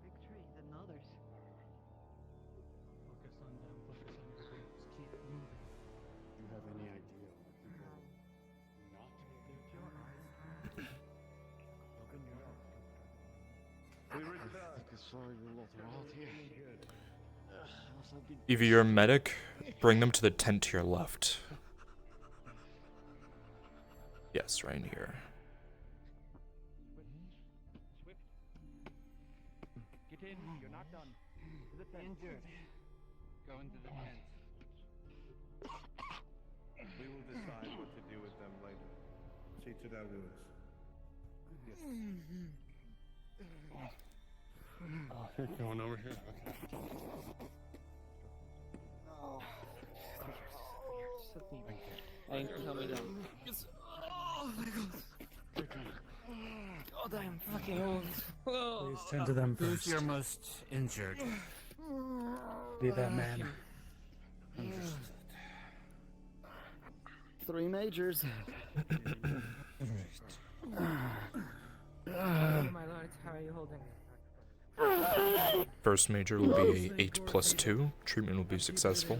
The big tree, the others. Focus on them, focus on your goals. Keep moving. Do you have any idea what people Not open your mouth? We return. I saw you lot out here. Evie, you're a medic. Bring them to the tent to your left. Yes, right in here. Get in, you're not done. To the tent. Injured. Go into the tent. We will decide what to do with them later. See to their wounds. Yes. Oh, you're going over here. Okay. Hey, help me down. Oh my god. God, I am fucking old. Please tend to them Who's first. your most injured? Be that man. 3 majors. Oh my lord, how are you holding? First major will be a 8 plus 2. Treatment will be successful.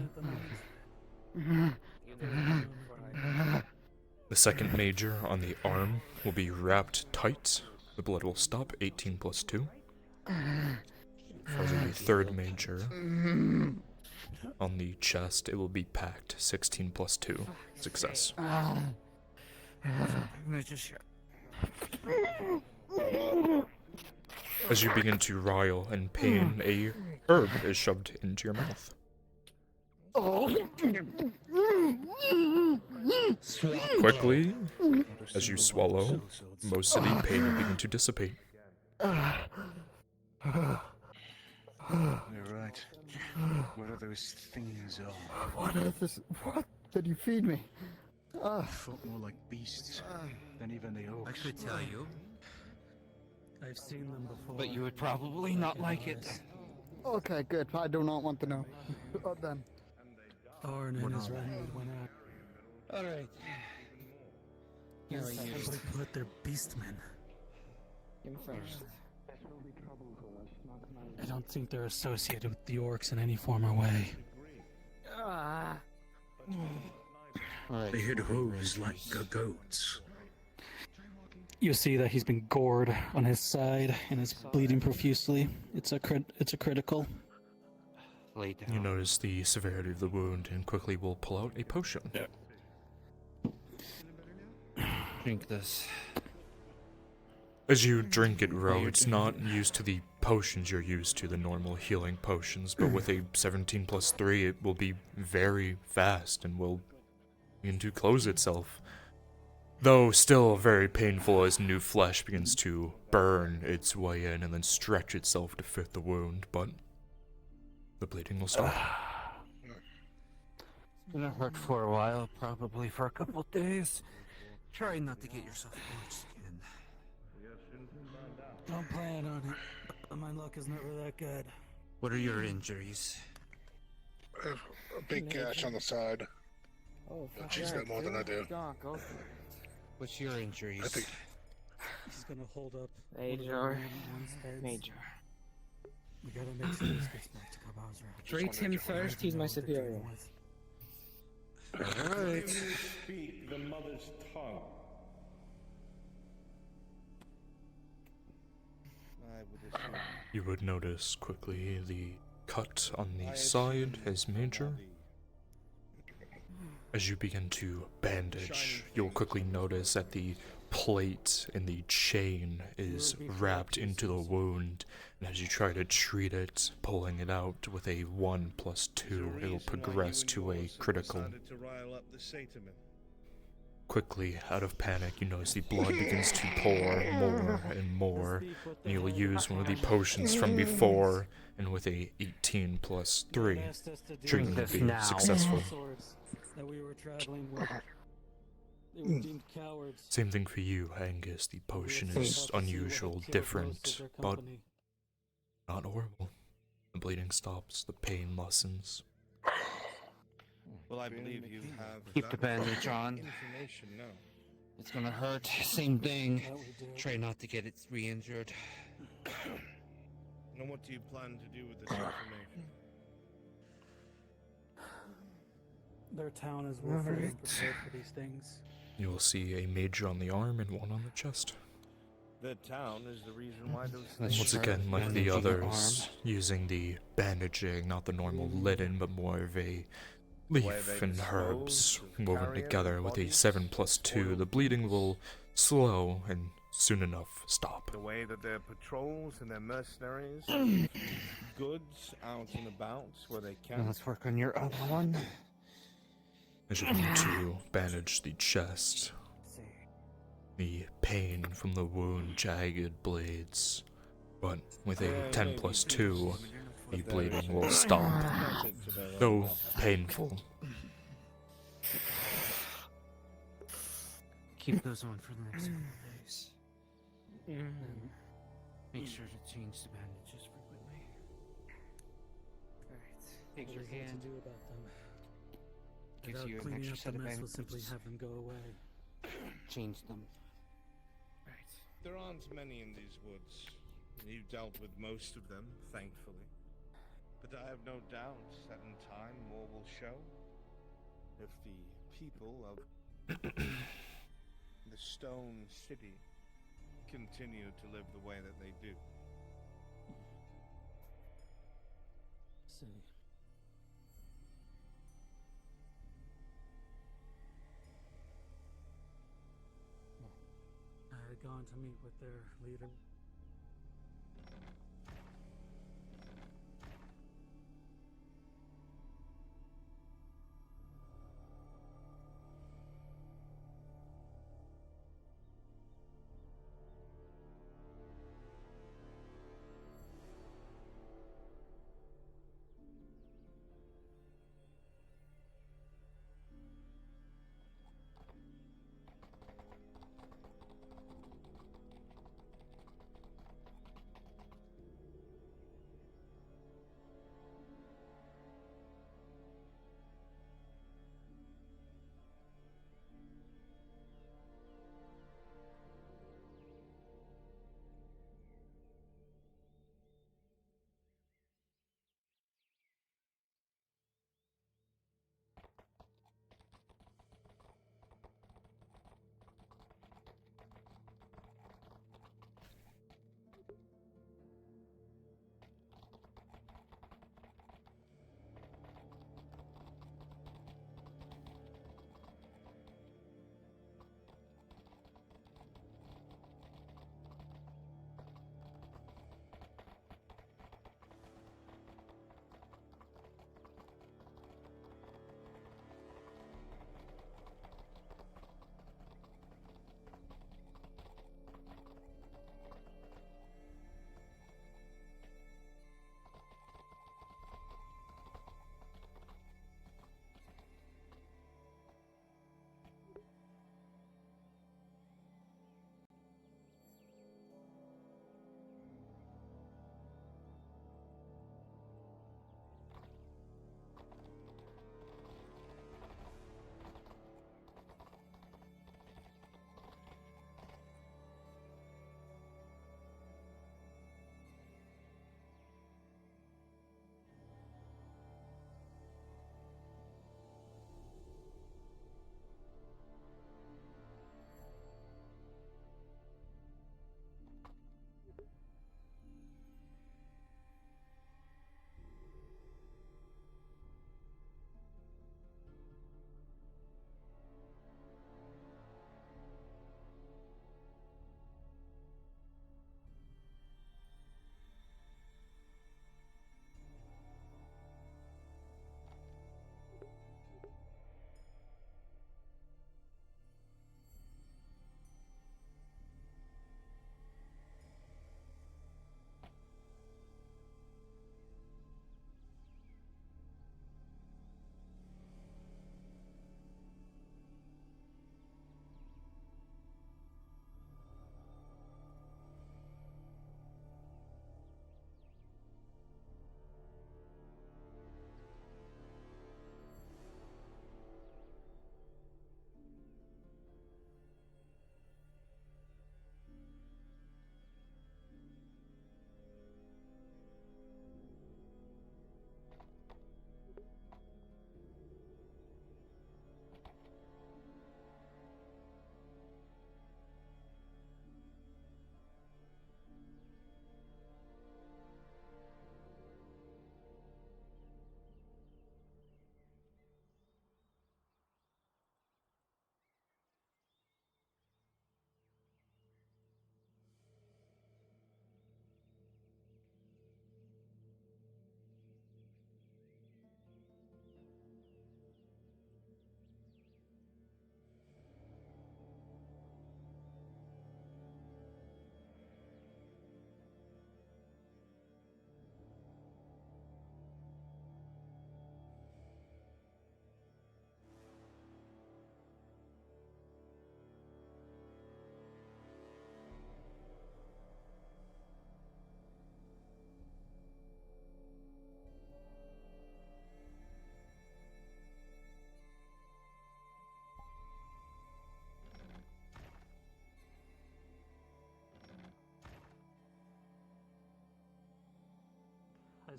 The second major on the arm will be wrapped tight. The blood will stop, 18 plus 2. For the third major on the chest, it will be packed, 16 plus 2. Success. As you begin to writhe in pain, a herb is shoved into your mouth. Quickly, as you swallow, most of the pain will begin to dissipate. You're right. What are those things are? What is this? What did you feed me? Felt more like beasts than even the orcs. I could tell you, I've seen them before. but you would probably not like it. Okay, good. I do not want to know. Then. Thorn and his remnant went out. All right. Here are you. Simply put, they're beastmen. Him first. I don't think they're associated with the orcs in any form or way. They had hooves like goats. You see that he's been gored on his side and is bleeding profusely. It's a critical. Lay down. You notice the severity of the wound and quickly will pull out a potion. Drink this. As you drink it, Ro, it's not used to the potions you're used to, the normal healing potions, but with a 17 plus 3, it will be very fast and will begin to close itself. Though still very painful as new flesh begins to burn its way in and then stretch itself to fit the wound, but the bleeding will stop. It's gonna hurt for a while, probably for a couple days. Try not to get yourself blood skin. Don't plan on it. My luck is never that good. What are your injuries? A big gash on the side. Oh, fuck She's got more than I do. Doc, okay. What's your injuries? I think He's gonna hold up. Major. One's heads. Major. We gotta make sure this gets back to Kabazra. Treat him first, he's my superior. Alright. Speak the mother's tongue. I would assume. You would notice quickly the cut on the side is major. As you begin to bandage, you'll quickly notice that the plate in the chain is wrapped into the wound, and as you try to treat it, pulling it out with a 1 plus 2, it will progress to a critical. To rile up the Sataman. Quickly, out of panic, you notice the blood begins to pour more and more, and you'll use one of the potions from before, and with a 18 plus 3, treatment will be successful. That we were traveling with. They were deemed cowards. Same thing for you, Angus. The potion is unusual, different, but not horrible. The bleeding stops, the pain lessens. Well, I believe you have. Keep the bandage on. Information, no. It's gonna hurt. Same thing. Try not to get it re-injured. And what do you plan to do with this information? Their town is willfully prepared for these things. You will see a major on the arm and one on the chest. The town is the reason why those. Once again, like the others, using the bandaging, not the normal linen, but more of a leaf and herbs woven together with a 7 plus 2. The bleeding will slow and soon enough stop. The way that their patrols and their mercenaries, goods out and about where they can. Let's work on your other one. As you begin to bandage the chest, the pain from the wound, jagged blades, but with a 10 plus 2, the bleeding will stop, though painful. Keep those on for the next couple days. Make sure to change the bandages frequently. Alright. Take What your is there to hand. do about them? Gives Without you an cleaning extra up set the of mess, we'll simply bandages. have them go away. Change them. There aren't many in these woods. You've dealt with most of them, thankfully. But I have no doubt that in time more will show. If the people of the Stone City continue to live the way that they do. See. I had gone to meet with their leader.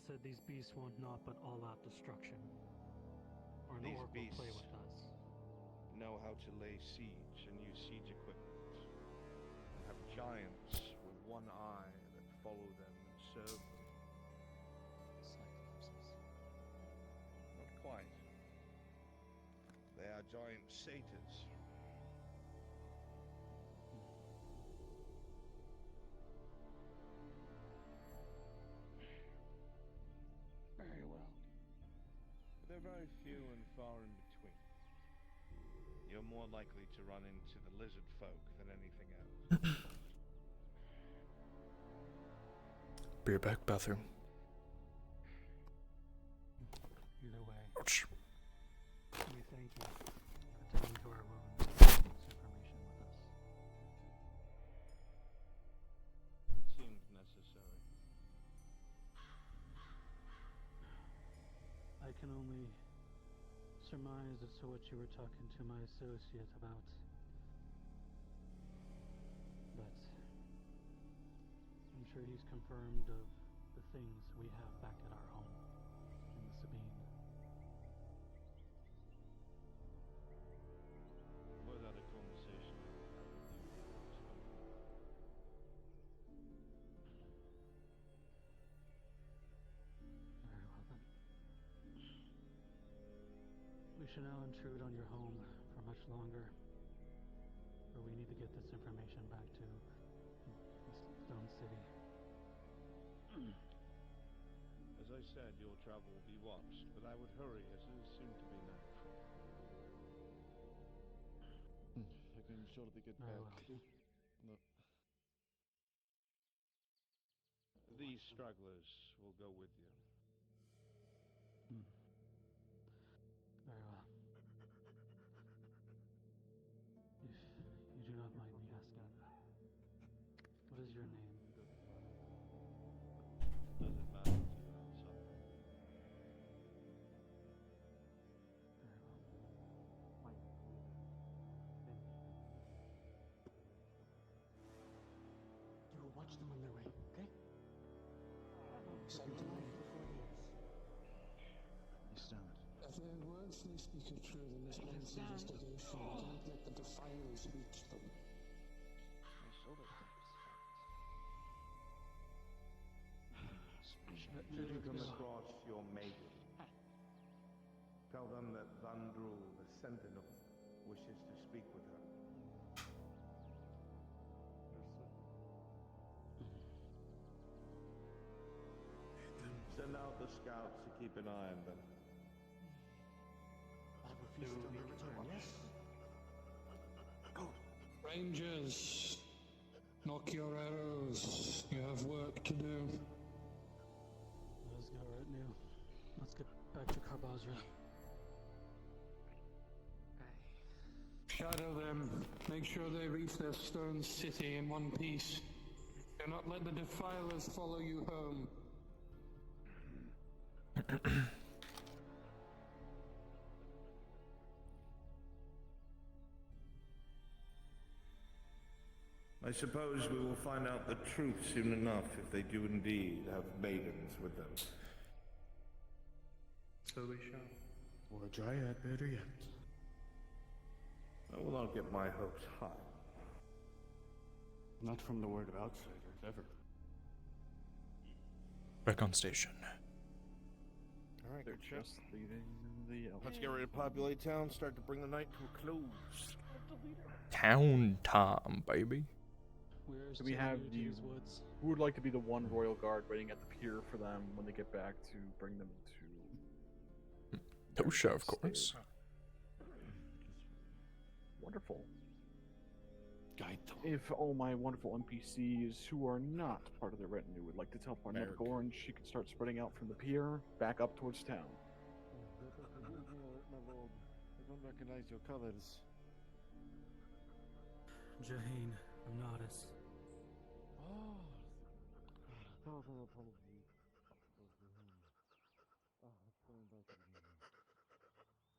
said these beasts want naught but all-out destruction. Or an These orc will play beasts with us. know how to lay siege and use siege equipment, and have giants with one eye that follow them and serve them. Cyclopses. Not quite. They are giant satyrs. Very well. They're very few and far in between. You're more likely to run into the lizard folk than anything else. Be right back, bathroom. Either way, Ouch. we thank you for tending to our wounds and sharing this information with us. It seemed necessary. I can only surmise as to what you were talking to my associate about. But I'm sure he's confirmed of the things we have back at our home in the Sabine. Was that a conversation I will have with you outspoken? Very well then. We should now intrude on your home for much longer, or we need to get this information back to the Stone City. As I said, your travel will be watched, but I would hurry as it is soon to be nightfall. I can ensure they get Very back. well. No. These stragglers will go with you. Very well. If you do not mind me asking, what is your name? Does it matter to you outside? Very well. You will watch them on their way, okay? Send them off before he is. You stand. If their words they speak are true, then this man's investigation. We can't let the defilers reach them. Should you come across your maiden, tell them that Vandrul, the Sentinel, wishes to speak with her. Send out the scouts to keep an eye on them. They will be return, yes? Go. Rangers, knock your arrows. You have work to do. Let's go right now. Let's get back to Carbazra. Shadow them. Make sure they reach their stone city in one piece. Do not let the defilers follow you home. I suppose we will find out the truth soon enough if they do indeed have maidens with them. So we shall. Or a dryad, better yet. I will not get my hopes high. Not from the word of outsiders, ever. Back on station. Alright, they're just leaving the Let's get ready to populate town, start to bring the night to a close. Town time, baby. Where's So we have the woods? who would like to be the one royal guard waiting at the pier for them when they get back to bring them to Tosha, of course. Wonderful. If all my wonderful NPCs who are not part of the retinue would like to teleport another Gorn, she can start spreading out from the pier back up towards town. My lord, I don't recognize your colors. Jaheen, I'm Nodis. Oh, apologies. Let's go back to the beginning.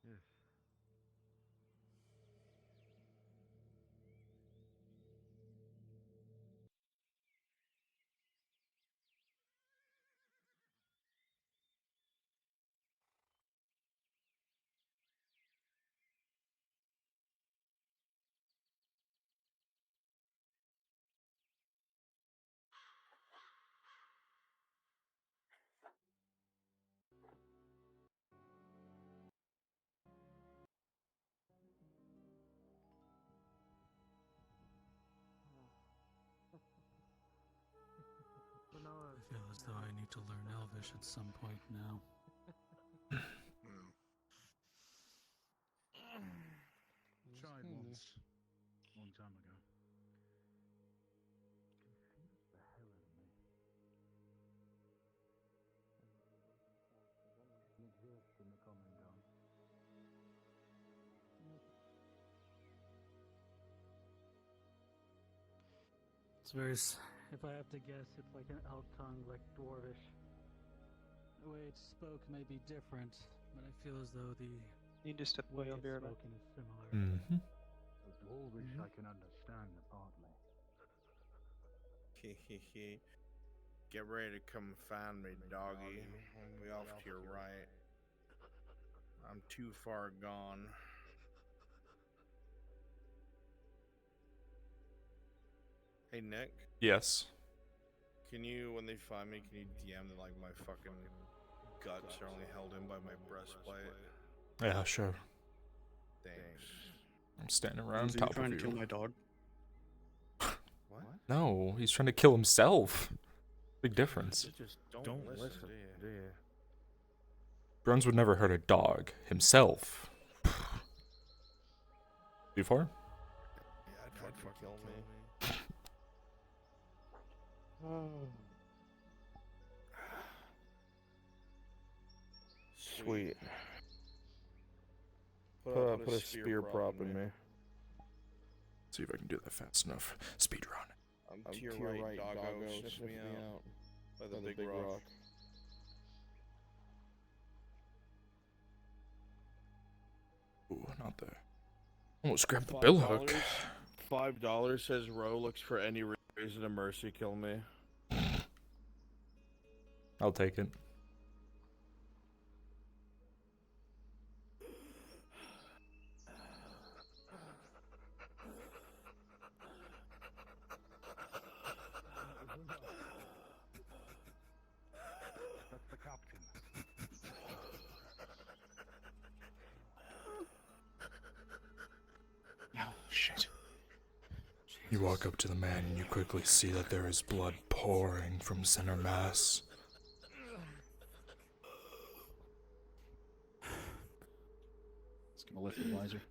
Yes. I need to learn Elvish at some point now. Tried once, long time ago. Exist in the common ground. It's very. If I have to guess, it's like an elk tongue, like dwarvish. The way it's spoke may be different, but I feel as though the You just step way away, I'll it's be right back. spoken is similar. Mm-hmm. The dwarvish I can understand partly. Get ready to come find me, doggy. I'll be off to your right. I'm too far gone. Hey, Nick. Yes. Can you, when they find me, can you DM that, like, my fucking guts are only held in by my breastplate? Yeah, sure. Thanks. I'm standing right on Was he top of trying you. to kill my dog? What? No, he's trying to kill himself. Big difference. You just don't listen, do you? Burns would never hurt a dog himself. Too far? Yeah, I'd fucking kill me. Sweet. Put a spear prop in me. See if I can do that fast enough. Speed run. I'm to your right, doggo. Sniff me out. By the big rock. Ooh, not there. Almost grabbed the bill hook. $5 says Ro looks for any reason to mercy kill me. I'll take it. That's the captain. Oh, shit. You walk up to the man and you quickly see that there is blood pouring from center mass. Let's give him a lift, advisor.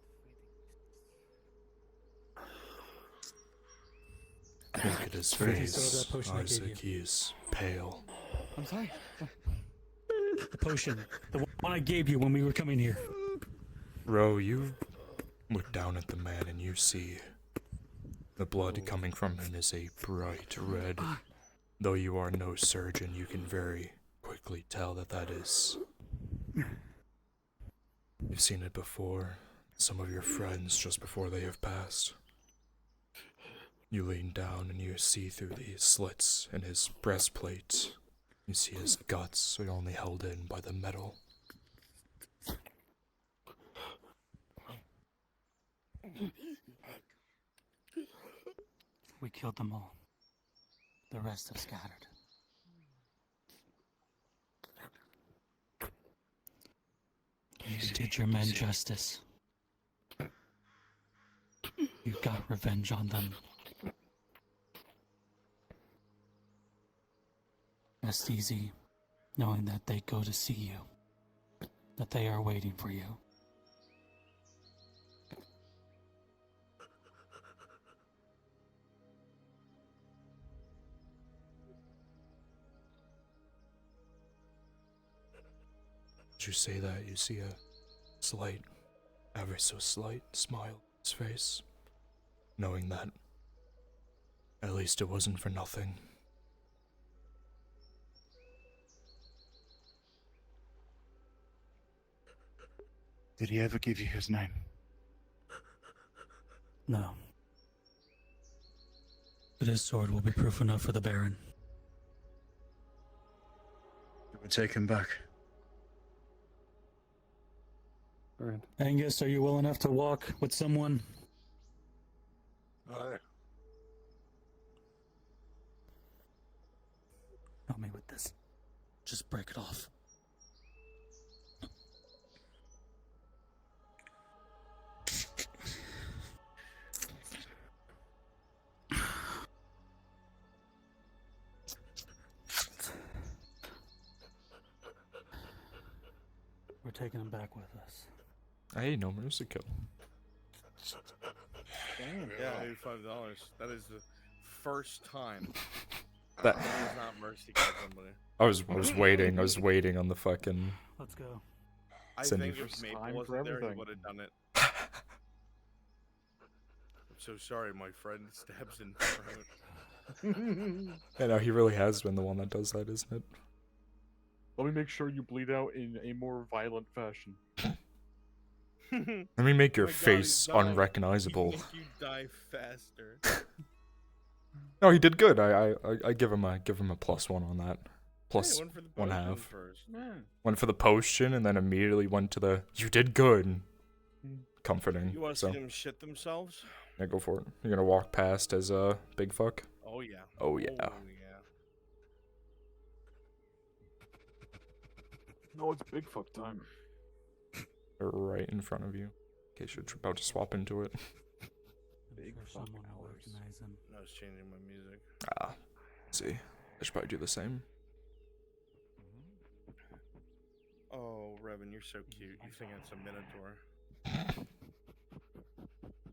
Look at his face, Isaac. He is pale. I'm sorry. The potion. The one I gave you when we were coming here. Ro, you look down at the man and you see the blood coming from him is a bright red. Though you are no surgeon, you can very quickly tell that that is. You've seen it before. Some of your friends just before they have passed. You lean down and you see through the slits in his breastplate. You see his guts are only held in by the metal. We killed them all. The rest have scattered. You did your men justice. You got revenge on them. Rest easy, knowing that they go to see you. That they are waiting for you. As you say that, you see a slight, ever so slight smile on his face, knowing that at least it wasn't for nothing. Did he ever give you his name? No. But his sword will be proof enough for the Baron. You would take him back. Angus, are you well enough to walk with someone? Aye. Help me with this. Just break it off. We're taking him back with us. Hey, no mercy kill. Damn. Yeah, $85. That is the first time That he has not mercy killed somebody. I was waiting. I was waiting on the fucking. Let's go. I Cindy. think if Maple wasn't there, he would have done it. I'm so sorry, my friend stabs in throat. Yeah, no, he really has been the one that does that, isn't it? Let me make sure you bleed out in a more violent fashion. Let me make your Oh my God, face he's dying. unrecognizable. He make you die faster. No, he did good. I give him a +1 on that. Plus went for the 1/2. potion first. Yeah. Went for the potion and then immediately went to the you did good. Comforting. You want to So see them shit themselves? yeah, go for it. You're gonna walk past as a big fuck. Oh yeah. Oh yeah. Oh yeah. No, it's big fuck time. They're right in front of you. In case you're about to swap into it. Big Sure fuck someone will hours. recognize him. I was changing my music. Ah. See. I should probably do the same. Oh, Revan, you're so cute. You think it's a minotaur?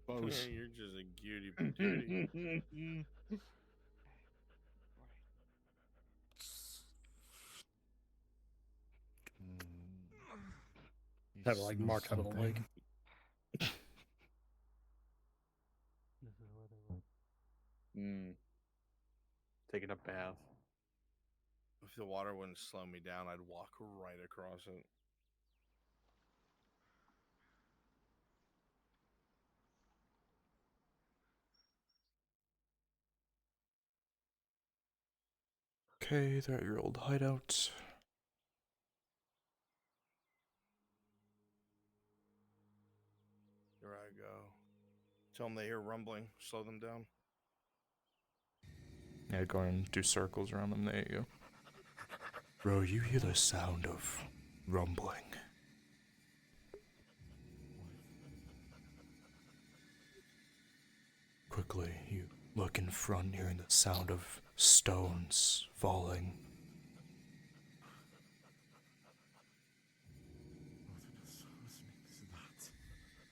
Bows. Yeah, you're just a cutie patootie. Have it like marked out of the leg. Taking a bath. If the water wouldn't slow me down, I'd walk right across it. Okay, they're at your old hideout. Here I go. Tell them they hear rumbling. Slow them down. Yeah, go and do circles around them. There you go. Bro, you hear the sound of rumbling. Quickly, you look in front, hearing the sound of stones falling.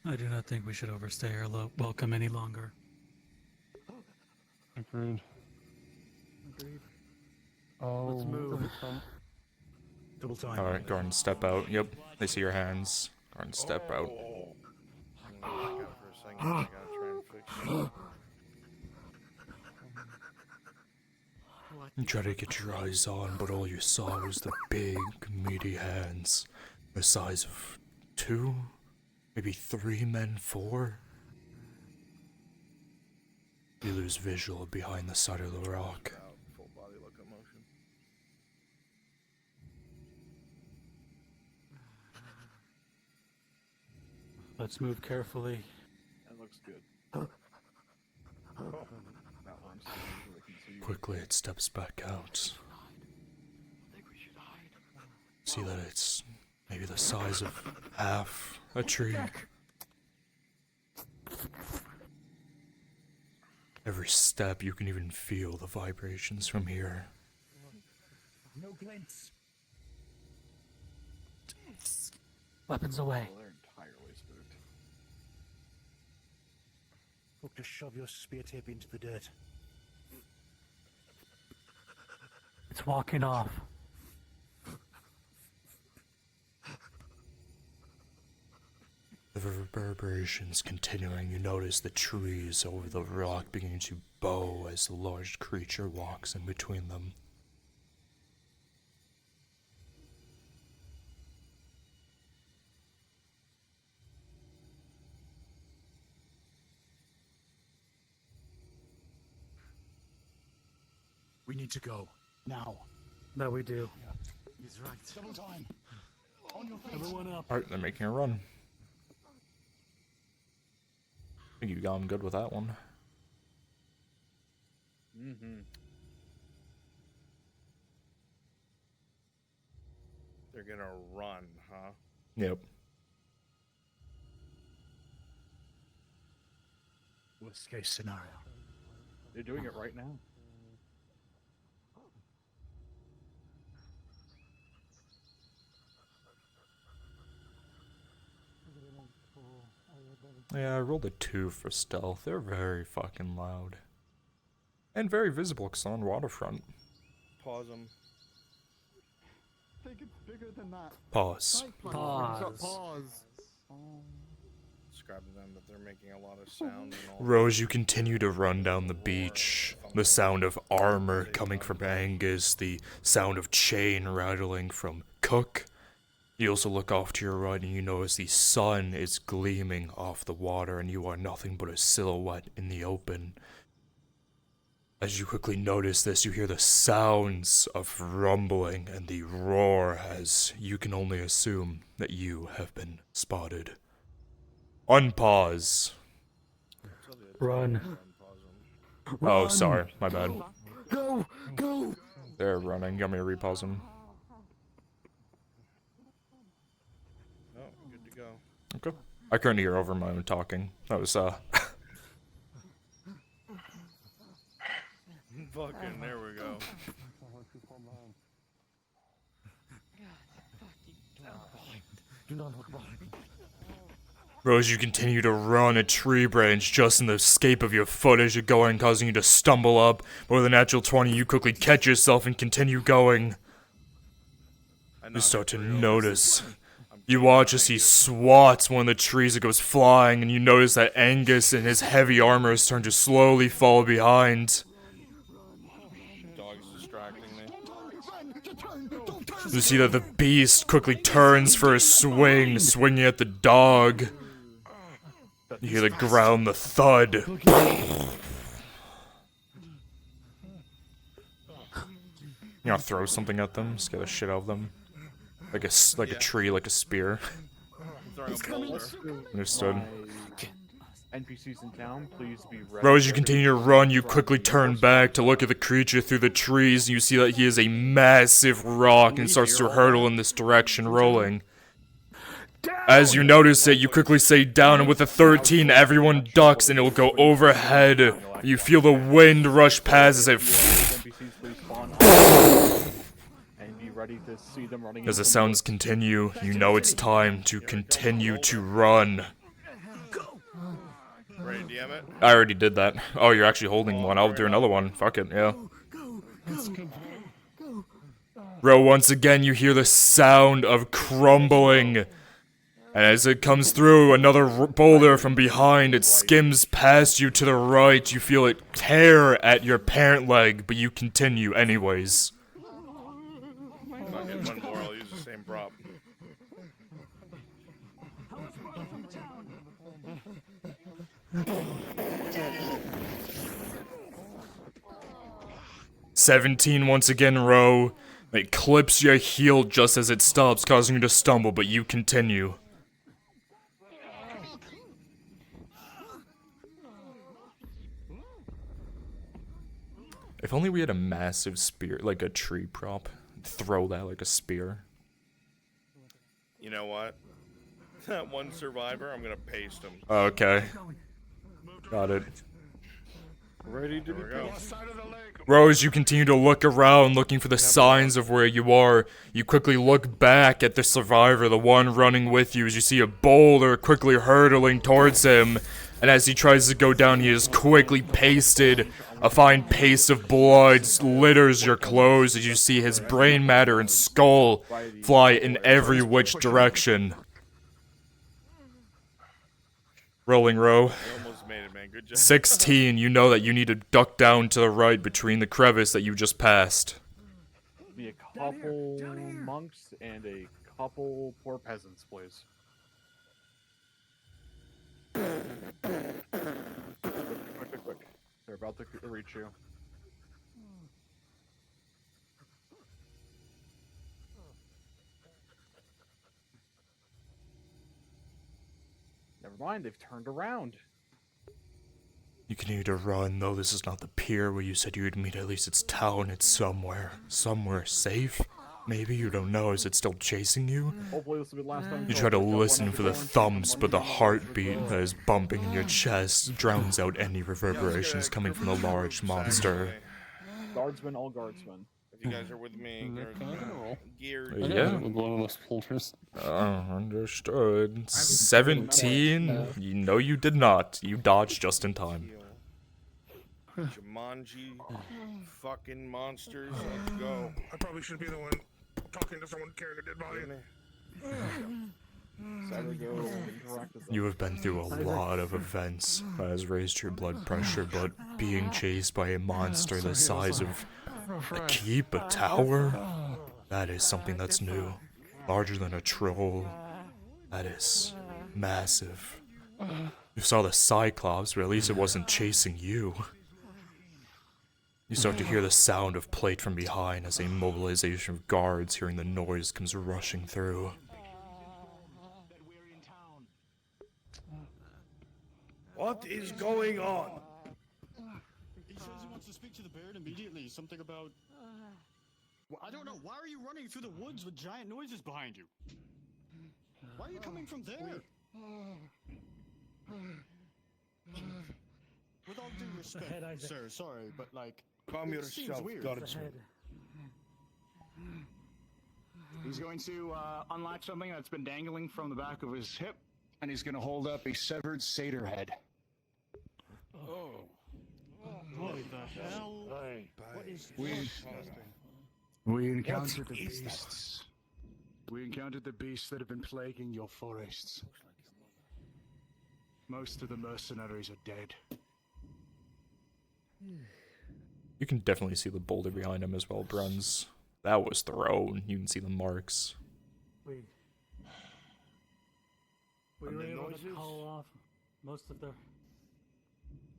I do not think we should overstay our welcome any longer. Agreed. Agreed. Oh, Let's move. Double time. Alright, go and step out. Yep, they see your hands. Go and step out. I'm gonna back out for a second. I gotta try and fix it. You try to get your eyes on, but all you saw was the big, meaty hands. The size of 2, maybe 3 men, 4. You lose visual behind the side of the rock. Full body locomotion. Let's move carefully. That looks good. That one's Quickly, it steps back out. See that it's maybe the size of half a tree. Every step, you can even feel the vibrations from here. No glints. Weapons away. Well, they're entirely spooked. Look to shove your spear tip into the dirt. It's walking off. The reverberations continuing, you notice the trees over the rock beginning to bow as the large creature walks in between them. We need to go. Now. That we do. He's right. Double time. On your feet. Everyone up. Alright, they're making a run. I think you got them good with that one. Mm-hmm. They're gonna run, huh? Yep. Worst case scenario. They're doing it right now. Yeah, I rolled a 2 for stealth. They're very fucking loud. And very visible because on waterfront. Pause them. Think it's bigger than that. Pause. Pause. Describe to them that they're making a lot of sound and all. Rose, you continue to run down the beach. The sound of armor coming from Angus, the sound of chain rattling from Cook. You also look off to your right and you notice the sun is gleaming off the water and you are nothing but a silhouette in the open. As you quickly notice this, you hear the sounds of rumbling and the roar as you can only assume that you have been spotted. Unpause. Run. Oh, sorry. My bad. Go! Go! They're running. You want me to repause them? Oh, good to go. Okay. I couldn't hear over my own talking. That was, Fucking, there we go. Do not look behind. Rose, you continue to run a tree branch just in the escape of your foot as you're going, causing you to stumble up. But with a natural 20, you quickly catch yourself and continue going. You start to notice. You watch as he swats one of the trees that goes flying, and you notice that Angus and his heavy armor is starting to slowly fall behind. Dog's distracting me. You see that the beast quickly turns for a swing, swinging at the dog. You hear the ground, the thud. You know, throw something at them, scare the shit out of them. Like a tree, like a spear. Understood. NPCs in town, please be ready. Rose, you continue to run, you quickly turn back to look at the creature through the trees, and you see that he is a massive rock and starts to hurtle in this direction, rolling. As you notice it, you quickly say down, and with a 13, everyone ducks, and it will go overhead. You feel the wind rush past as it... As the sounds continue, you know it's time to continue to run. Ready, DM it? I already did that. Oh, you're actually holding one. I'll do another one. Fuck it, yeah. Bro, once again, you hear the sound of crumbling. And as it comes through, another boulder from behind, it skims past you to the right. You feel it tear at your parent leg, but you continue anyways. If I get one more, I'll use the same prop. 17 once again, row. It clips your heel just as it stops, causing you to stumble, but you continue. If only we had a massive spear, like a tree prop. Throw that like a spear. You know what? That one survivor, I'm gonna paste him. Okay. Got it. Ready to go. Rose, you continue to look around, looking for the signs of where you are. You quickly look back at the survivor, the one running with you, as you see a boulder quickly hurtling towards him. And as he tries to go down, he is quickly pasted. A fine paste of blood litters your clothes as you see his brain matter and skull fly in every which direction. Rolling row. 16, you know that you need to duck down to the right between the crevice that you just passed. Be a couple monks and a couple poor peasants, please. Quick. They're about to reach you. Never mind, they've turned around. You continue to run, though this is not the pier where you said you would meet. At least it's town. It's somewhere safe. Maybe, you don't know. Is it still chasing you? Hopefully this will be the last time. You try to listen for the thumps, but the heartbeat that is bumping in your chest drowns out any reverberations coming from the large monster. Guardsmen, all guardsmen. If you guys are with me, you're geared. Yeah. With one of those folders. Understood. 17? You know you did not. You dodged just in time. Jumanji, fucking monsters, let's go. I probably should be the one talking to someone carrying a dead body. You have been through a lot of events that has raised your blood pressure, but being chased by a monster the size of a keep, a tower, that is something that's new. Larger than a troll. That is massive. You saw the Cyclops, but at least it wasn't chasing you. You start to hear the sound of plate from behind as a mobilization of guards hearing the noise comes rushing through. What is going on? He says he wants to speak to the Baron immediately. Something about... Well, I don't know. Why are you running through the woods with giant noises behind you? Why are you coming from there? With all due respect, sir, sorry, but like... Calm it seems yourself, weird. guardsman. He's going to unlock something that's been dangling from the back of his hip, and he's going to hold up a severed satyr head. Oh. What the hell? What is We encountered the beasts. We encountered the beasts that have been plaguing your forests. Most of the mercenaries are dead. You can definitely see the boulder behind him as well, Bruns. That was thrown. You can see the marks. We were able to call off most of their...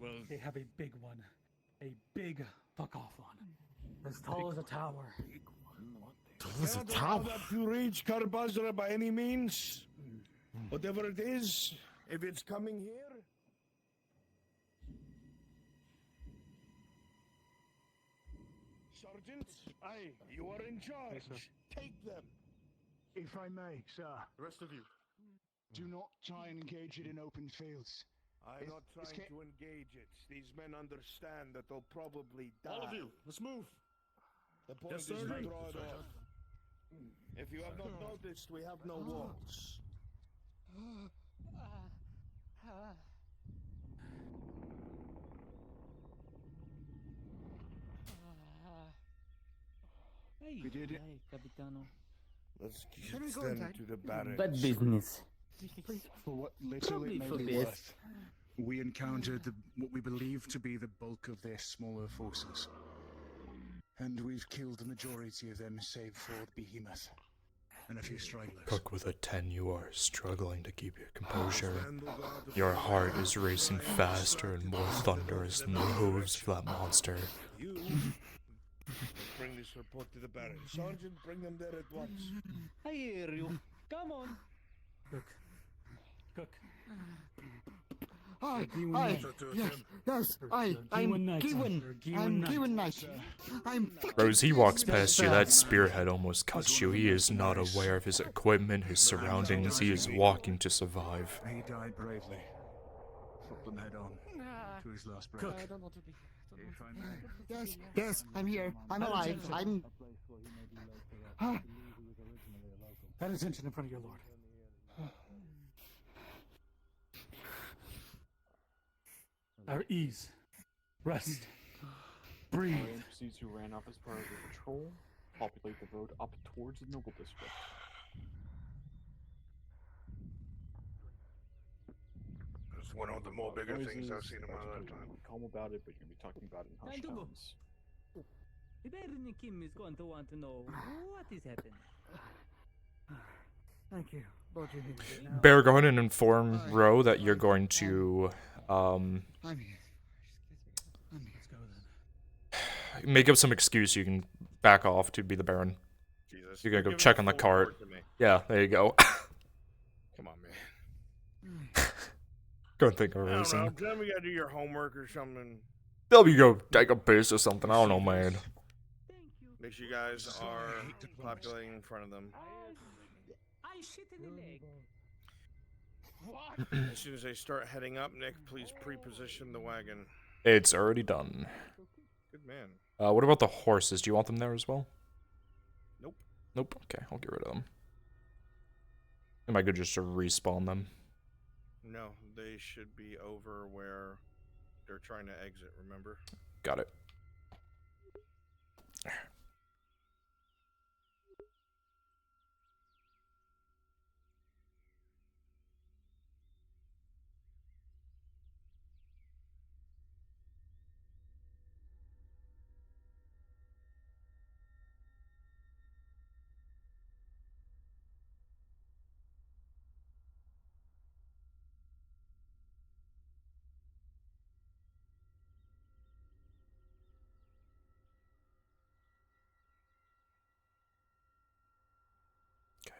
Well, they have a big one. A big fuck-off one. As tall as a tower. Cannot allow that to reach Karbazra by any means. Whatever it is, if it's coming here... Sergeant, you are in charge. Take them. If I may, sir. The rest of you. Do not try and engage it in open fields. I'm not trying to engage it. These men understand that they'll probably die. all of you, let's move. The point is to draw it off. If you have not noticed, we have no walls. We did it. Capitano. Let's get them to the barracks. Bad business. For what little it may be worth, we encountered what we believe to be the bulk of their smaller forces. And we've killed the majority of them, save for the behemoth and a few stragglers. Cook with a 10, you are struggling to keep your composure. Your heart is racing faster and more thunderous than the hooves of that monster. Bring this report to the barracks. Sergeant, bring them there at once. I hear you. Come on. Cook. I'm Gewin Knight. I'm Rose, he walks past you, that spearhead almost cuts you. He is not aware of his equipment, his surroundings, he is walking to survive. He died bravely. Put them head on to his last breath. Cook. If I may. Yes, I'm here. I'm alive. I'm... Pay attention in front of your lord. Our ease. Rest. Breathe. NPCs who ran off as part of the patrol populate the road up towards the Noble District. It's one of the more bigger things I've seen in my lifetime. Calm about it, but you're going to be talking about it in hushed tones. The Baron Kim is going to want to know what is happening. Thank you. Bear, go ahead and inform Ro that you're going to, I'm here. make up some excuse you can back off to be the Baron. Jesus. You're gonna go check on the cart. Yeah, there you go. Come on, man. Go think of a I don't reason. know. Tell me you gotta do your homework or something. They'll go take a piss or something. I don't know, man. Make sure you guys are populating in front of them. I shit in the leg. As soon as they start heading up, Nick, please pre-position the wagon. It's already done. Good man. What about the horses? Do you want them there as well? Nope. Nope. Okay, I'll get rid of them. Am I good just to respawn them? No, they should be over where they're trying to exit, remember? Got it.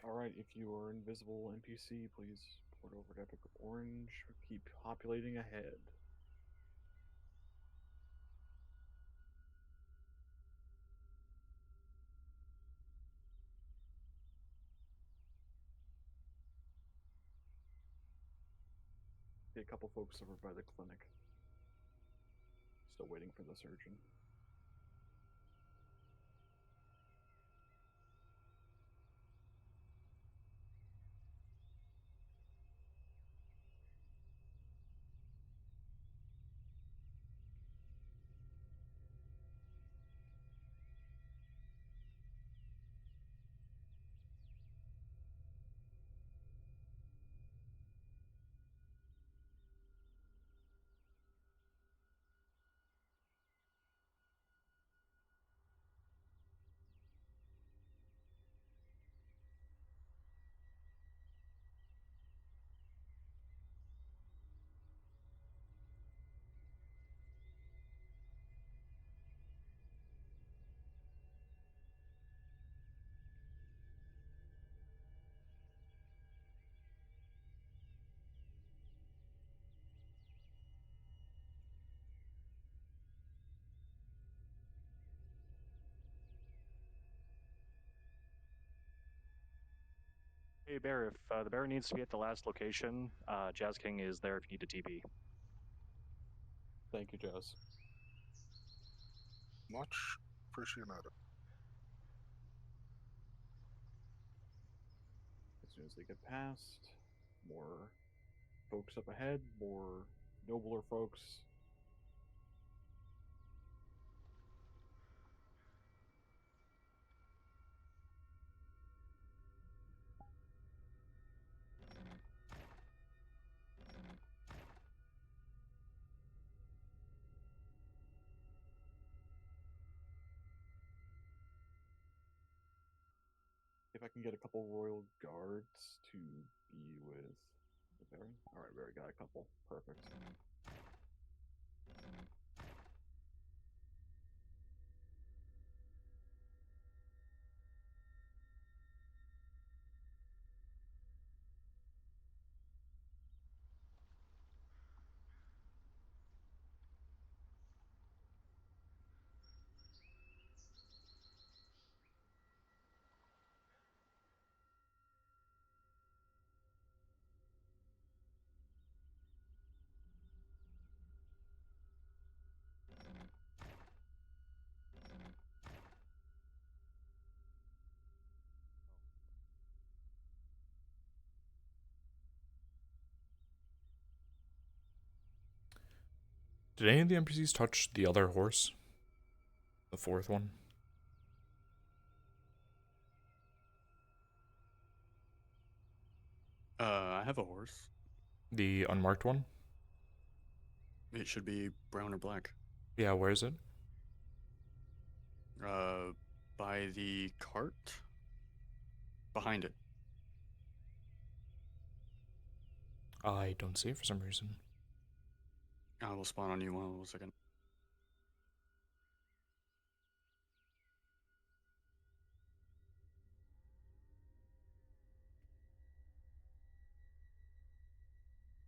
Alright, if you are invisible NPC, please port over to Epic Orange. Keep populating ahead. See a couple folks over by the clinic. Still waiting for the surgeon. Hey Bear, if the bear needs to be at the last location, Jazz King is there if you need a TP. Thank you, Jazz. Much appreciated. As soon as they get past, more folks up ahead, more nobler folks. If I can get a couple royal guards to be with the Barry. Alright, we already got a couple. Perfect. Did any of the NPCs touch the other horse? The fourth one? I have a horse. The unmarked one? It should be brown or black. Yeah, where is it? By the cart? Behind it. I don't see it for some reason. I will spawn on you one second.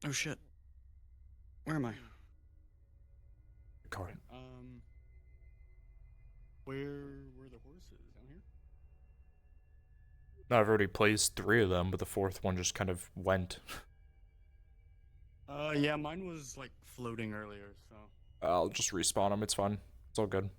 Oh shit. Where am I? The cart. Where were the horses? Down here? No, I've already placed 3 of them, but the fourth one just kind of went. Yeah, mine was like floating earlier, so. I'll just respawn them, it's fine. It's all good.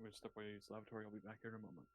I'm gonna step away to the laboratory. I'll be back here in a moment.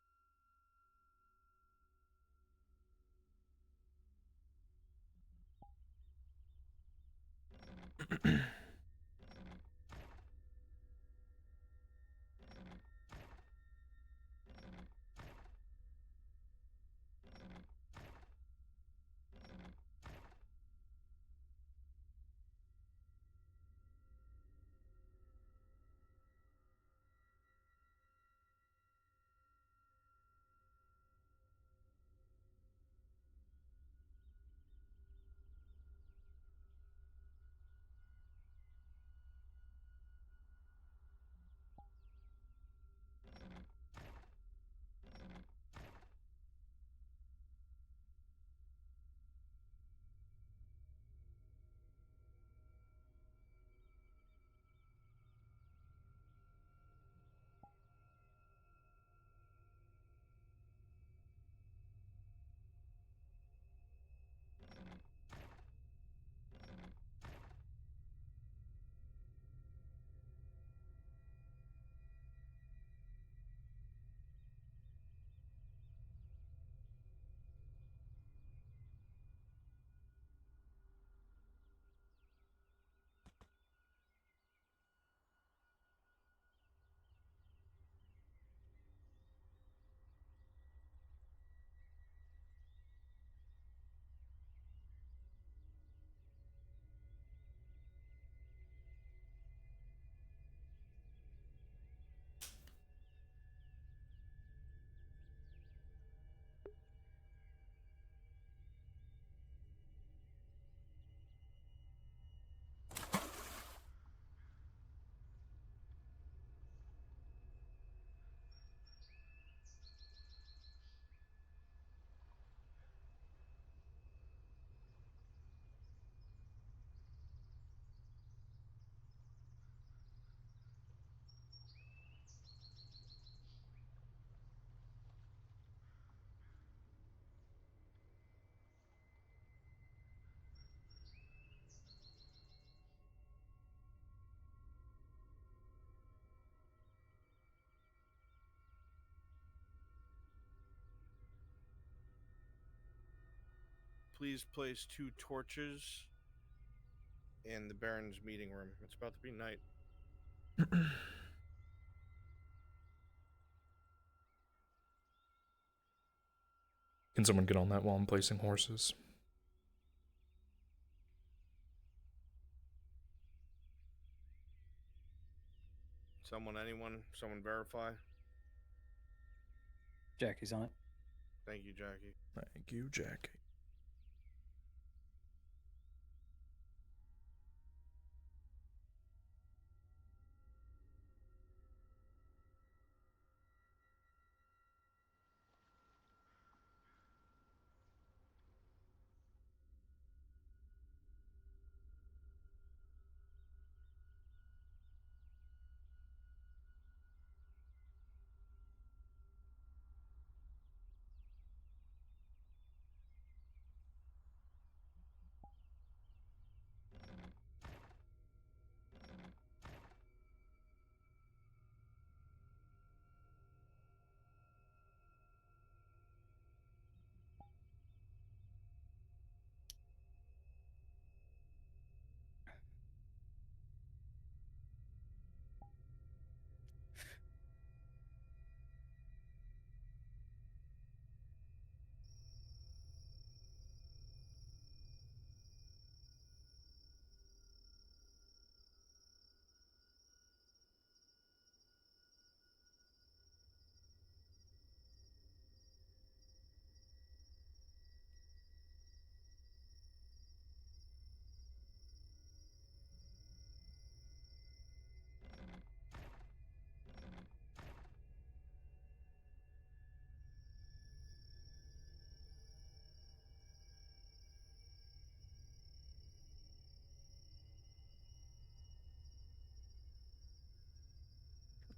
Please place 2 torches in the Baron's meeting room. It's about to be night. Can someone get on that while I'm placing horses? Someone verify. Jackie's on it. Thank you, Jackie. Thank you, Jackie.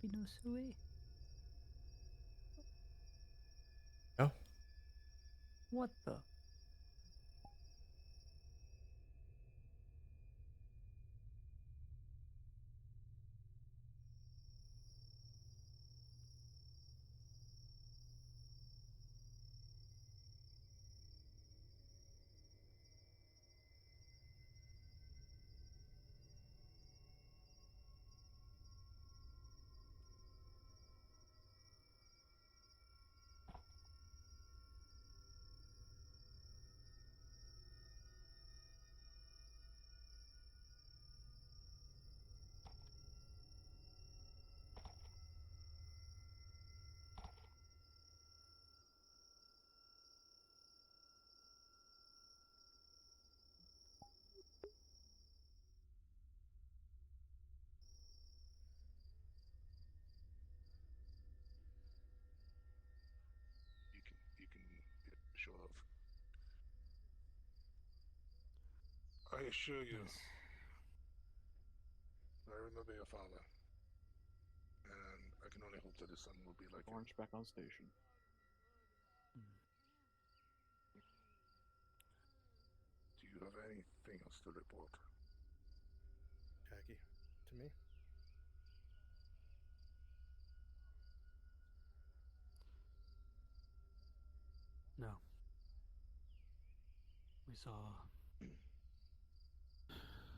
Copy no sui. Oh. What the? I assure you, Yes. I remember your father, and I can only hope that his son will be like him. Orange back on station. Do you have anything else to report? Jackie, to me. No.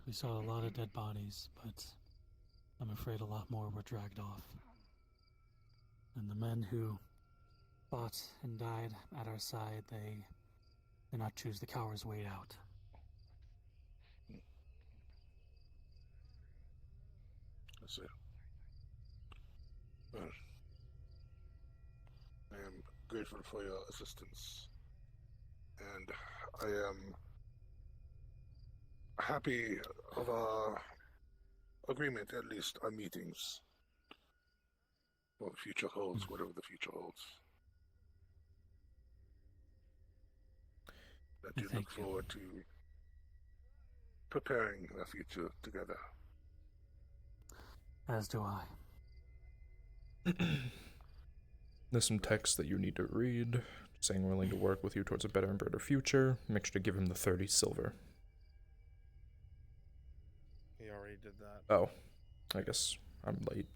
We saw a lot of dead bodies, but I'm afraid a lot more were dragged off. And the men who fought and died at our side, they did not choose the coward's way out. I see. Well, I am grateful for your assistance, and I am happy of our agreement, at least our meetings. What the future holds, whatever the future holds. That you look forward to preparing the future together. As do I. There's some text that you need to read, saying willing to work with you towards a better and brighter future. Make sure to give him the 30 silver. He already did that. Oh, I guess I'm late.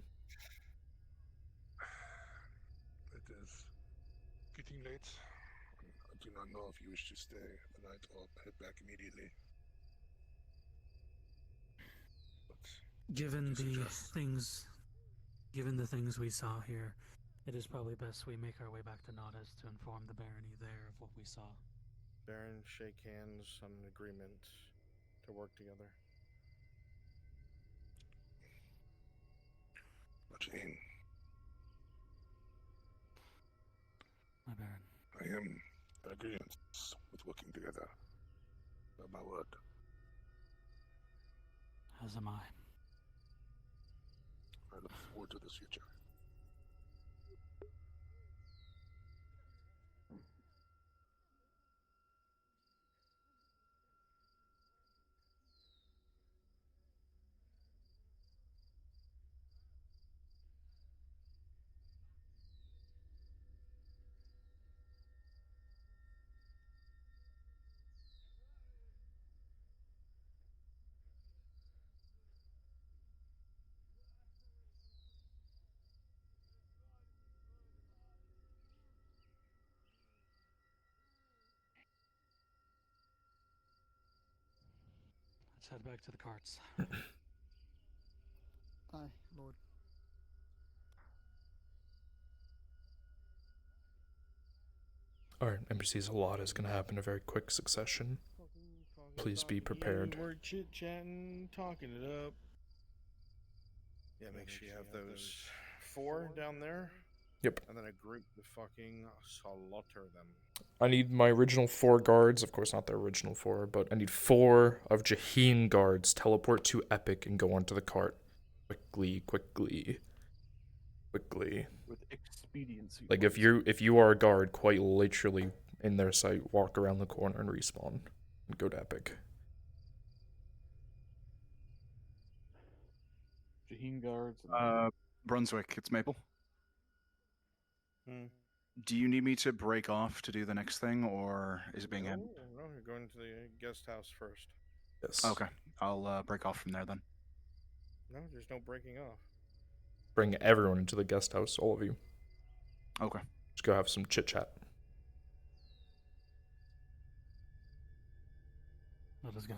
It is getting late. I do not know if you wish to stay the night or head back immediately. But Given the things we saw here, it is probably best we make our way back to Nadas to inform the barony there of what we saw. Baron, shake hands on an agreement to work together. Jane, My Baron. I am in agreement with working together. By my word. As am I. I look forward to this future. Let's head back to the carts. Aye, Lord. Alright, NPC's a lot is going to happen in a very quick succession. Please be prepared. We're chit-chatting, talking it up. Yeah, make sure you have those 4 down there. Yep. And then a group to fucking slaughter them. I need my original 4 guards, of course not the original 4, but I need 4 of Jaheen guards teleport to Epic and go onto the cart. Quickly. With expediency. Like if you are a guard, quite literally in their sight, walk around the corner and respawn and go to Epic. Jaheen guards. Brunswick, it's Maple. Hmm. Do you need me to break off to do the next thing, or is it being No, handled? no, you're going to the guest house first. Yes. Okay, I'll break off from there then. No, there's no breaking off. Bring everyone into the guest house, all of you. Okay. Just go have some chit-chat. Let us go.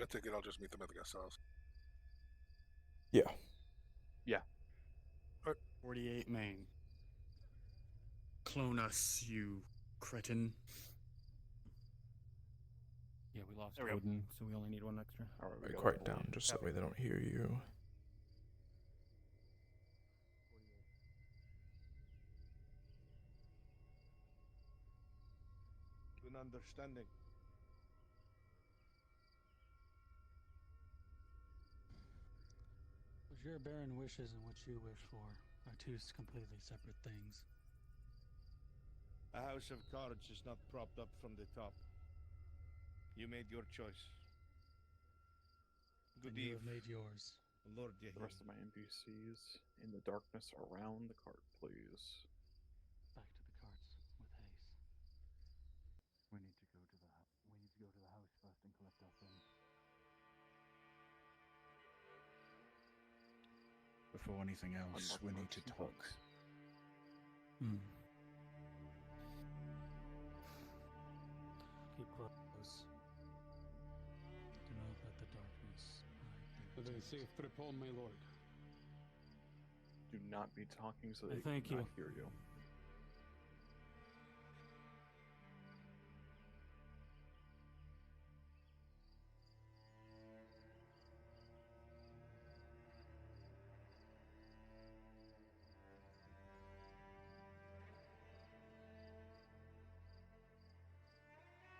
I take it I'll just meet them at the guest house. Yeah. Yeah. 48 main. Clone us, you cretin. Yeah, we lost There we go. Odin, so we only need 1 extra. Alright, Very quiet down, just that way they don't hear you. Good understanding. What your Baron wishes and what you wish for are two completely separate things. A house of cards is not propped up from the top. You made your choice. Good And you eve, have made yours. Lord The Yahim. rest of my NPCs in the darkness around the cart, please. Back to the carts with haste. We need to go to the house first and collect our things. Before anything else, we need to talk. Keep close. Do not let the darkness hide Are they safe trip home, my lord? Do not be talking so I they thank cannot you. hear you.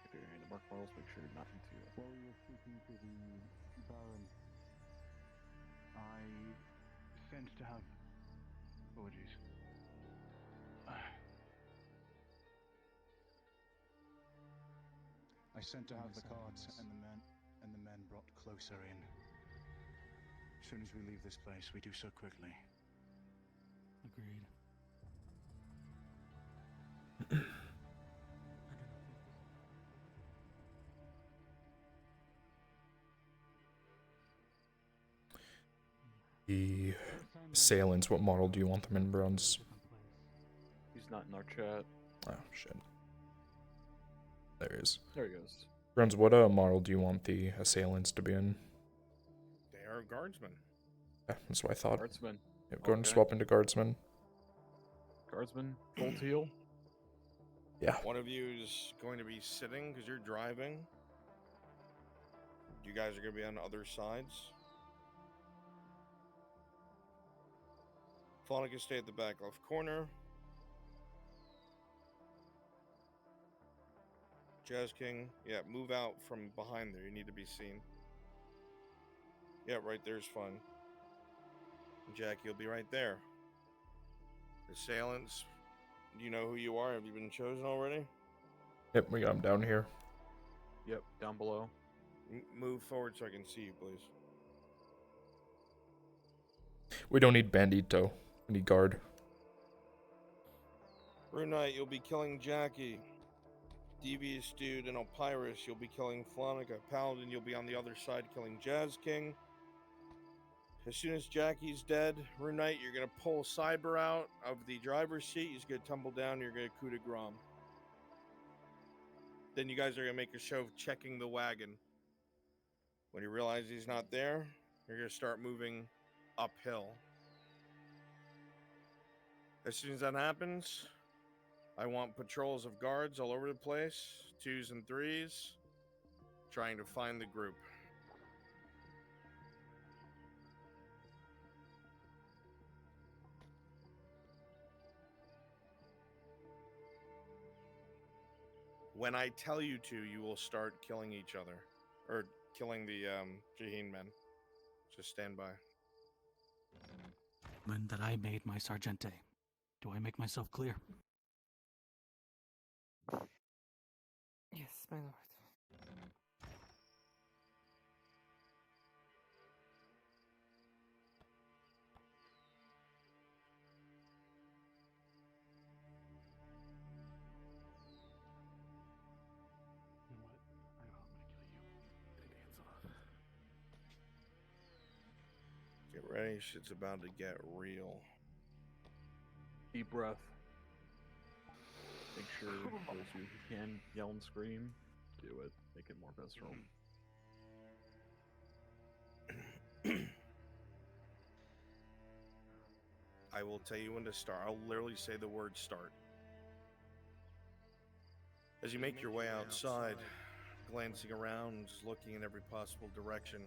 If you're hearing the mark models, make sure you're not into you. While we were speaking to the Baron, I sensed to have... Apologies. I sent to have the carts and the men brought closer in. As soon as we leave this place, we do so quickly. Agreed. The assailants, what model do you want them in, bronze? He's not in our chat. Oh, shit. There he is. There he goes. Bronze, what model do you want the assailants to be in? They are guardsmen. Yeah, that's what I thought. Guardsmen. Yep, go ahead and Okay. swap into guardsmen. Guardsmen, full teal. Yeah. One of you is going to be sitting because you're driving. You guys are going to be on the other sides. Fauna can stay at the back left corner. Jazz King, yeah, move out from behind there. You need to be seen. Yeah, right there's fun. Jack, you'll be right there. Assailants, do you know who you are? Have you been chosen already? Yep, we got him down here. Yep, down below. Move forward so I can see you, please. We don't need Bandito. We need guard. Rune Knight, you'll be killing Jackie. Devious Dude and Opyrus, you'll be killing Flonica. Paladin, you'll be on the other side killing Jazz King. As soon as Jackie's dead, Rune Knight, you're going to pull Cyber out of the driver's seat. He's going to tumble down. You're going to coup de grace. Then you guys are going to make a show of checking the wagon. When you realize he's not there, you're going to start moving uphill. As soon as that happens, I want patrols of guards all over the place, 2s and 3s, trying to find the group. When I tell you to, you will start killing each other. Or killing the Jaheen men. Just stand by. When that I made my Sargente. Do I make myself clear? Yes, my lord. You know what? I'm gonna kill you. Get a dance off. Get ready, shit's about to get real. Deep breath. Make sure those of you who can yell and scream, do it. Make it more visceral. I will tell you when to start. I'll literally say the word start. As you make your way outside, glancing around, looking in every possible direction,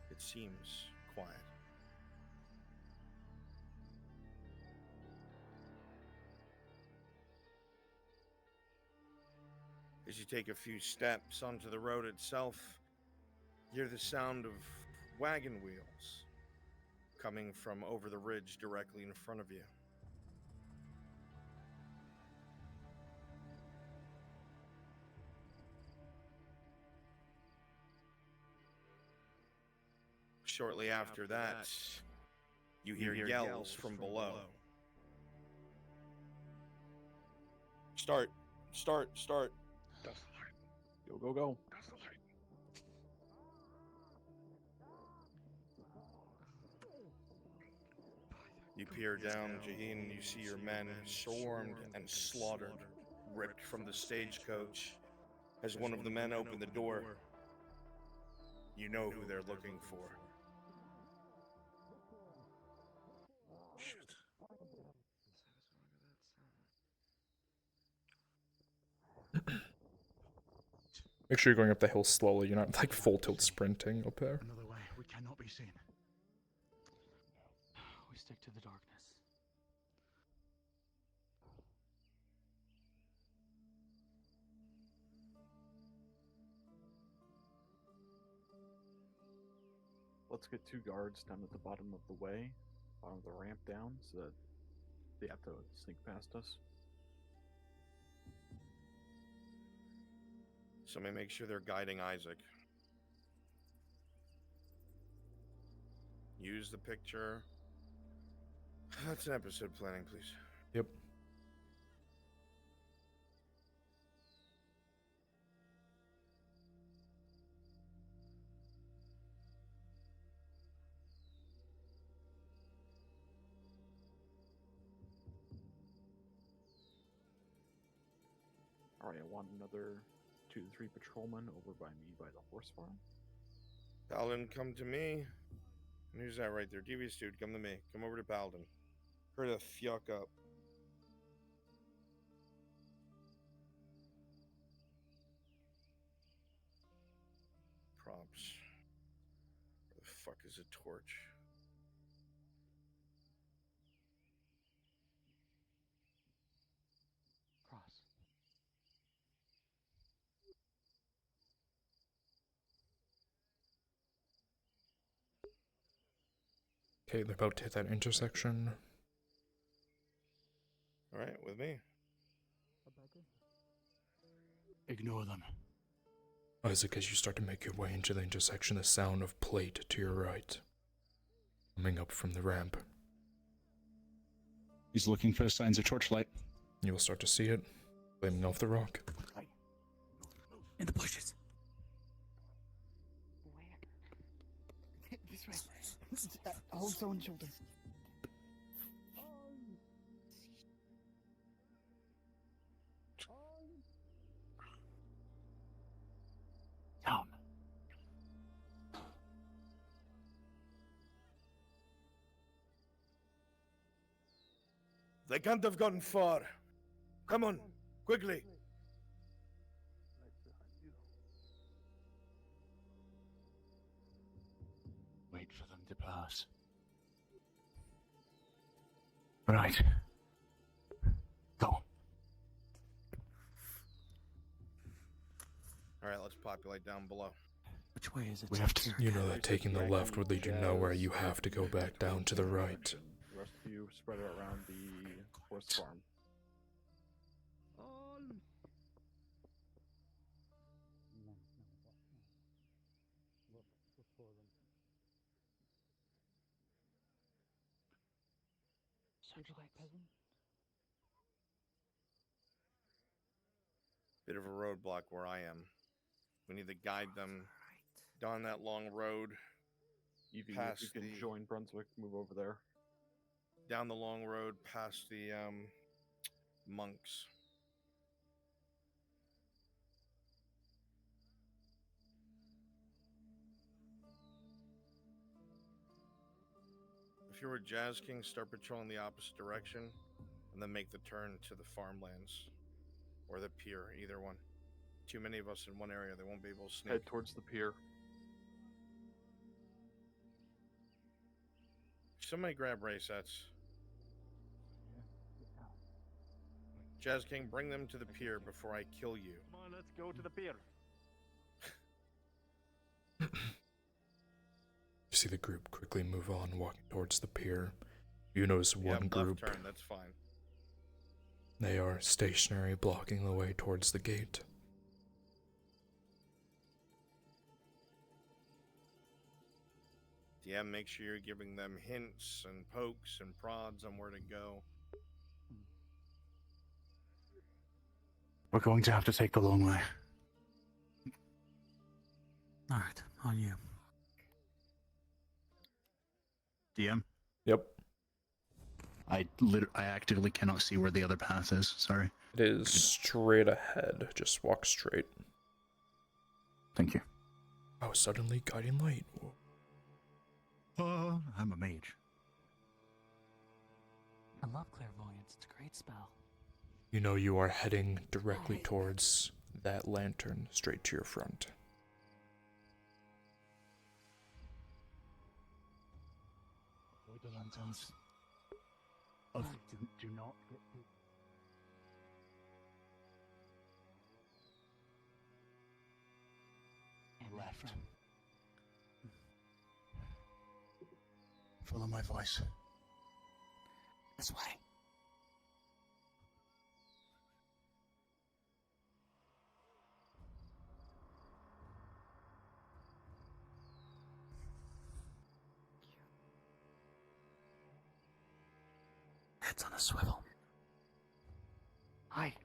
it seems quiet. As you take a few steps onto the road itself, you hear the sound of wagon wheels coming from over the ridge directly in front of you. Shortly after that, you hear yells from below. Start. Go. You peer down, Jaheen, and you see your men swarmed and slaughtered, ripped from the stagecoach. As one of the men opened the door, you know who they're looking for. Shit. Make sure you're going up the hill slowly. You're not like full tilt sprinting up there. Another way. We cannot be seen. We stick to the darkness. Let's get 2 guards down at the bottom of the way, bottom of the ramp down, so that they have to sneak past us. Somebody make sure they're guiding Isaac. Use the picture. That's an episode planning, please. Yep. Alright, I want another 2 to 3 patrolmen over by me by the horse farm. Paladin, come to me. And who's that right there? Devious dude, come to me. Come over to Paladin. Hurry the fuck up. Props. Where the fuck is a torch? Cross. Okay, they're about to hit that intersection. Alright, with me. Ignore them. Isaac, as you start to make your way into the intersection, the sound of plate to your right. Coming up from the ramp. He's looking for signs of torchlight. You will start to see it, flaming off the rock. In the bushes. This way. Hold someone's shoulder. Down. They can't have gotten far. Come on, quickly. Wait for them to pass. Right. Go. Alright, let's populate down below. Which way is it? We have to. You know that taking the left would lead you nowhere. You have to go back down to the right. The rest of you spread it around the horse farm. Searchlight, cousin. Bit of a roadblock where I am. We need to guide them down that long road. Evie, Past if you can the- join Brunswick, move over there. Down the long road past the monks. If you were Jazz King, start patrolling the opposite direction and then make the turn to the farmlands or the pier, either one. Too many of us in one area, they won't be able to sneak. Head towards the pier. Somebody grab Ray sets. Jazz King, bring them to the pier before I kill you. Come on, let's go to the pier. You see the group quickly move on, walking towards the pier. You notice one Left group. turn, that's fine. They are stationary, blocking the way towards the gate. Yeah, make sure you're giving them hints and pokes and prods on where to go. We're going to have to take the long way. Alright, on you. DM? Yep. I actively cannot see where the other path is. Sorry. It is straight ahead. Just walk straight. Thank you. Oh, suddenly guiding light. Oh, I'm a mage. I love clairvoyance. It's a great spell. You know you are heading directly towards that lantern, straight to your front. Avoid the lanterns. Do not get too... Left. Follow my voice. This way. Head's on a swivel. Hi.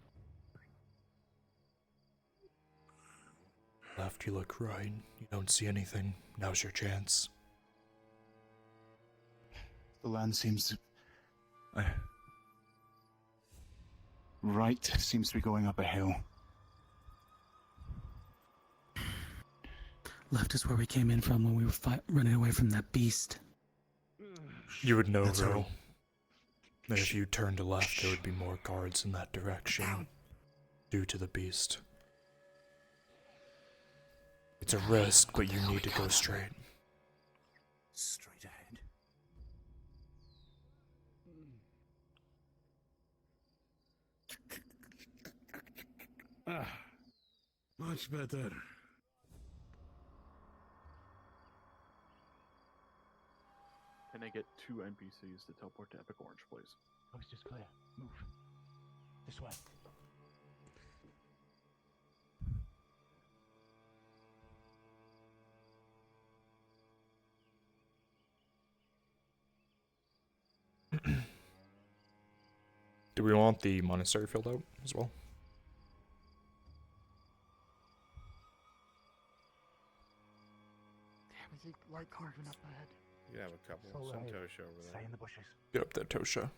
Left, you look right. You don't see anything. Now's your chance. The land seems to... right seems to be going up a hill. Left is where we came in from when we were running away from that beast. You would know, That's though. all. That if you turned to left, there would be more guards in that direction. Due to the beast. It's a risk, but you need to go straight. Straight ahead. Much better. Can I get 2 NPCs to teleport to Epic Orange, please? Coast is clear. Move. This way. Do we want the monastery filled out as well? Damn, is it light moving up ahead? You have a couple. So Send right. Tosha over there. Stay in the bushes. Get up there, Tosha.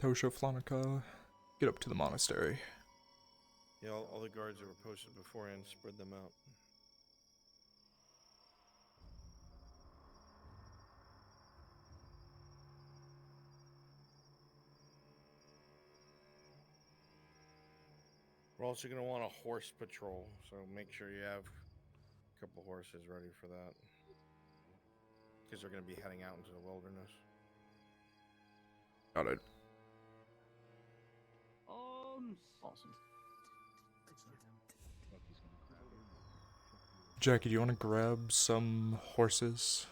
Tosha, Flonica, get up to the monastery. Yeah, all the guards that were posted beforehand, spread them out. We're also going to want a horse patrol, so make sure you have a couple horses ready for that. Because they're going to be heading out into the wilderness. Got it. Awesome. Jackie, do you want to grab some horses?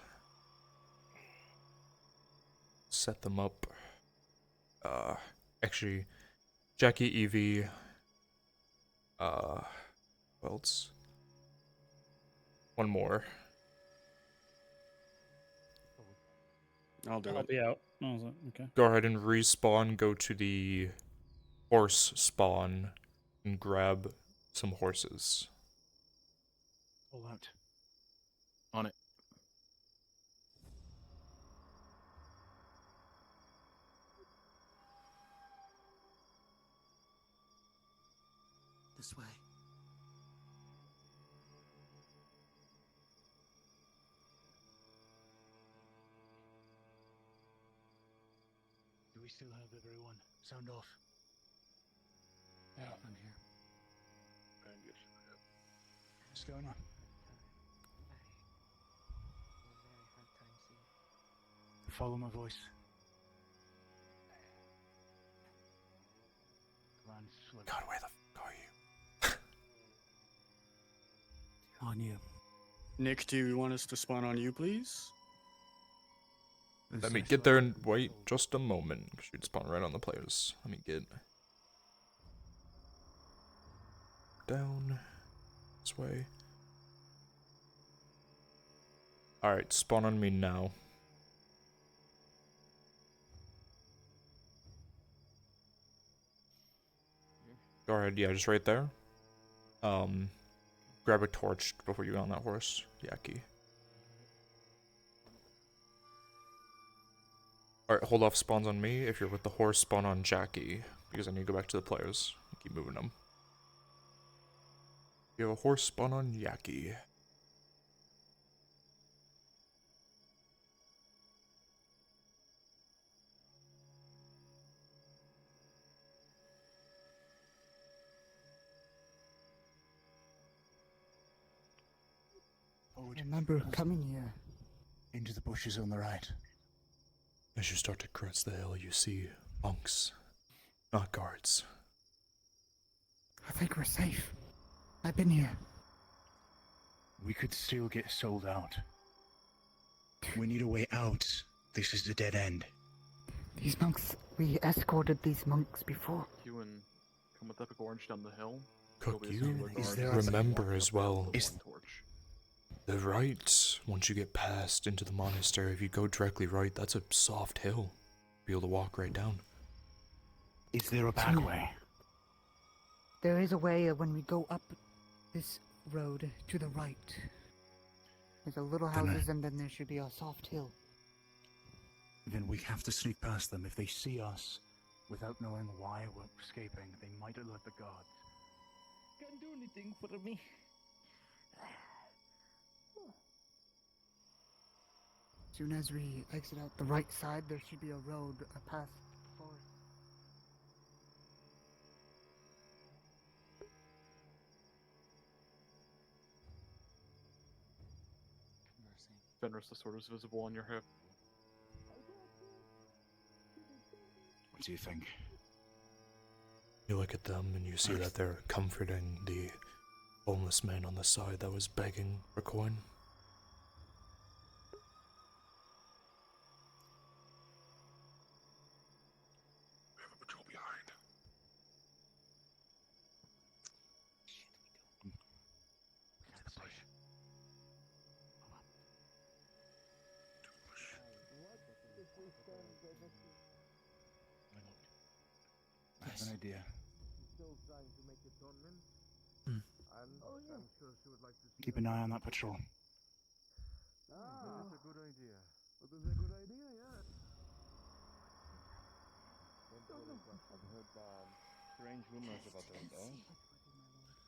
Set them up. Actually, Jackie, Evie, who else? One more. I'll do I'll it. be out. Oh, is it? Okay. Go ahead and respawn, go to the horse spawn, and grab some horses. All out. On it. This way. Do we still have everyone? Sound off. Yeah, I'm here. What's going on? Follow my voice. Land slow. God, where the fuck are you? on you. Nick, do you want us to spawn on you, please? Let me get there and wait just a moment. Should spawn right on the players. Let me get down this way. Alright, spawn on me now. Go ahead, yeah, just right there. Grab a torch before you get on that horse, Yaki. Alright, hold off spawns on me. If you're with the horse, spawn on Jackie. Because I need to go back to the players. Keep moving them. If you have a horse, spawn on Yaki. I remember coming here. Into the bushes on the right. As you start to crest the hill, you see monks, not guards. I think we're safe. I've been here. We could still get sold out. We need a way out. This is the dead end. These monks, we escorted these monks before. You and come with Epic Orange down the hill. Cook, you remember as well. The right, once you get past into the monastery, if you go directly right, that's a soft hill. Be able to walk right down. Is there a back way? There is a way when we go up this road to the right. There's a little houses and then there should be a soft hill. Then we have to sneak past them. If they see us, without knowing why we're escaping, they might alert the guards. Can't do anything for me. As soon as we exit out the right side, there should be a road past the forest. Fenris, the sword is visible on your hip. What do you think? You look at them and you see that they're comforting the homeless man on the side that was begging for coin. We have a patrol behind. To the bush. I have an idea. Still trying to make atonement. Hmm. And I'm sure she would like to see Keep an eye on that patrol. That's a good idea. That is a good idea, yeah. I've heard strange rumors about her, though.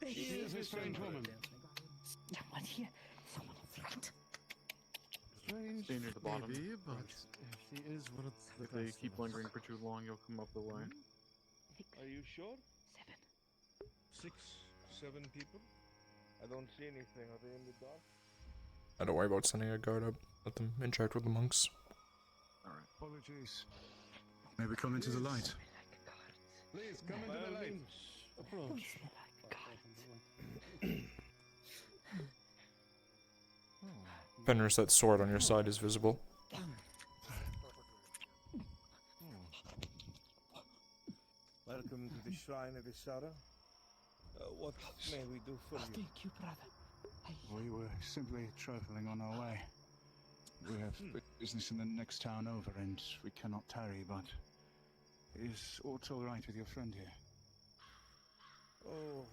She is a strange woman. Someone here. Someone in front. Strange, Stay near the bottom. maybe, but if she is one of the If they best keep of us. lingering for too long, you'll come up the way. Are you sure? 7. 6, 7 people? I don't see anything. Are they in the dark? Don't worry about sending a guard up. Let them interact with the monks. Alright. Apologies. May we come into the light? Please come into the light. Approach. Fenris, that sword on your side is visible. Welcome to the shrine of Isara. What may we do for you? Thank you, brother. We were simply traveling on our way. We have business in the next town over and we cannot tarry, but is aught all right with your friend here? Oh,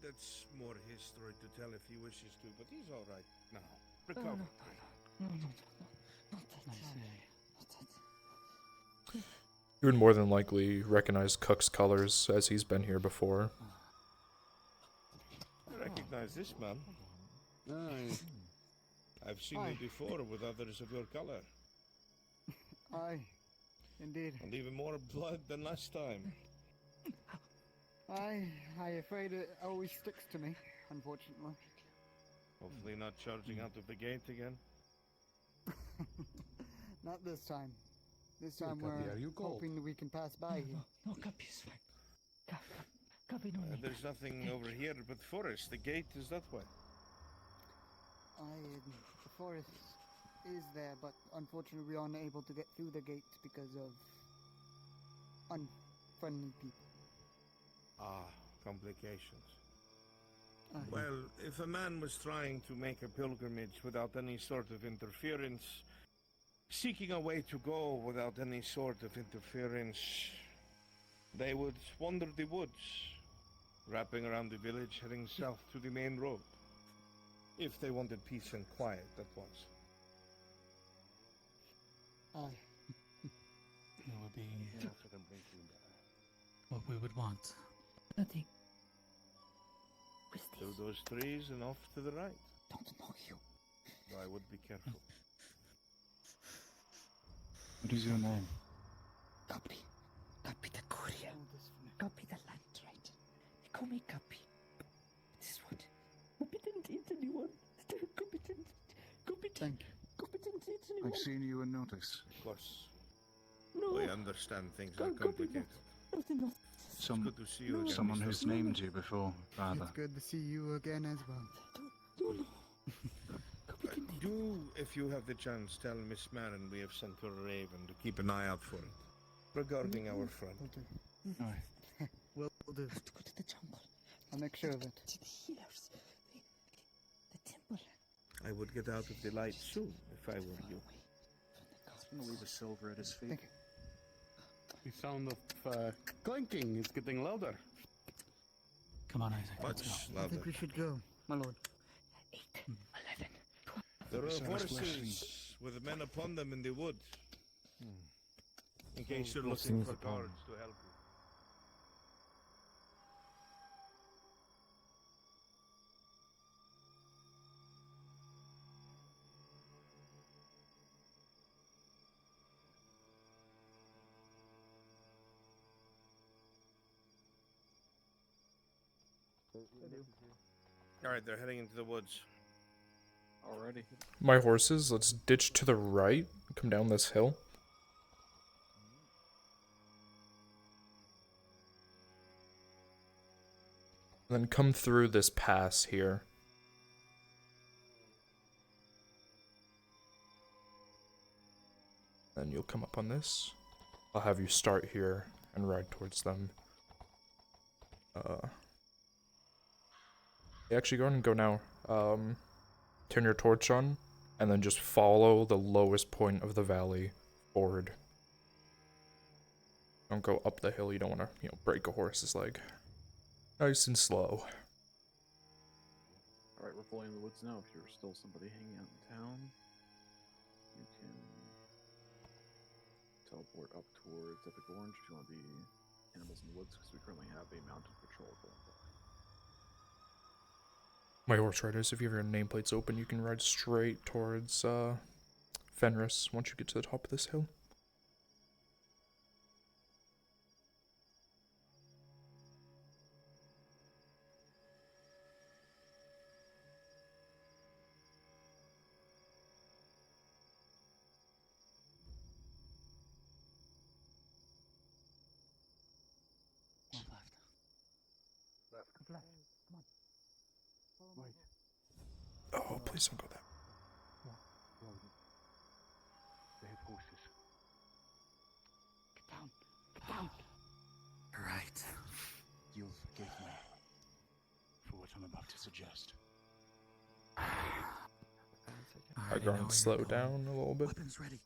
that's more history to tell if he wishes to, but he's all right now. Recover. No, not that. You would more than likely recognize Cook's colors as he's been here before. I recognize this man. Aye. I've seen you before with others of your color. Aye, indeed. And even more blood than last time. I'm afraid it always sticks to me, unfortunately. Hopefully not charging out of the gate again. Not this time. This Here, time Cappy, we're are you cold? hoping that we can pass by here. No, Cappy is fine. Cappy, no need. There's nothing over here but forest. The gate is that way. The forest is there, but unfortunately we aren't able to get through the gate because of unfriendly people. Ah, complications. Aye. Well, if a man was trying to make a pilgrimage without any sort of interference, seeking a way to go without any sort of interference, they would wander the woods, wrapping around the village, heading south to the main road. If they wanted peace and quiet, that was. Aye. It would be what we would want. Nothing. Through those trees and off to the right. Don't know you. I would be careful. What is your name? Guppy. Guppy the courier. Guppy the land trader. They call me Guppy. This is what. Guppy didn't eat anyone. Guppy didn't. Thank you. Guppy didn't eat anyone. I've seen you and noticed. Of course. No. I understand things are complicated. It's good to see you again. Someone Mr. who's named you before, rather. It's good to see you again as well. Do, if you have the chance, tell Miss Marin we have sent her a raven to keep an eye out for it. Regarding our friend. Aye. Will do. Have to go to the jungle. I'll make sure of it. To the healers. The temple. I would get out of the light soon, if I were you. I'm gonna leave a silver at his feet. Thank you. The sound of clanking is getting louder. Come on, Isaac. Let's go. Much I louder. think we should go, my lord. 8, 11. There are Sounds horses with men upon them in the wood. In case you're looking for guards to help you. All right, they're heading into the woods. Already. My horses, let's ditch to the right, come down this hill. Then come through this pass here. Then you'll come up on this. I'll have you start here and ride towards them. Actually, go ahead and go now. Turn your torch on, and then just follow the lowest point of the valley forward. Don't go up the hill. You don't want to, break a horse's leg. Nice and slow. Alright, we're fully in the woods now. If you're still somebody hanging out in town, you can teleport up towards Epic Orange if you want to be cannibals in the woods, because we currently have a mounted patrol going by. My horse riders, if you have your nameplates open, you can ride straight towards Fenris once you get to the top of this hill. Left. Come on. Right. Oh, please don't go there. They have horses. Get down. Get down. Right. You'll forgive me for what I'm about to suggest. I go and slow down a little bit. Weapons ready.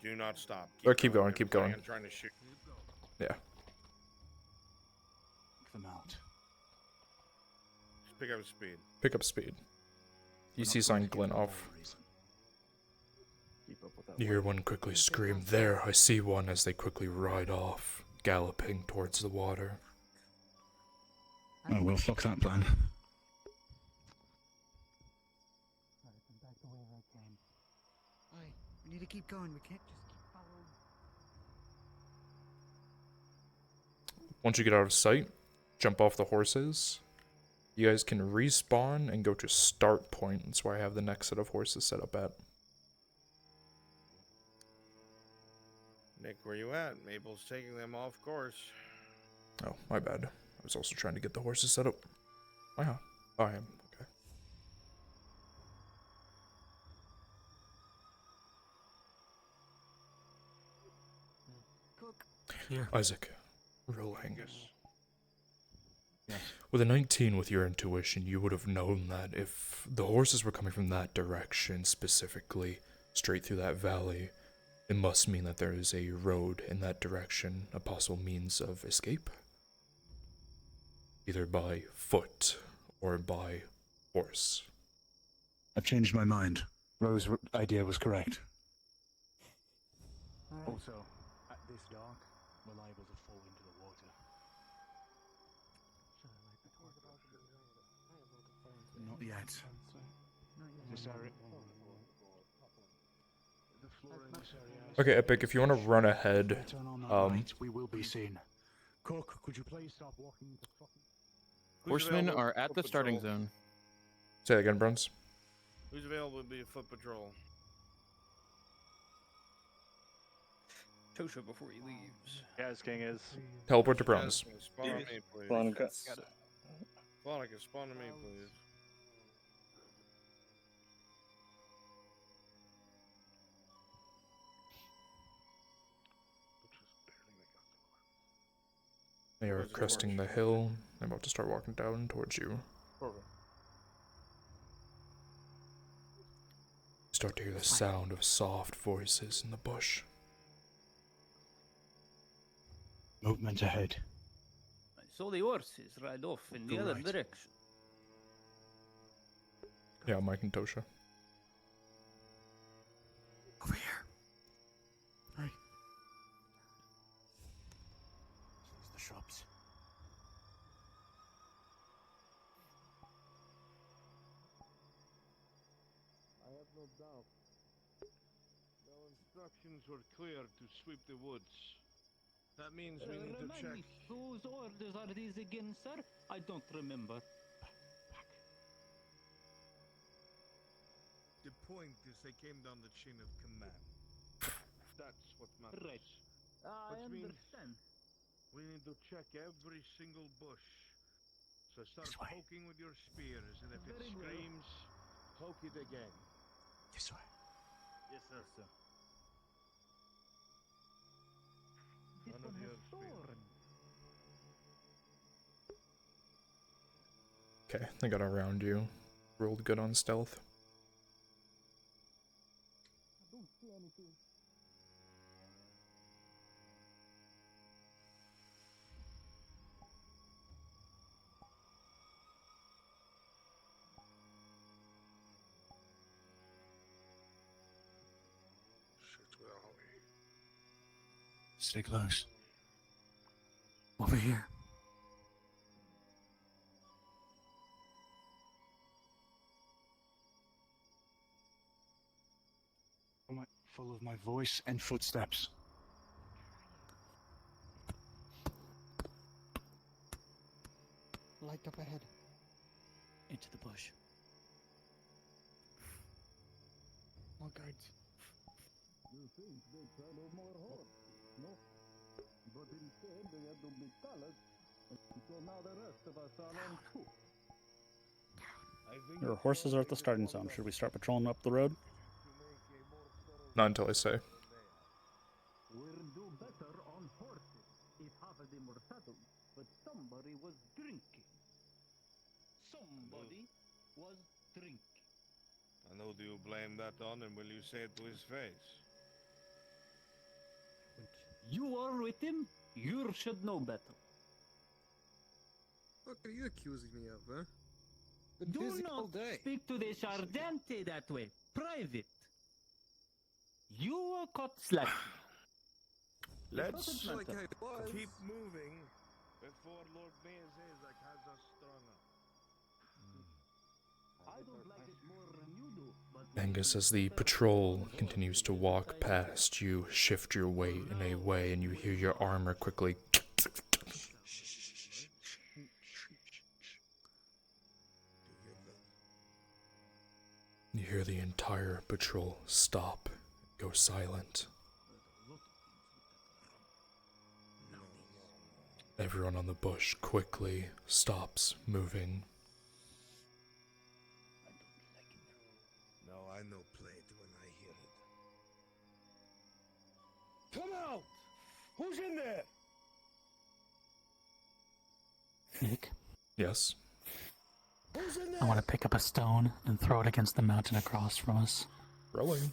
Do not stop. Keep going, keep going. I'm trying to shoot. Yeah. The mount. Just pick up speed. Pick up speed. You see sign glint off. Keep up with that. You hear one quickly scream, "There, I see one," as they quickly ride off, galloping towards the water. Oh, well, fuck that plan. Alright, I'm back the way I came. Alright, we need to keep going. We can't just keep following. Once you get out of sight, jump off the horses. You guys can respawn and go to start point. That's where I have the next set of horses set up at. Nick, where you at? Mabel's taking them off course. Oh, my bad. I was also trying to get the horses set up. Wow. I am. Okay. Cook. Here. Isaac, rolling. Yes. With a 19 with your intuition, you would have known that if the horses were coming from that direction, specifically straight through that valley, it must mean that there is a road in that direction, a possible means of escape. Either by foot or by horse. I've changed my mind. Rose's idea was correct. Alright. Also, at this dark, we're liable to fall into the water. Not yet. This area. The floor in this area. Okay, Epic, if you want to run ahead, Turn on that light, we will be seen. Cook, could you please stop walking the fucking... Horsemen are at the starting zone. Say that again, Bruns. Who's available to be a foot patrol? Tosha before he leaves. Yes, King is. Teleport to Bruns. Jasmine, spawn on me, please. Veronica. Veronica, spawn on me, please. They are cresting the hill. They're about to start walking down towards you. Start to hear the sound of soft voices in the bush. Movement ahead. I saw the horses ride off in the Go other right. direction. Yeah, Mike and Tosha. Over here. Hurry. There's the shrubs. I have no doubt. No instructions were clear to sweep the woods. That means we need to Remind check. me, whose orders are these again, sir? I don't remember. The point is they came down the chain of command. That's what matters. Right. I Which means understand. we need to check every single bush. So start poking with your spears, and if it Very well. screams, poke it again. This way. Yes, sir. This One one of has your spears. thorns. Okay, they got around you. Rolled good on stealth. I don't see anything. Shit, where are we? Stay close. Over here. Full of my voice and footsteps. Light up ahead. Into the bush. More guards. You think they tried no more horse, no? But instead they had to be colored, and so now the rest of us are on too. Your horses are at the starting zone. Should we start patrolling up the road? Not until I say. We'll do better on horses if half of them were saddled, but somebody was drinking. Somebody was drinking. And who do you blame that on, and will you say it to his face? You are with him? You should know better. What are you accusing me of, huh? Do not speak to the sergeante that way. Private. You were caught slacking. Let's Doesn't matter. keep moving before Lord Mayor Zazak has us strung up. I don't like it more than you do, but Angus, as the patrol continues to walk past, you shift your weight in a way and you hear your armor quickly. You hear the entire patrol stop, go silent. Everyone on the bush quickly stops moving. Who's in there? Nick, Yes. Who's in I want to pick up a stone and throw it against the mountain across from us. Rolling.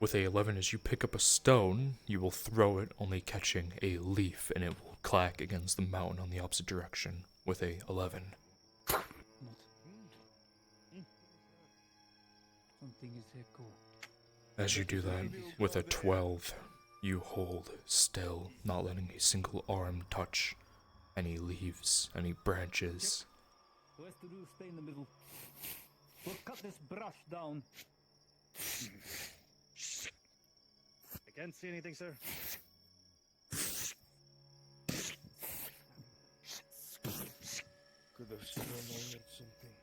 With a 11, as you pick up a stone, you will throw it, only catching a leaf, and it will clack against the mountain on the opposite direction with a 11. Something is cool. As you do that, with a 12, you hold still, not letting a single arm touch any leaves, any branches. Who has to do stay in the middle? We'll cut this brush down. I can't see anything, sir. Could have sworn I heard something.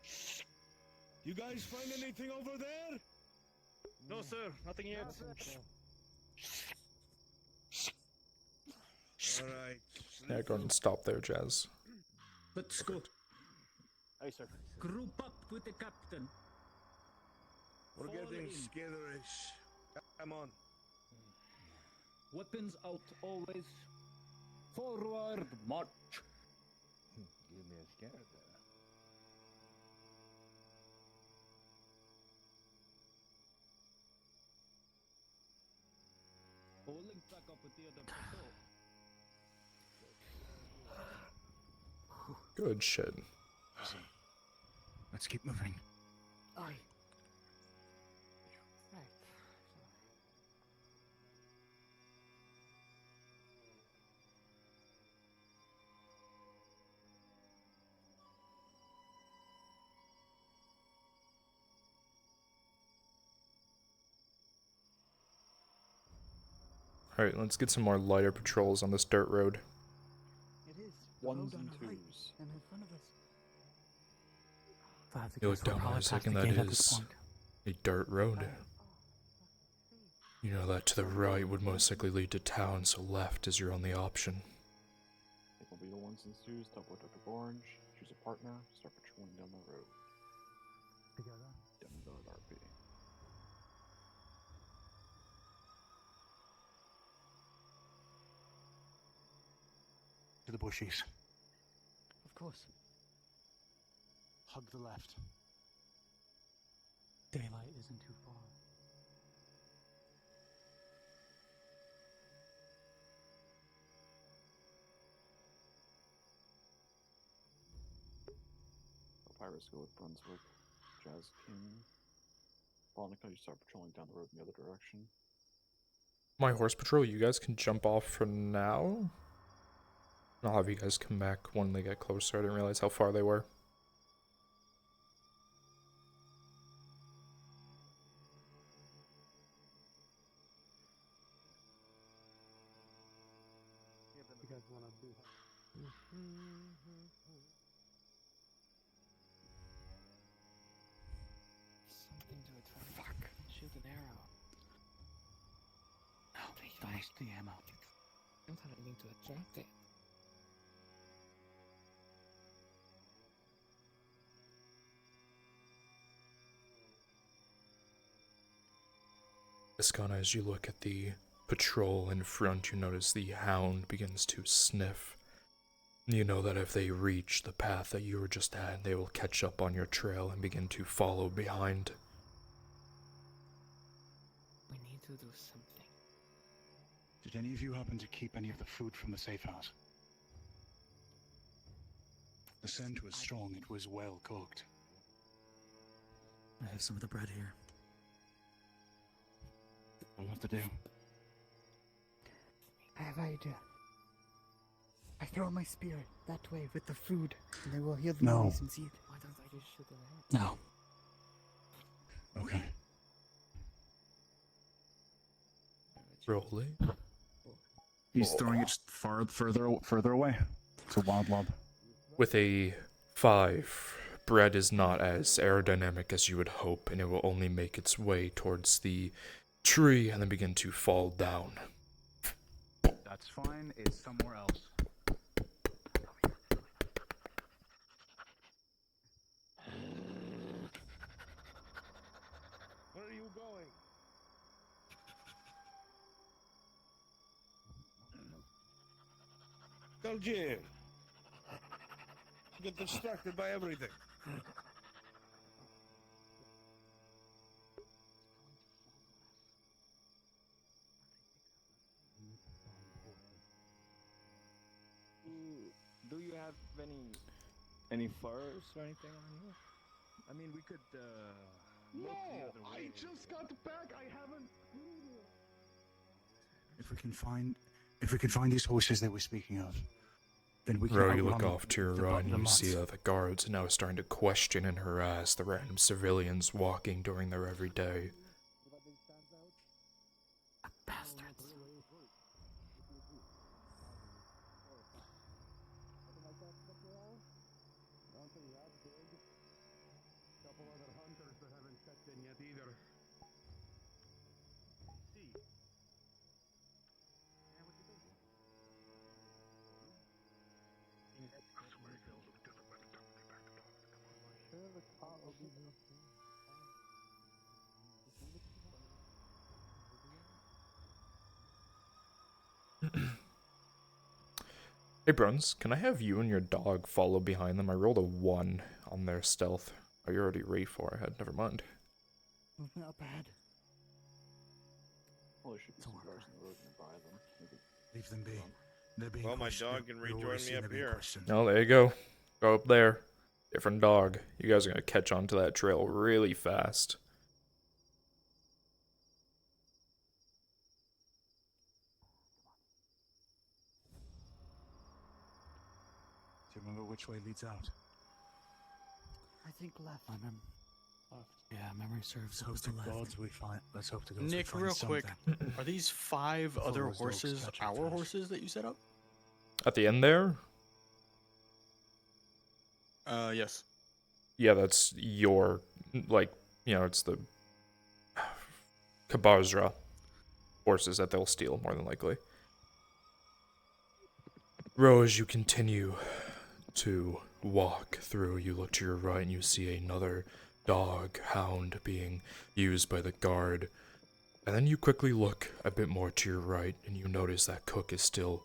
You guys find anything over there? No, sir. Nothing yet. All right. Yeah, go and stop there, Jazz. Let's go. Aye, sir. Group up with the captain. We're Fall getting in. skitterish. Come on. Weapons out always. Forward march. Give me a scare there. Link back up with the other patrol. Good shit. Let's keep moving. Aye. Right. Alright, let's get some more lighter patrols on this dirt road. It is. Ones and twos. And in front of us. You look down on a second, that is a dirt road. You know that to the right would most likely lead to town, so left is your only option. It will be the ones and twos, double Dr. Orange, choose a partner, start patrolling down the road. Together? Down the RP. To the bushes. Of course. Hug the left. Daylight isn't too far. Pirates go with Brunswick, Jazz King. Monica, you start patrolling down the road in the other direction. My horse patrol, you guys can jump off for now. I'll have you guys come back when they get closer. I didn't realize how far they were. You guys want to do Something to attract. Fuck. Shoot an arrow. No, don't waste the ammo. I thought I need to attract it. Iskana, as you look at the patrol in front, you notice the hound begins to sniff. You know that if they reach the path that you were just at, they will catch up on your trail and begin to follow behind. We need to do something. Did any of you happen to keep any of the food from the safe house? The scent was strong, it was well cooked. I have some of the bread here. What do you have to do? I have an idea. I throw my spear that way with the food, and they will hear the No. noise and see it. Why don't I just shoot in the head? No. Okay. Rolling. He's throwing it further away. It's a wild lob. With a 5, bread is not as aerodynamic as you would hope, and it will only make its way towards the tree and then begin to fall down. That's fine. It's somewhere else. Where are you going? Algier. Get distracted by everything. Do you have any furs or anything on you? I mean, we could look the other way. I just got back. I haven't. If we can find these horses they were speaking of, then we can. Ro, you look outrun off to your the right and you months. see the guards now starting to question and harass the random civilians walking during their everyday. Bastards. Couple other hunters that haven't checked in yet either. See. Yeah, what you think? I swear if you'll look different by the time we get back to talk. Come on. Sure, the car will be here. Hey Bruns, can I have you and your dog follow behind them? I rolled a 1 on their stealth. Oh, you're already ready for it. Never mind. Not bad. Well, there should be some guards in the road nearby them. Leave them be. They're being Well, my questioned. dog can We've already rejoin seen me up they're being here. questioned. Oh, there you go. Go up there. Different dog. You guys are gonna catch on to that trail really fast. Do you remember which way leads out? I think left. Yeah, memory serves. Let's hope to gods we find. Let's hope to gods we Nick, find real something. quick, are these 5 Before other those dogs horses catch up our to us. horses that you set up? At the end there? Yes. Yeah, that's your, like, you know, it's the Kabazra horses that they'll steal, more than likely. Ro, as you continue to walk through, you look to your right and you see another dog hound being used by the guard. And then you quickly look a bit more to your right and you notice that Cook is still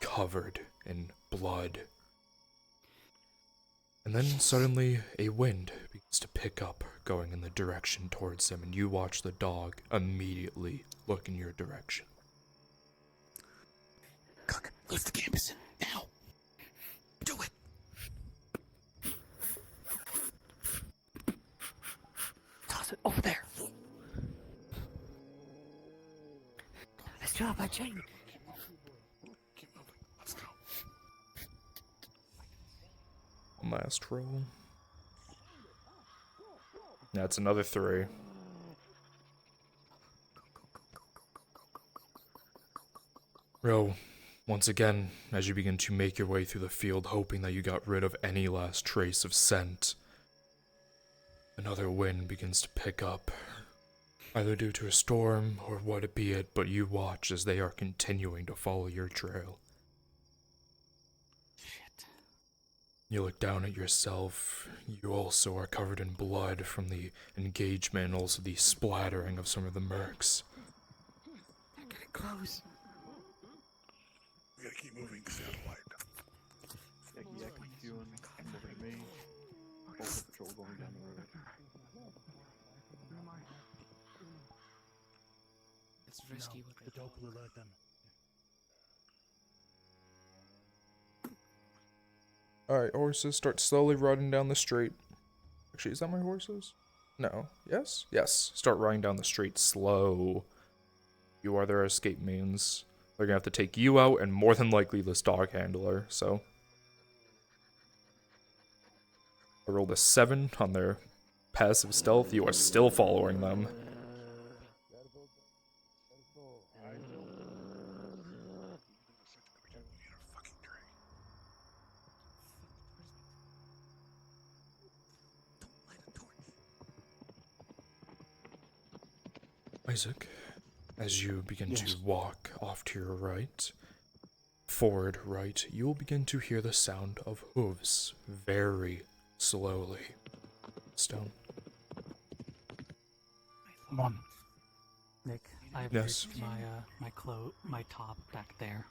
covered in blood. And then suddenly a wind begins to pick up, going in the direction towards him, and you watch the dog immediately look in your direction. Cook, leave the campus now. Do it. Toss it over there. Let's drop our chain. Keep moving. Let's go. Last roll. That's another 3. Ro, once again, as you begin to make your way through the field, hoping that you got rid of any last trace of scent, another wind begins to pick up, either due to a storm or what it be it, but you watch as they are continuing to follow your trail. You look down at yourself. You also are covered in blood from the engagement and also the splattering of some of the mercs. They're getting close. We gotta keep moving because they have light. Yeah, keep you and look at me. Both patrol going down the road. It's risky. The dog will alert them. Alright, horses, start slowly riding down the street. Actually, is that my horses? No. Yes? Yes. Start riding down the street slow. You are their escape means. They're gonna have to take you out and more than likely this dog handler, so. I rolled a 7 on their passive stealth. You are still following them. Isaac, as you begin to walk off to your right, forward right, you will begin to hear the sound of hooves very slowly. Stone. Come on. Nick, I've Yes. reached my top back there.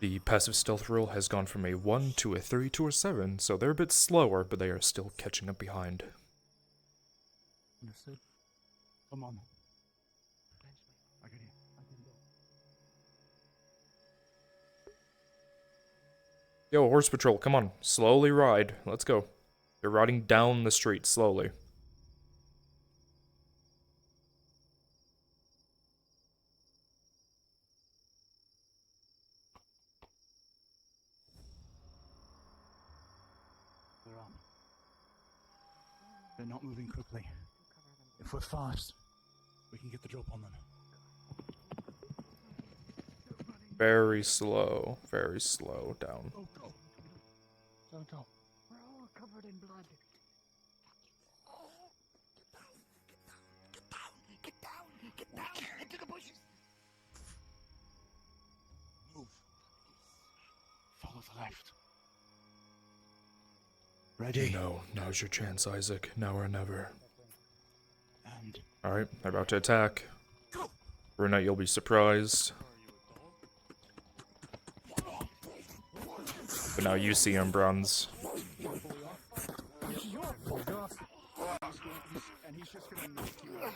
The passive stealth roll has gone from a 1 to a 3 to a 7, so they're a bit slower, but they are still catching up behind. Understood. Come on. I can hear. Yo, horse patrol, come on. Slowly ride. Let's go. You're riding down the street slowly. They're on. They're not moving quickly. If we're fast, we can get the drop on them. Very slow down. Go, go. Go, go. We're all covered in blood. Get down into the bushes. Move. Follow the left. Ready? No, now's your chance, Isaac. Now or never. And Alright, they're about to attack. Brunette, you'll be surprised. But now you see him, Bronze. And he's just gonna knock you out.